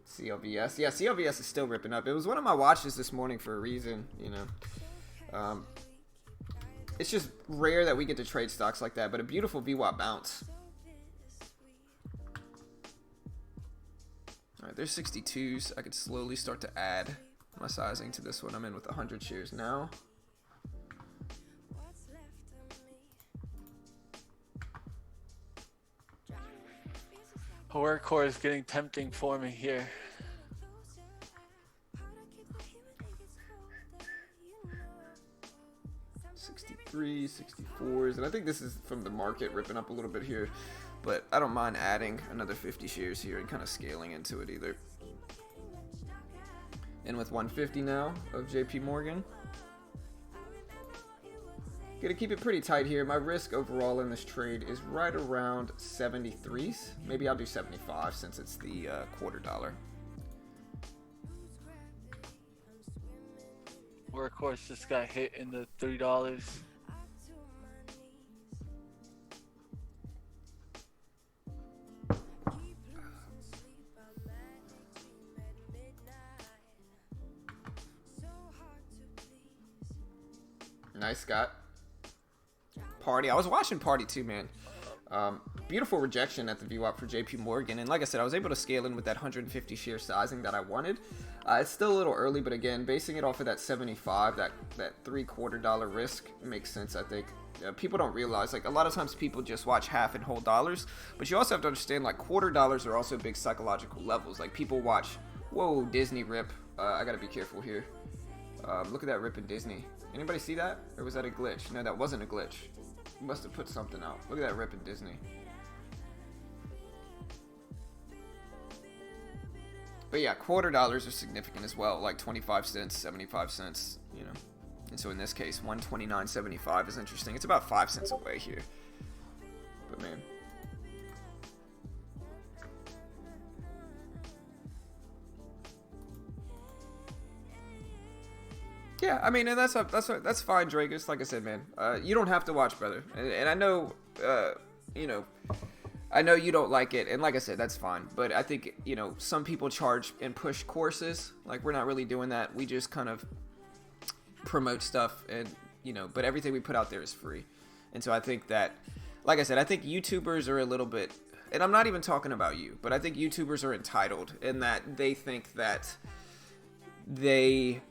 CLVS. Yeah, CLVS is still ripping up. It was one of my watches this morning for a reason, you know. It's just rare that we get to trade stocks like that, but a beautiful VWAP bounce. Alright, there's 62s. I could slowly start to add my sizing to this one. I'm in with 100 shares now. Workhorse is getting tempting for me here. '63s, '64s, and I think this is from the market ripping up a little bit here, but I don't mind adding another 50 shares here and kind of scaling into it either. In with 150 now of JP Morgan. Gonna keep it pretty tight here. My risk overall in this trade is right around 73s. Maybe I'll do 75 since it's the $0.25. Workhorse just got hit in the $3. Nice, Scott. Party. I was watching Party too, man. Beautiful rejection at the VWAP for JP Morgan. And like I said, I was able to scale in with that 150 share sizing that I wanted. It's still a little early, but again, basing it off of that 75, that $0.75 risk makes sense, I think. People don't realize, like, a lot of times people just watch half and whole dollars, but you also have to understand, like, $0.25 are also big psychological levels. Like, people watch, whoa, Disney rip. I gotta be careful here. Look at that rip in Disney. Anybody see that? Or was that a glitch? No, that wasn't a glitch. You must have put something out. Look at that rip in Disney. But yeah, $0.25 are significant as well, like 25 cents, 75 cents, you know. And so in this case, 129.75 is interesting. It's about 5 cents away here. But man. Yeah, I mean, and that's fine, Dragus. Like I said, man, you don't have to watch, brother. And I know, you know, I know you don't like it, and like I said, that's fine. But I think, you know, some people charge and push courses. Like, we're not really doing that. We just kind of promote stuff, and, you know, but everything we put out there is free. And so I think that, like I said, I think YouTubers are a little bit, and I'm not even talking about you, but I think YouTubers are entitled in that they think that they,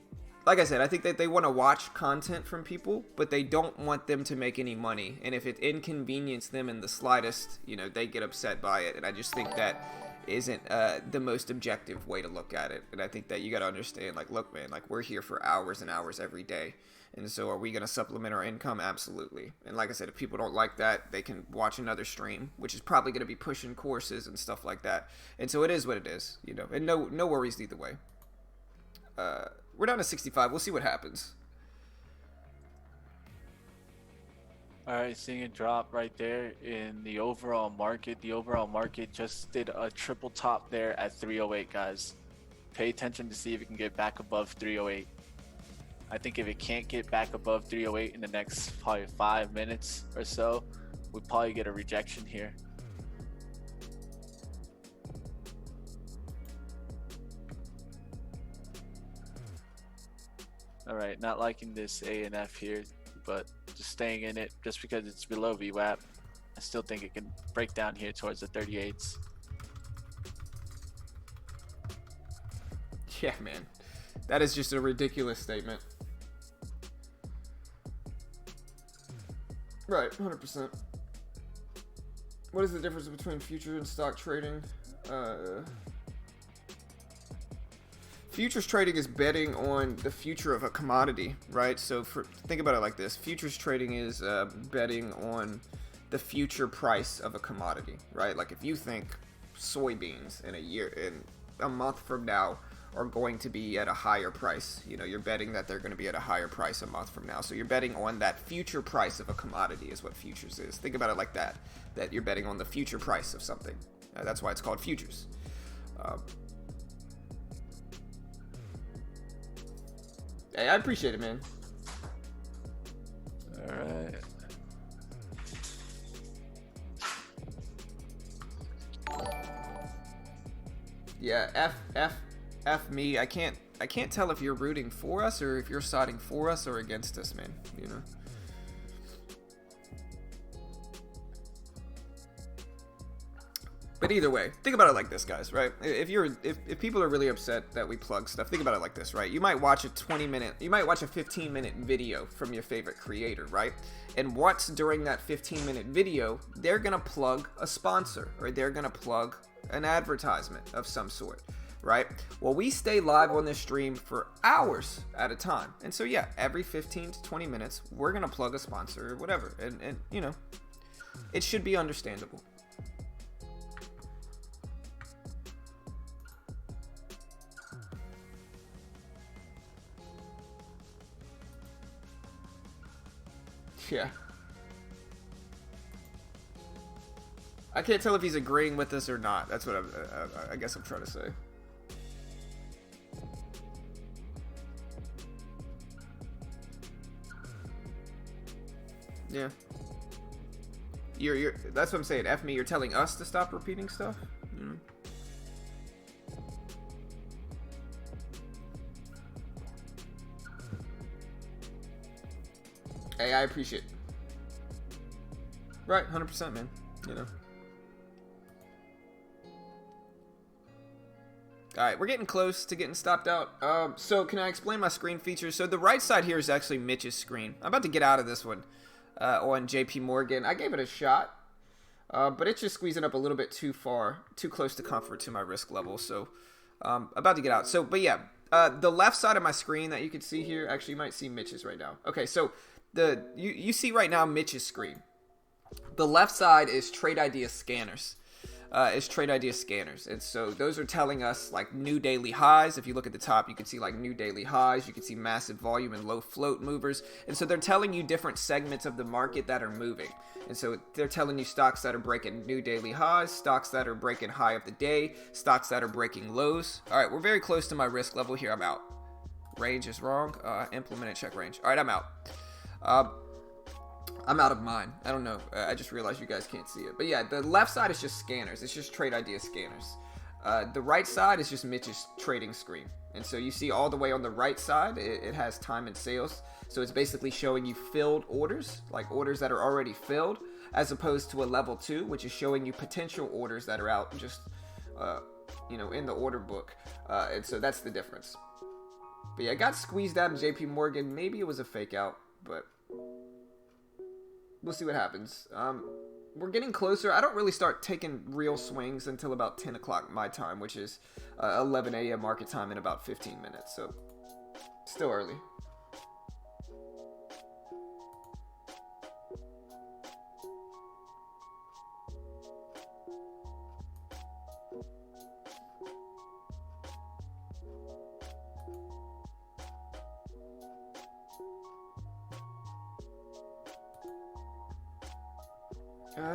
like I said, I think that they want to watch content from people, but they don't want them to make any money. And if it inconveniences them in the slightest, you know, they get upset by it. And I just think that isn't the most objective way to look at it. And I think that you got to understand, like, look, man, like, we're here for hours and hours every day. And so are we going to supplement our income? Absolutely. And like I said, if people don't like that, they can watch another stream, which is probably going to be pushing courses and stuff like that. And so it is what it is, you know, and no worries either way. We're down to 65. We'll see what happens. All right, seeing a drop right there in the overall market. The overall market just did a triple top there at 308, guys. Pay attention to see if it can get back above 308. I think if it can't get back above 308 in the next probably 5 minutes or so, we'll probably get a rejection here. All right, not liking this A and F here, but just staying in it just because it's below VWAP. I still think it can break down here towards the 38s. Yeah, man. That is just a ridiculous statement. Right, 100%. What is the difference between future and stock trading? Futures trading is betting on the future of a commodity, right? So think about it like this. Futures trading is betting on the future price of a commodity, right? Like if you think soybeans in a month from now are going to be at a higher price, you know, you're betting that they're going to be at a higher price a month from now. So you're betting on that future price of a commodity is what futures is. Think about it like that you're betting on the future price of something. That's why it's called futures. Hey, I appreciate it, man. All right. Yeah, F me. I can't tell if you're rooting for us or if you're siding for us or against us, man. You know. But either way, think about it like this, guys, right? If people are really upset that we plug stuff, think about it like this, right? You might watch a 15-minute video from your favorite creator, right? And what's during that 15-minute video, they're gonna plug a sponsor, or they're gonna plug an advertisement of some sort, right? Well, we stay live on this stream for hours at a time. And so yeah, every 15 to 20 minutes, we're gonna plug a sponsor or whatever. And you know, it should be understandable. Yeah. I can't tell if he's agreeing with us or not. That's what I guess I'm trying to say. Yeah. You're that's what I'm saying. F me, you're telling us to stop repeating stuff? Mm-hmm. Hey, I appreciate it. Right, 100%, man. You know. Alright, we're getting close to getting stopped out. So can I explain my screen features? So the right side here is actually Mitch's screen. I'm about to get out of this one on JP Morgan. I gave it a shot, but it's just squeezing up a little bit too close to comfort to my risk level. So about to get out. So, but yeah, the left side of my screen that you can see here, actually you might see Mitch's right now. Okay, so you see right now Mitch's screen. The left side is Trade Idea scanners. And so those are telling us like new daily highs. If you look at the top, you can see like new daily highs. You can see massive volume and low float movers. And so they're telling you different segments of the market that are moving. And so they're telling you stocks that are breaking new daily highs, stocks that are breaking high of the day, stocks that are breaking lows. All right, we're very close to my risk level here. I'm out. Range is wrong. Implement and check range. All right, I'm out. I'm out of mine. I don't know. I just realized you guys can't see it. But yeah, the left side is just scanners. It's just Trade Idea scanners. The right side is just Mitch's trading screen. And so you see all the way on the right side, it has time and sales. So it's basically showing you filled orders, like orders that are already filled, as opposed to a level 2, which is showing you potential orders that are out just, in the order book. And so that's the difference. But yeah, I got squeezed out of JP Morgan. Maybe it was a fake out, but we'll see what happens. We're getting closer. I don't really start taking real swings until about 10 o'clock my time, which is 11 a.m. market time in about 15 minutes. So, still early.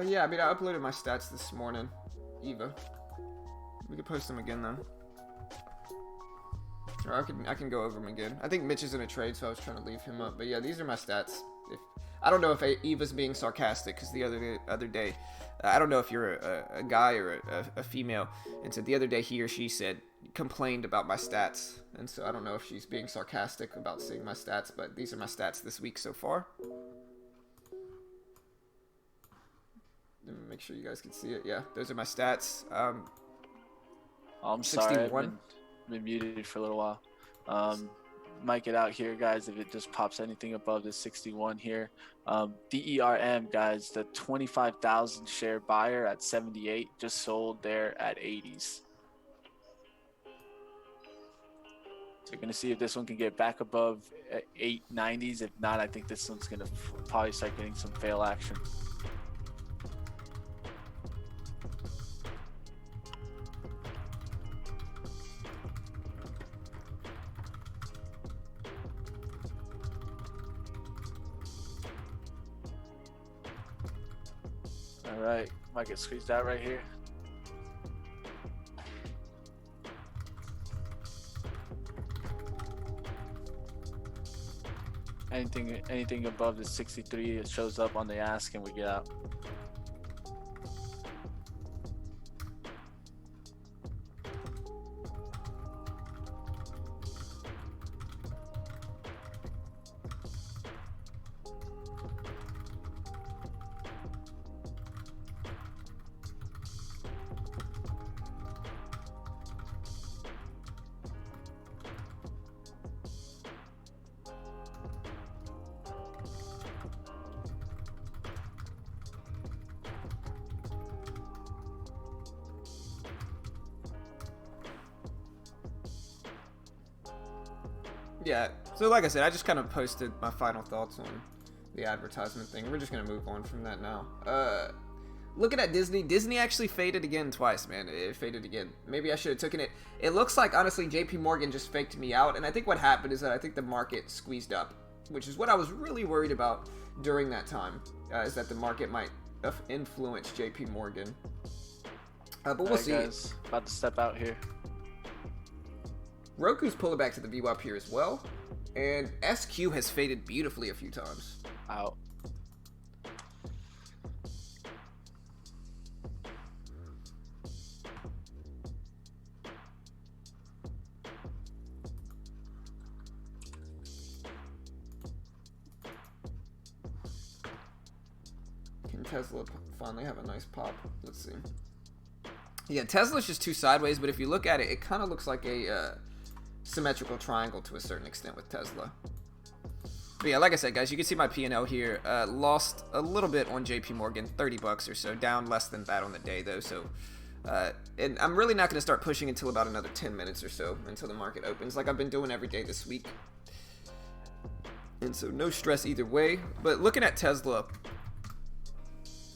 Yeah, I mean, I uploaded my stats this morning. Eva. We could post them again, though. Or I can go over them again. I think Mitch is in a trade, so I was trying to leave him up. But yeah, these are my stats. I don't know if Eva's being sarcastic, because the other day, I don't know if you're a guy or a female. And so the other day, he or she complained about my stats. And so I don't know if she's being sarcastic about seeing my stats, but these are my stats this week so far. Make sure you guys can see it. Yeah, those are my stats. I'm 61. sorry. been muted for a little while. Might get out here, guys, if it just pops anything above the 61 here. DERM, guys, the 25,000 share buyer at 78 just sold there at 80s. So we're going to see if this one can get back above 890s. If not, I think this one's going to probably start getting some fail action. All right, might get squeezed out right here. Anything above the 63, it shows up on the ask and we get out. Yeah, so like I said, I just kind of posted my final thoughts on the advertisement thing. We're just going to move on from that now. Looking at Disney, Disney actually faded again twice, man. It faded again. Maybe I should have taken it. It looks like, honestly, JP Morgan just faked me out, and I think what happened is that I think the market squeezed up, which is what I was really worried about during that time, is that the market might influence JP Morgan. But we'll see. Guys, about to step out here. Roku's pulling back to the VWAP here as well, and SQ has faded beautifully a few times. Out. Can Tesla finally have a nice pop? Let's see. Yeah, Tesla's just too sideways, but if you look at it, it kind of looks like a symmetrical triangle to a certain extent with Tesla. But yeah, like I said, guys, you can see my P&L here. Lost a little bit on JP Morgan, 30 bucks or so, down less than that on the day though. So, and I'm really not going to start pushing until about another 10 minutes or so until the market opens, like I've been doing every day this week. And so no stress either way. But looking at Tesla,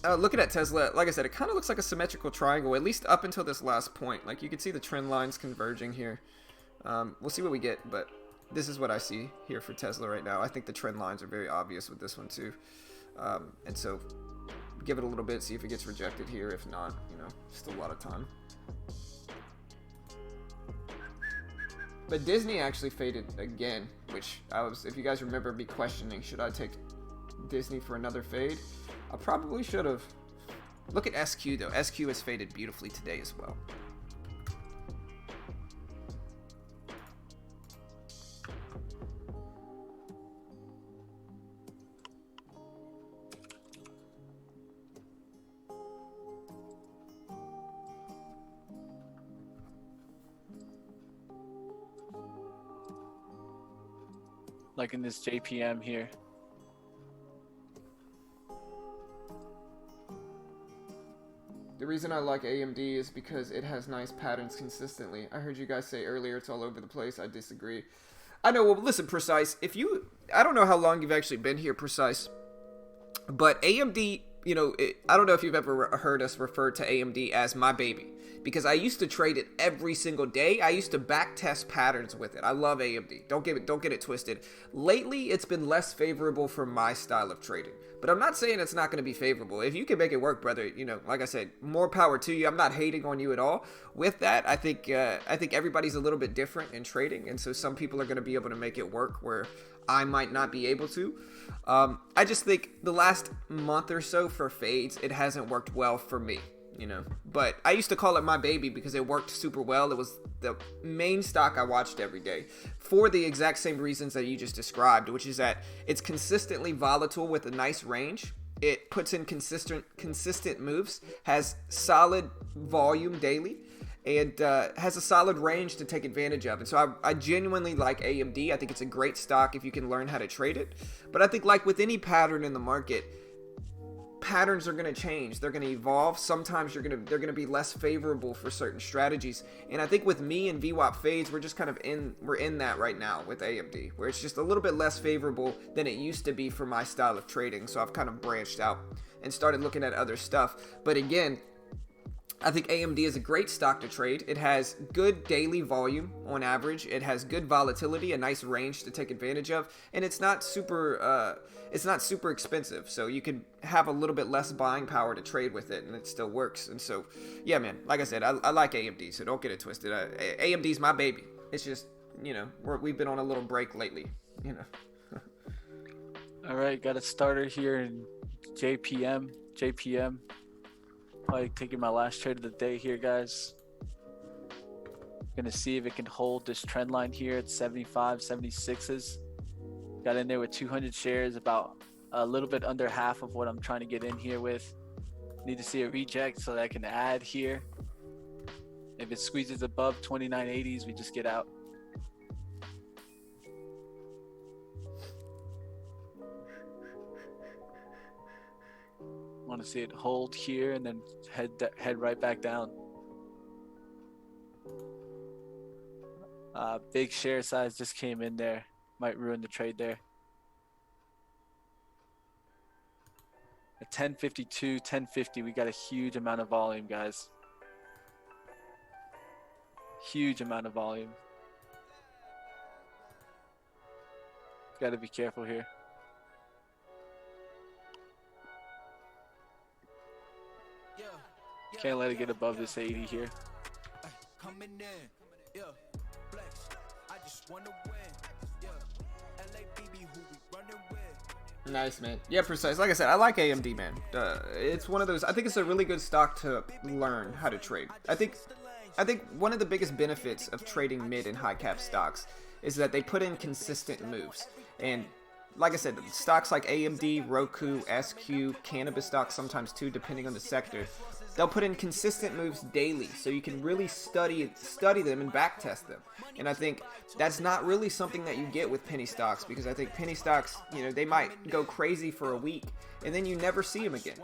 like I said, it kind of looks like a symmetrical triangle, at least up until this last point. Like you can see the trend lines converging here. We'll see what we get, but this is what I see here for Tesla right now. I think the trend lines are very obvious with this one too. And so give it a little bit, see if it gets rejected here. If not, still a lot of time. But Disney actually faded again, which if you guys remember me questioning, should I take Disney for another fade? I probably should have. Look at SQ though. SQ has faded beautifully today as well. Like in this JPM here. The reason I like AMD is because it has nice patterns consistently. I heard you guys say earlier it's all over the place. I disagree. I know, well, listen, Precise, I don't know how long you've actually been here, Precise, but AMD, I don't know if you've ever heard us refer to AMD as my baby, because I used to trade it every single day. I used to back test patterns with it. I love AMD. Don't get it twisted. Lately, it's been less favorable for my style of trading, but I'm not saying it's not going to be favorable. If you can make it work, brother, like I said, more power to you. I'm not hating on you at all. With that, I think everybody's a little bit different in trading, and so some people are going to be able to make it work where I might not be able to. I just think the last month or so for fades, it hasn't worked well for me, but I used to call it my baby because it worked super well. It was the main stock I watched every day for the exact same reasons that you just described, which is that it's consistently volatile with a nice range. It puts in consistent moves, has solid volume daily, and has a solid range to take advantage of. And so I genuinely like AMD. I think it's a great stock if you can learn how to trade it. But I think like with any pattern in the market, patterns are going to change. They're going to evolve. Sometimes they're going to be less favorable for certain strategies. And I think with me and VWAP fades, we're just kind of in that right now with AMD, where it's just a little bit less favorable than it used to be for my style of trading. So I've kind of branched out and started looking at other stuff. But again, I think AMD is a great stock to trade. It has good daily volume on average. It has good volatility, a nice range to take advantage of, and it's not super expensive. So you can have a little bit less buying power to trade with it, and it still works. And so, yeah, man, like I said, I like AMD, so don't get it twisted. AMD's my baby. It's just, we've been on a little break lately, All right, got a starter here in JPM. Probably taking my last trade of the day here, guys. Gonna see if it can hold this trend line here at 75, 76s. Got in there with 200 shares, about a little bit under half of what I'm trying to get in here with. Need to see a reject so that I can add here. If it squeezes above 29.80s, we just get out. Want to see it hold here and then head right back down. Big share size just came in there, might ruin the trade there. At 1052, 1050, we got a huge amount of volume, guys. Huge amount of volume. Got to be careful here. Can't let it get above this 80 here. Coming in, yeah, flex. I just wanna win, yeah. LABB who we running with. Nice, man. Yeah, precise. Like I said, I like AMD, man. It's one of those. I think it's a really good stock to learn how to trade. I think one of the biggest benefits of trading mid and high cap stocks is that they put in consistent moves. And like I said, stocks like AMD, Roku, SQ, cannabis stocks sometimes too, depending on the sector, they'll put in consistent moves daily, so you can really study them and backtest them. And I think that's not really something that you get with penny stocks, because I think penny stocks, they might go crazy for a week and then you never see them again.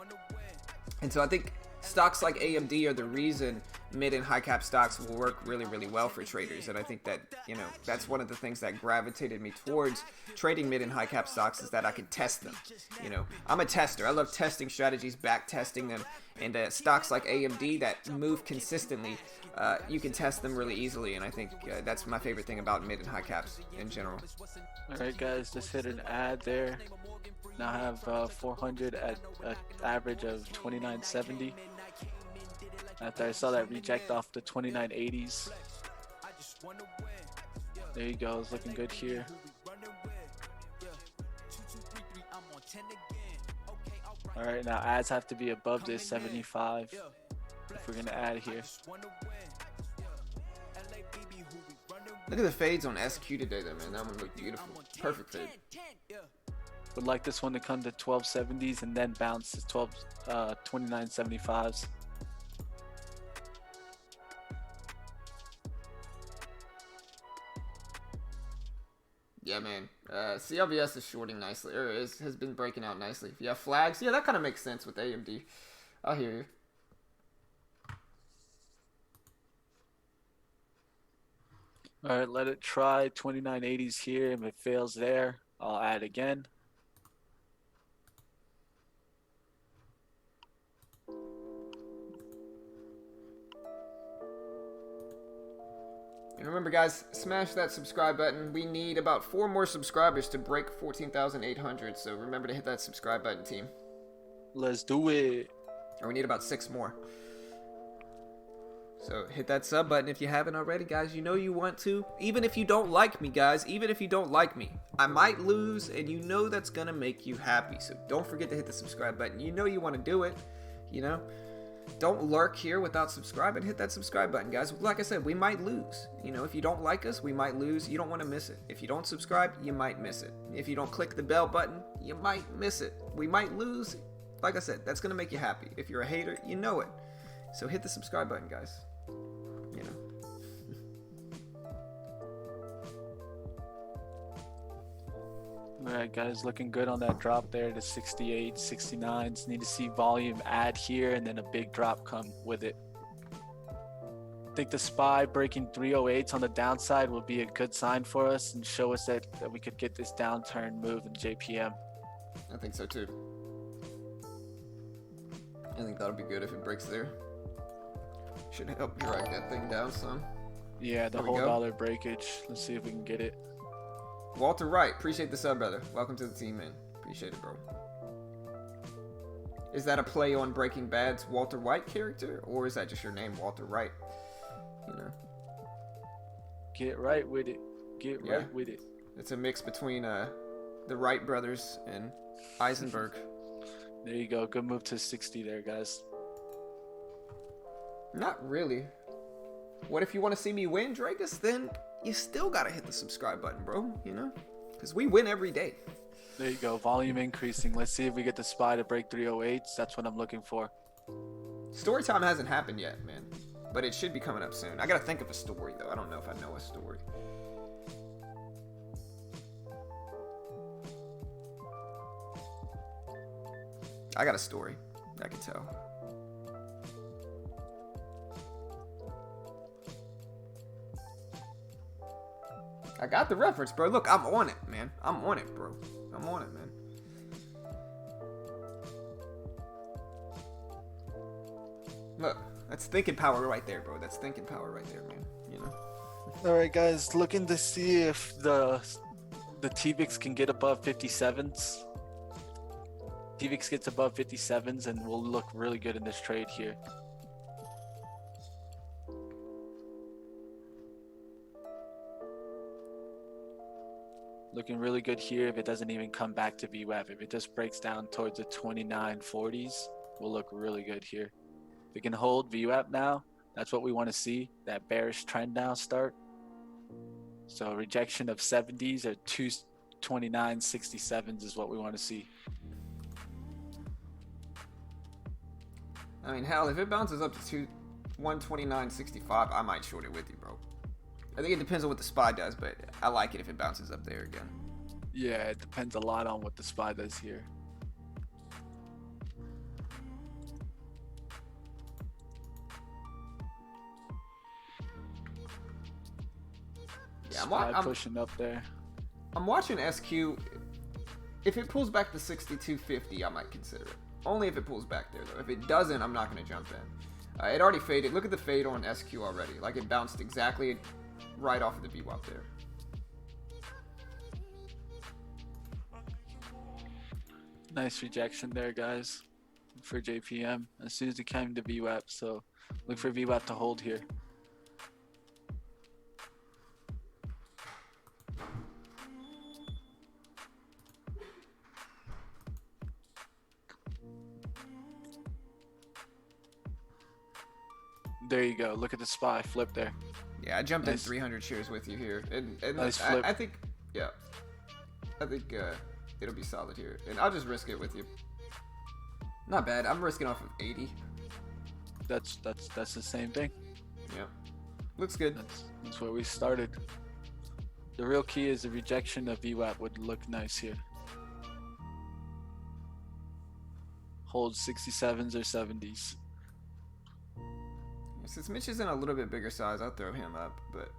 And so I think stocks like AMD are the reason mid and high cap stocks will work really, really well for traders. And I think that, that's one of the things that gravitated me towards trading mid and high cap stocks, is that I could test them. I'm a tester. I love testing strategies, back testing them. And stocks like AMD that move consistently, you can test them really easily. And I think that's my favorite thing about mid and high caps in general. All right, guys, just hit an ad there. Now I have 400 at an average of 29.70. After I saw that reject off the 29.80s. There you go, it's looking good here. All right, now ads have to be above this 75 if we're gonna add here. Look at the fades on SQ today, though, man. That one looked beautiful. Perfect fade. Would like this one to come to 1270s and then bounce to 29.75s. Yeah, man. CLVS is shorting nicely, or has been breaking out nicely. If you have flags, yeah, that kind of makes sense with AMD. I hear you. All right, let it try 29.80s here. If it fails there, I'll add again. And remember, guys, smash that subscribe button. We need about 4 more subscribers to break 14,800. So remember to hit that subscribe button, team. Let's do it. Or we need about 6 more. So hit that sub button if you haven't already, guys. You know you want to. Even if you don't like me, guys. Even if you don't like me. I might lose, and you know that's going to make you happy. So don't forget to hit the subscribe button. You know you want to do it. Don't lurk here without subscribing. Hit that subscribe button, guys. Like I said, we might lose. If you don't like us, we might lose. You don't want to miss it. If you don't subscribe, you might miss it. If you don't click the bell button, you might miss it. We might lose. Like I said, that's going to make you happy. If you're a hater, you know it. So hit the subscribe button, guys. All right, guys, looking good on that drop there to 68, 69s. Need to see volume add here and then a big drop come with it. I think the SPY breaking 308s on the downside will be a good sign for us and show us that we could get this downturn move in JPM. I think so too. I think that'll be good if it breaks there. Should help drag that thing down some. Yeah, the There we whole go. dollar breakage. Let's see if we can get it. Walter Wright, appreciate the sub, brother. Welcome to the team, man. Appreciate it, bro. Is that a play on Breaking Bad's Walter White character, or is that just your name, Walter Wright? You know, Get right with it. Get Yeah. right with it. it's a mix between the Wright brothers and Eisenberg. There you go. Good move to 60 there, guys. Not really. What if you want to see me win, Drakus? Then you still gotta hit the subscribe button, bro. You know, because we win every day. There you go. Volume increasing. Let's see if we get the SPY to break 308s. That's what I'm looking for. Story time hasn't happened yet, man, but it should be coming up soon. I gotta think of a story though. I don't know if I know a story. I got a story. I can tell. I got the reference, bro. Look, I'm on it, man. I'm on it, bro. I'm on it, man. Look, that's thinking power right there, bro. That's thinking power right there, man. You know? All right, guys. Looking to see if the TVIX can get above 57s. TVIX gets above 57s and we'll look really good in this trade here. Looking really good here if it doesn't even come back to VWAP. If it just breaks down towards the 2940s, we'll look really good here. If it can hold VWAP now, that's what we want to see. That bearish trend now start. So rejection of 70s or 229.67s is what we want to see. I mean, hell, if it bounces up to 129.65, I might short it with you, bro. I think it depends on what the SPY does, but I like it if it bounces up there again. Yeah, it depends a lot on what the SPY does here. Yeah, SPY pushing up there. I'm watching SQ. If it pulls back to 62.50, I might consider it. Only if it pulls back there, though. If it doesn't, I'm not going to jump in. It already faded. Look at the fade on SQ already. Like, it bounced exactly right off of the VWAP there. Nice rejection there, guys, for JPM. As soon as it came to VWAP, so look for VWAP to hold here. There you go. Look at the SPY flip there. Yeah, I jumped in Nice. 300 shares with you here. And Nice I, flip. I think, yeah. I think it'll be solid here. And I'll just risk it with you. Not bad. I'm risking off of 80. That's the same thing. Yeah. Looks good. That's where we started. The real key is the rejection of VWAP would look nice here. Hold 67s or 70s. Since Mitch is in a little bit bigger size, I'll throw him up, but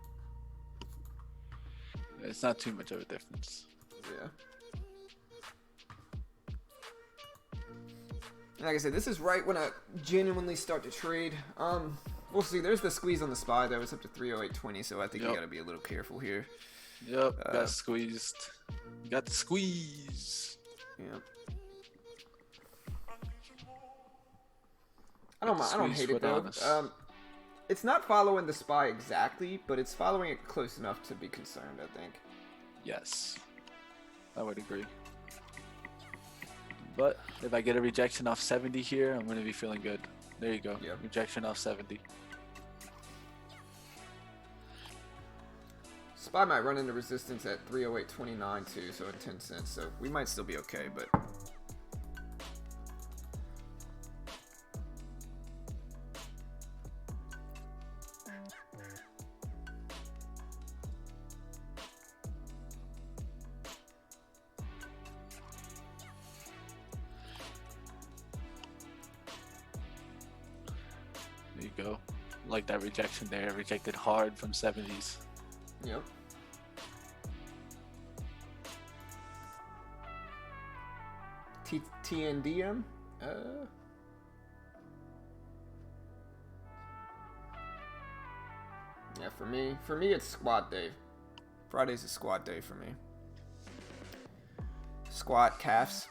It's not too much of a difference. yeah. Like I said, this is right when I genuinely start to trade. We'll see. There's the squeeze on the SPY though. It's up to 308.20, so I think you Yep. gotta be a little careful here. Yep, got squeezed. You got the squeeze. Yeah. I don't Squeeze hate it foot though. on us. It's not following the SPY exactly, but it's following it close enough to be concerned, I think. Yes, I would agree. But if I get a rejection off 70 here, I'm going to be feeling good. There you go. Yep. Rejection off 70. SPY might run into resistance at 308.29 too, so at 10 cents. So we might still be okay, but There you go. Like that rejection there. Rejected hard from 70s. Yep. TNDM? Yeah, for me it's squat day. Friday's a squat day for me. Squat, calves.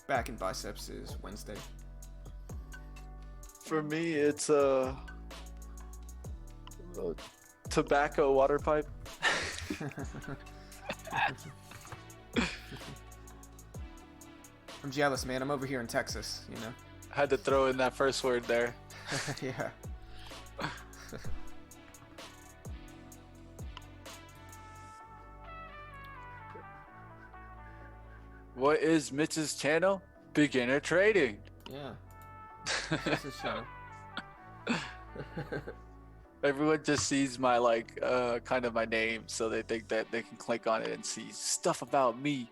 Back and biceps is Wednesday. For me, it's a tobacco water pipe. I'm jealous, man. I'm over here in Texas, you know. Had to throw in that first word there. Yeah. What is Mitch's channel? Beginner trading. Yeah. That's his channel. Everyone just sees my kind of my name, so they think that they can click on it and see stuff about me.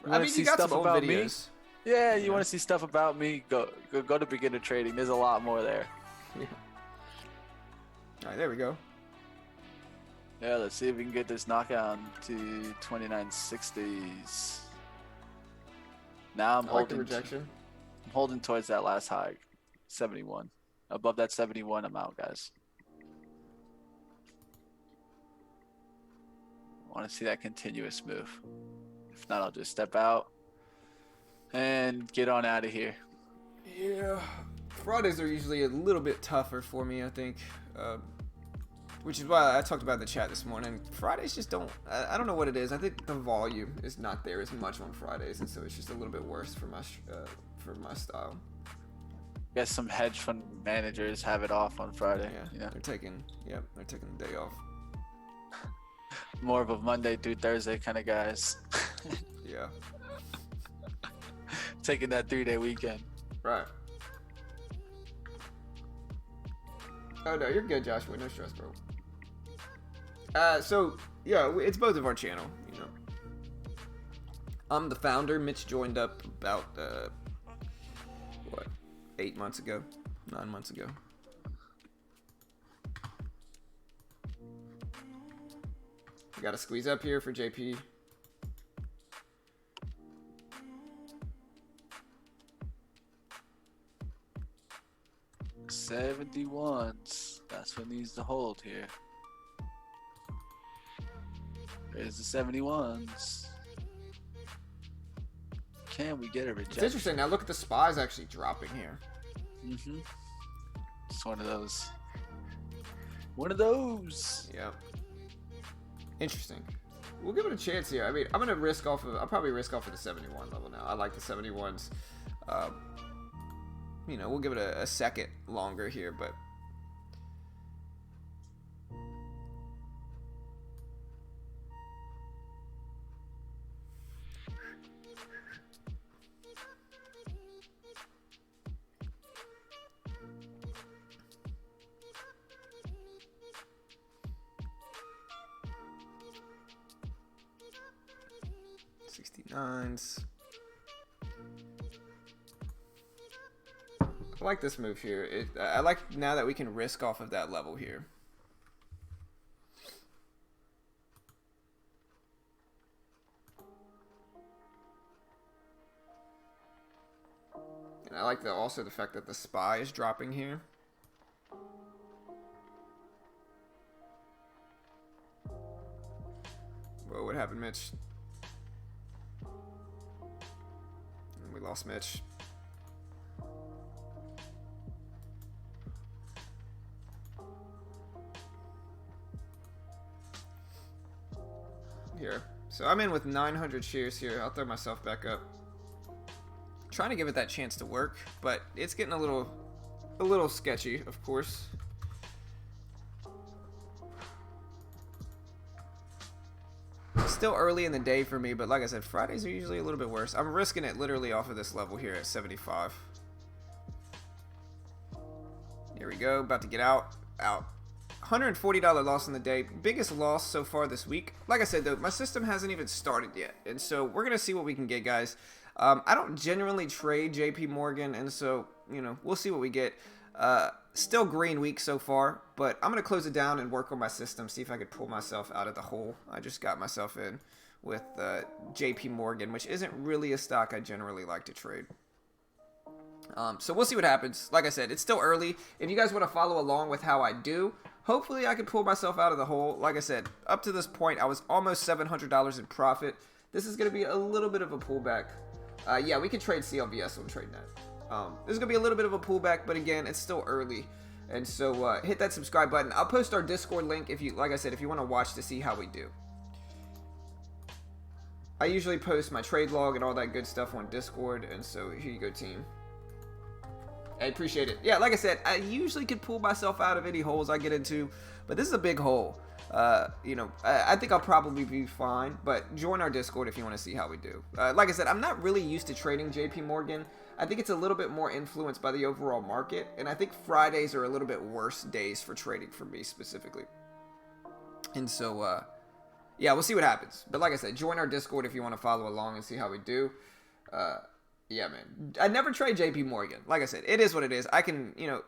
I mean, you got some old videos. Yeah, you want to see stuff about me? Go to beginner trading. There's a lot more there. Yeah. All right, there we go. Yeah, let's see if we can get this knockout to 2960s. Now I'm I like the holding. rejection. I'm holding towards that last high, 71. Above that 71, I'm out, guys. I want to see that continuous move. If not, I'll just step out and get on out of here. Yeah. Fridays are usually a little bit tougher for me, I think. Which is why I talked about in the chat this morning. Fridays just don't... I don't know what it is. I think the volume is not there as much on Fridays, and so it's just a little bit worse for my style. Guess some hedge fund managers have it off on Friday. Yeah, they're taking the day off. More of a Monday through Thursday kind of guys. Yeah. Taking that 3-day weekend. Right. Oh no, you're good, Joshua. No stress, bro. So yeah, it's both of our channel, you know. I'm the founder. Mitch joined up about 9 months ago. We got to squeeze up here for JP. $71s. That's what needs to hold here. There's the 71s. Can we get a rejection? It's interesting. Now look at the SPY's actually dropping here. Mm-hmm. It's one of those. One of those. Yeah. Interesting. We'll give it a chance here. I mean, I'm gonna risk off of. I'll probably risk off of the 71 level now. I like the 71s. You know, we'll give it a second longer here, but. $69s. I like this move here. I like now that we can risk off of that level here. And I like also the fact that the SPY is dropping here. Whoa, what happened, Mitch? We lost Mitch. Here. So I'm in with 900 shares here. I'll throw myself back up. Trying to give it that chance to work, but it's getting a little sketchy, of course. Still early in the day for me, but like I said, Fridays are usually a little bit worse. I'm risking it literally off of this level here at 75. Here we go, about to get out. $140 loss in the day. Biggest loss so far this week. Like I said though, my system hasn't even started yet, and so we're gonna see what we can get, guys. I don't genuinely trade JP Morgan, and so, you know, we'll see what we get. Still green week so far, but I'm going to close it down and work on my system, see if I could pull myself out of the hole I just got myself in with JP Morgan, which isn't really a stock I generally like to trade. So we'll see what happens. Like I said, it's still early. If you guys want to follow along with how I do, hopefully I can pull myself out of the hole. Like I said, up to this point, I was almost $700 in profit. This is going to be a little bit of a pullback. Yeah, we can trade CLVS on TradeNet. This is going to be a little bit of a pullback, but again, it's still early. And so hit that subscribe button. I'll post our Discord link if you, like I said, if you want to watch to see how we do. I usually post my trade log and all that good stuff on Discord, and so here you go, team. I appreciate it. Yeah, like I said, I usually could pull myself out of any holes I get into, but this is a big hole. You know, I think I'll probably be fine, but join our Discord if you want to see how we do. Like I said, I'm not really used to trading JP Morgan. I think it's a little bit more influenced by the overall market, and I think Fridays are a little bit worse days for trading for me specifically. And so, yeah, we'll see what happens. But like I said, join our Discord if you want to follow along and see how we do. Yeah, man. I never trade JP Morgan. Like I said, it is what it is. I can, you know,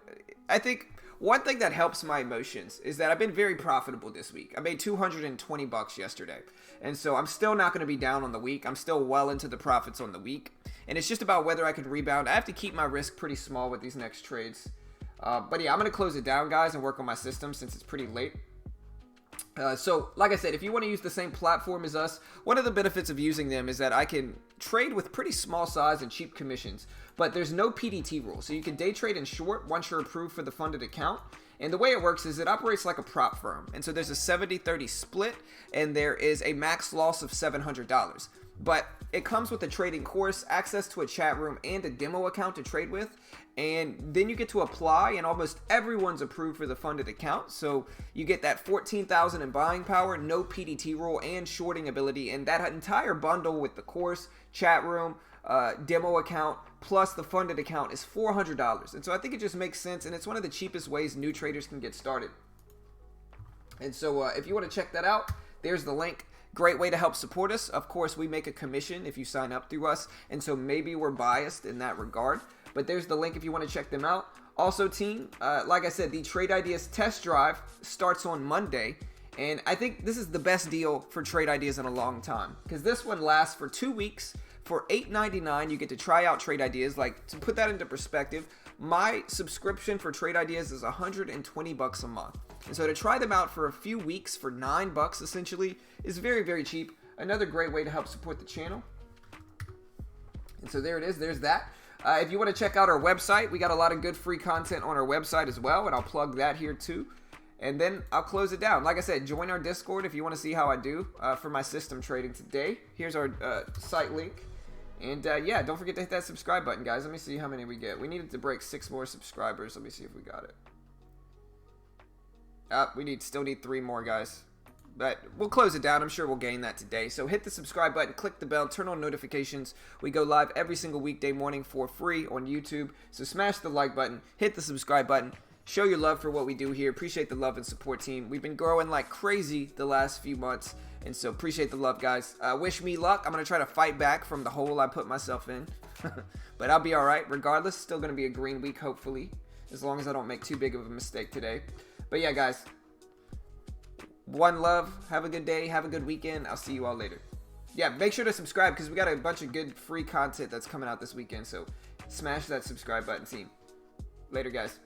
I think one thing that helps my emotions is that I've been very profitable this week. I made $220 yesterday. And so I'm still not going to be down on the week. I'm still well into the profits on the week. And it's just about whether I could rebound. I have to keep my risk pretty small with these next trades. But yeah, I'm going to close it down, guys, and work on my system since it's pretty late. So, like I said, if you want to use the same platform as us, one of the benefits of using them is that I can trade with pretty small size and cheap commissions, but there's no PDT rule. So you can day trade in short once you're approved for the funded account. And the way it works is it operates like a prop firm. And so there's a 70-30 split, and there is a max loss of $700. But it comes with a trading course, access to a chat room, and a demo account to trade with. And then you get to apply, and almost everyone's approved for the funded account. So you get that 14,000 in buying power, no PDT rule, and shorting ability. And that entire bundle with the course, chat room, demo account, plus the funded account is $400. And so I think it just makes sense, and it's one of the cheapest ways new traders can get started. And so if you want to check that out, there's the link. Great way to help support us. Of course, we make a commission if you sign up through us, and so maybe we're biased in that regard. But there's the link if you want to check them out. Also, team, like I said, the Trade Ideas test drive starts on Monday, and I think this is the best deal for Trade Ideas in a long time, because this one lasts for 2 weeks. For $8.99, you get to try out Trade Ideas. Like, to put that into perspective, my subscription for Trade Ideas is $120 a month. And so to try them out for a few weeks for $9 essentially is very, very cheap. Another great way to help support the channel. And so there it is. There's that. If you want to check out our website, we got a lot of good free content on our website as well, and I'll plug that here too. And then I'll close it down. Like I said, join our Discord if you want to see how I do for my system trading today. Here's our site link. And yeah, don't forget to hit that subscribe button, guys. Let me see how many we get. We needed to break 6 more subscribers. Let me see if we got it. We still need 3 more, guys. But we'll close it down. I'm sure we'll gain that today. So hit the subscribe button, click the bell, turn on notifications. We go live every single weekday morning for free on YouTube. So smash the like button, hit the subscribe button. Show your love for what we do here. Appreciate the love and support, team. We've been growing like crazy the last few months. And so appreciate the love, guys. Wish me luck. I'm going to try to fight back from the hole I put myself in. But I'll be all right. Regardless, still going to be a green week, hopefully. As long as I don't make too big of a mistake today. But yeah, guys. One love. Have a good day. Have a good weekend. I'll see you all later. Yeah, make sure to subscribe because we got a bunch of good free content that's coming out this weekend. So smash that subscribe button, team. Later, guys.